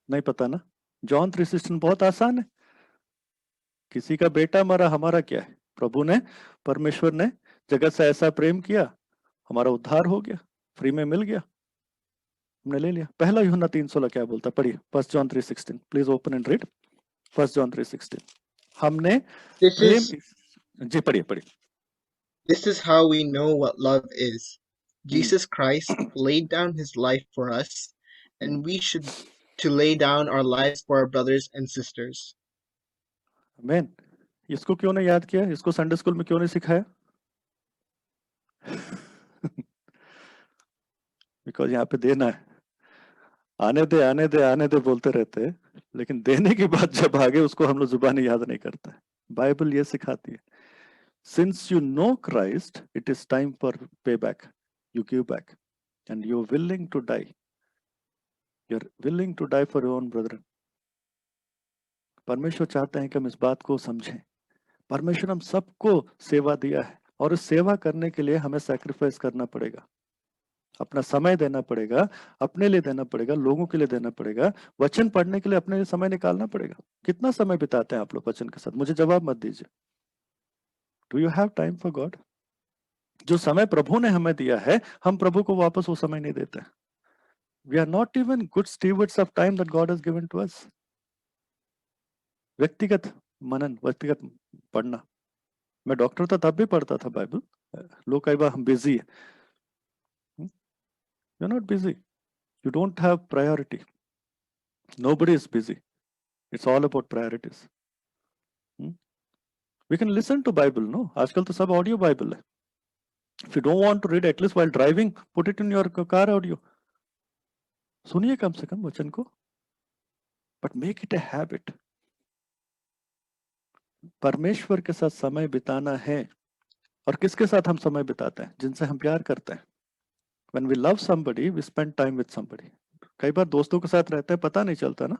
नहीं पता ना? जॉन 3:16 बहुत आसान है। किसी का बेटा मरा, हमारा क्या है? प्रभु ने, परमेश्वर ने जगत से ऐसा प्रेम किया, हमारा उद्धार हो गया, फ्री में मिल गया, हमने ले लिया। पहला यूहन्ना 3:16 क्या बोलता? पढ़िए 1 John 3:16, please open and read 1 John 3:16। हमने प्रेम, जी पढ़िए पढ़िए। This is how we know what love is. Jesus Christ laid down his life for us, and we should to lay down our lives for our brothers and sisters. आमीन। इसको क्यों नहीं याद किया? इसको संडे स्कूल में क्यों नहीं सिखाया? बिकॉज यहाँ पे देना है, आने दे आने दे आने दे बोलते रहते हैं, लेकिन देने की बात जब आगे उसको हम लोग जुबानी याद नहीं करते। बाइबल ये सिखाती है, since you know Christ it is time for pay back, you give back and you are willing to die, you are willing to die for your own brother. परमेश्वर चाहते हैं कि हम इस बात को समझें। परमेश्वर हम सबको सेवा दिया है और इस सेवा करने के लिए हमें सैक्रिफाइस करना पड़ेगा, अपना समय देना पड़ेगा, अपने लिए देना पड़ेगा, लोगों के लिए देना पड़ेगा, वचन पढ़ने के लिए अपने लिए समय निकालना पड़ेगा। कितना समय बिताते हैं आप लोग वचन के साथ? मुझे जवाब मत दीजिए। Do you have time for God? जो समय प्रभु ने हमें दिया है, हम प्रभु को वापस वो समय नहीं देते। We are not even good stewards of time that God has given to us. व्यक्तिगत मनन, व्यक्तिगत पढ़ना, मैं डॉक्टर था तब भी पढ़ता था बाइबल। लोग कई बार हम बिजी है, you are not busy, you don't have priority, nobody is busy, it's all about priorities. We can listen to Bible, no? आजकल तो सब ऑडियो बाइबल है। If you don't want to read, at least while driving, put it in your car audio. सुनिए कम से कम वचन को, but make it a habit. परमेश्वर के साथ समय बिताना है। और किसके साथ हम समय बिताते हैं? जिनसे हम प्यार करते हैं। When we love somebody, we spend time with somebody. कई बार दोस्तों के साथ रहते हैं, पता नहीं चलता ना,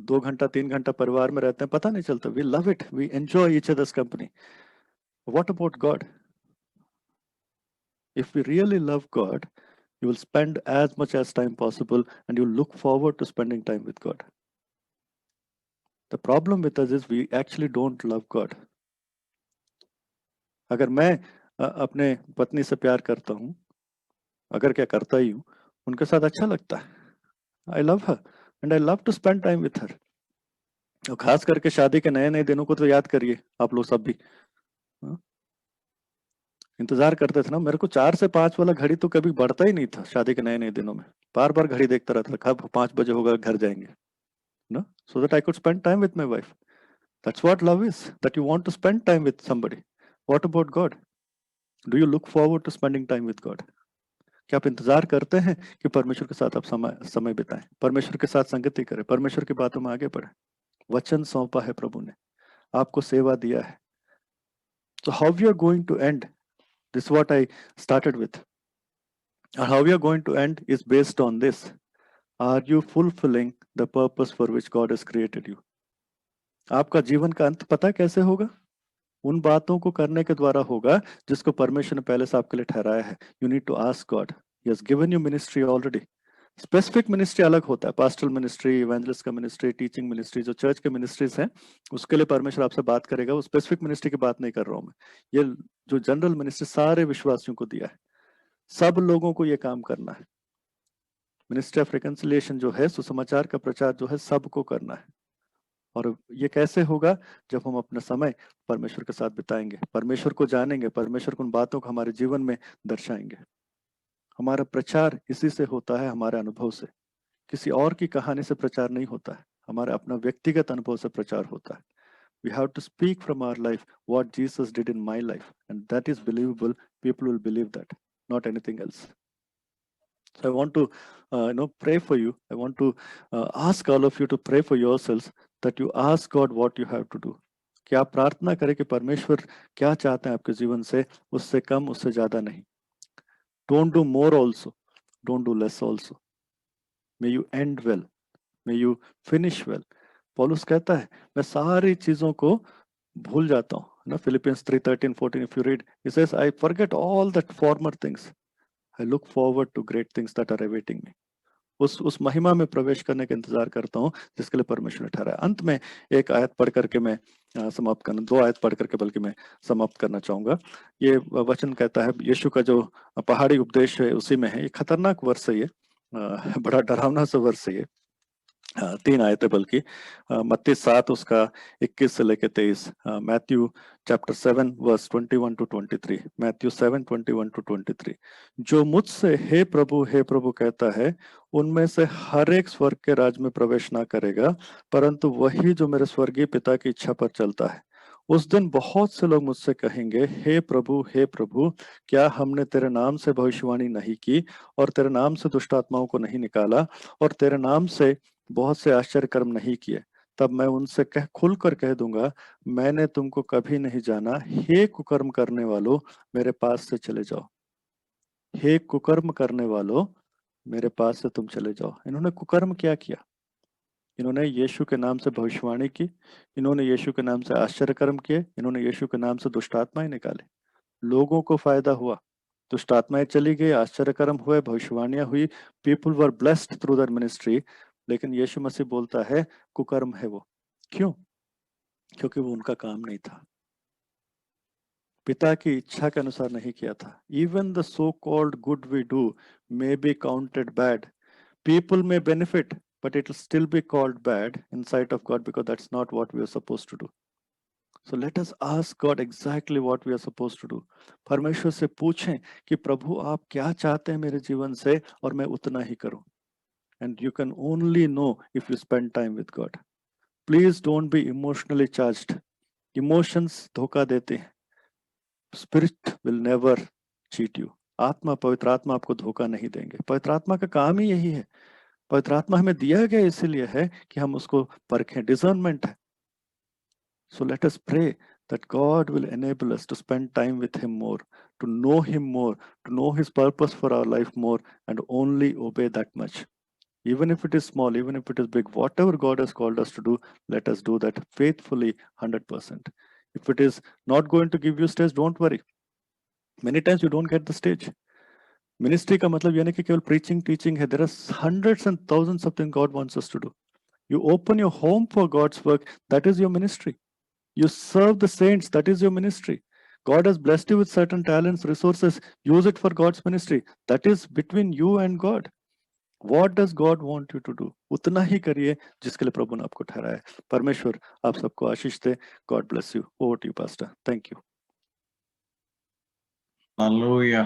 2 घंटा 3 घंटा परिवार में रहते हैं, पता नहीं चलता। We love it, we enjoy each other's company. What about God? If we really love God, you will spend as much as time possible and you look forward to spending time with God. The problem with us is we actually don't love God. अगर मैं अपने पत्नी से प्यार करता हूँ, अगर क्या करता ही हूँ, उनके साथ अच्छा लगता है। I love her and I love to spend time with her. और खास करके शादी के नए नए दिनों को तो याद करिए आप लोग सब भी। इंतजार करते थे ना, मेरे को 4 से 5 वाला घड़ी तो कभी बढ़ता ही नहीं था शादी के नए नए दिनों में। बार बार घड़ी देखता रहता था, कब 5 बजे होगा, घर जाएंगे ना, so that I could spend time with my wife. That's what love is, that you want to spend time with somebody. What about God? Do you look forward to spending time with God? क्या आप इंतजार करते हैं कि परमेश्वर के साथ आप समय बिताएं, परमेश्वर के साथ संगति करें, परमेश्वर की बातों में आगे बढ़े? वचन सौंपा है प्रभु ने, आपको सेवा दिया है। So how we are going to end? This is what I started with. And how we are going to end is based on this. Are you fulfilling the purpose for which God has created you? आपका जीवन का अंत पता कैसे होगा? उन बातों को करने के द्वारा होगा जिसको परमेश्वर ने पहले से आपके लिए ठहराया है। You need to ask God. He has given you ministry already. Specific ministry अलग होता है, पास्टरल मिनिस्ट्री, इवेंजलिस्ट का मिनिस्ट्री, टीचिंग मिनिस्ट्री, जो चर्च के मिनिस्ट्रीज हैं उसके लिए परमेश्वर आपसे बात करेगा। वो स्पेसिफिक मिनिस्ट्री की बात नहीं कर रहा हूं मैं। ये जो जनरल मिनिस्ट्री सारे विश्वासियों को दिया है, सब लोगों को ये काम करना है। मिनिस्ट्री ऑफ रिकंसिलिएशन जो है, सुसमाचार का प्रचार जो है, सबको करना है। और ये कैसे होगा? जब हम अपना समय परमेश्वर के साथ बिताएंगे, परमेश्वर को जानेंगे, परमेश्वर को उन बातों को हमारे जीवन में दर्शाएंगे। हमारा प्रचार इसी से होता है, हमारे अनुभव से। किसी और की कहानी से प्रचार नहीं होता है, हमारा अपना व्यक्तिगत अनुभव से प्रचार होता है। We have to speak from our life what Jesus did in my life, and that is believable. People will believe that, not anything else. So I want to pray for you. I want to ask all of you to pray for yourselves, that you ask God what you have to do. कि आप प्रार्थना करें कि परमेश्वर क्या चाहते हैं आपके जीवन से, उससे कम उससे ज्यादा नहीं। Don't do more also, don't do less also. May you end well, may you finish well. पौलुस कहता है मैं सारी चीजों को भूल जाता हूँ ना, Philippians 3:13-14 if you read, he says I forget all that former things, I look forward to great things that are awaiting me. उस महिमा में प्रवेश करने का इंतजार करता हूँ जिसके लिए परमेश्वर ने ठहराया। अंत में एक आयत पढ़ करके मैं समाप्त करना, 2 आयत पढ़ करके बल्कि मैं समाप्त करना चाहूंगा। ये वचन कहता है, यीशु का जो पहाड़ी उपदेश है उसी में है। ये खतरनाक वर्ष है, ये बड़ा डरावना सा वर्ष है ये। 3 आयतें बल्कि मत्ती 7 उसका 21 से लेके 23, Matthew chapter 7 verse 21 to 23, Matthew 7 21 to 23। जो मुझसे हे प्रभु कहता है, उनमें से हर एक स्वर्ग के राज में प्रवेश ना करेगा, परंतु वही जो मेरे स्वर्गीय पिता की इच्छा पर चलता है। उस दिन बहुत से लोग मुझसे कहेंगे, हे प्रभु, क्या हमने तेरे नाम से भविष्यवाणी नहीं की, और तेरे नाम से दुष्ट आत्माओं को नहीं निकाला, और तेरे नाम से बहुत से आश्चर्य कर्म नहीं किए? तब मैं उनसे खुलकर कह दूंगा, मैंने तुमको कभी नहीं जाना। हे कुकर्म करने वालों, मेरे पास से चले जाओ। हे कुकर्म करने वालों, मेरे पास से तुम चले जाओ। इन्होंने कुकर्म क्या किया? इन्होंने यीशु के नाम से भविष्यवाणी की, इन्होंने यीशु के नाम से आश्चर्य कर्म किए, इन्होंने यीशु के नाम से दुष्ट आत्माएं निकाले। लोगों को फायदा हुआ, दुष्ट आत्माएं चली गई, आश्चर्य कर्म हुए, भविष्यवाणियां हुई, people were blessed through their ministry. लेकिन यीशु मसीह बोलता है कुकर्म है वो। क्यों? क्योंकि वो उनका काम नहीं था, पिता की इच्छा के अनुसार नहीं किया था। Even the so called good we do may be counted bad, people may benefit, but it will still be called bad in sight of God, because that's not what we are supposed to do. So let us ask God exactly what we are supposed to do. परमेश्वर से पूछें कि प्रभु आप क्या चाहते हैं मेरे जीवन से, और मैं उतना ही करूं। And you can only know if you spend time with God. Please don't be emotionally charged. Emotions धोखा देते हैं। Spirit will never cheat you. आत्मा, पवित्र आत्मा आपको धोखा नहीं देंगे। पवित्र आत्मा का काम ही यही है। पवित्र आत्मा हमें दिया गया इसलिए है कि हम उसको परखें, डिसर्नमेंट है। So let us pray that God will enable us to spend time with Him more, to know Him more, to know His purpose for our life more, and only obey that much. Even if it is small, even if it is big, whatever God has called us to do, let us do that faithfully 100%. If it is not going to give you stage, don't worry. Many times you don't get the stage. Ministry का मतलब यानी कि केवल preaching, teaching है. There are hundreds and thousands of things God wants us to do. You open your home for God's work, that is your ministry. You serve the saints, that is your ministry. God has blessed you with certain talents, resources, use it for God's ministry. That is between you and God. What does God want you to do? उतना ही करिए जिसके लिए प्रभु ने आपको ठहराया है। परमेश्वर आप सबको आशीष दे। God bless you. Over to you, Pastor. Thank you. Hallelujah.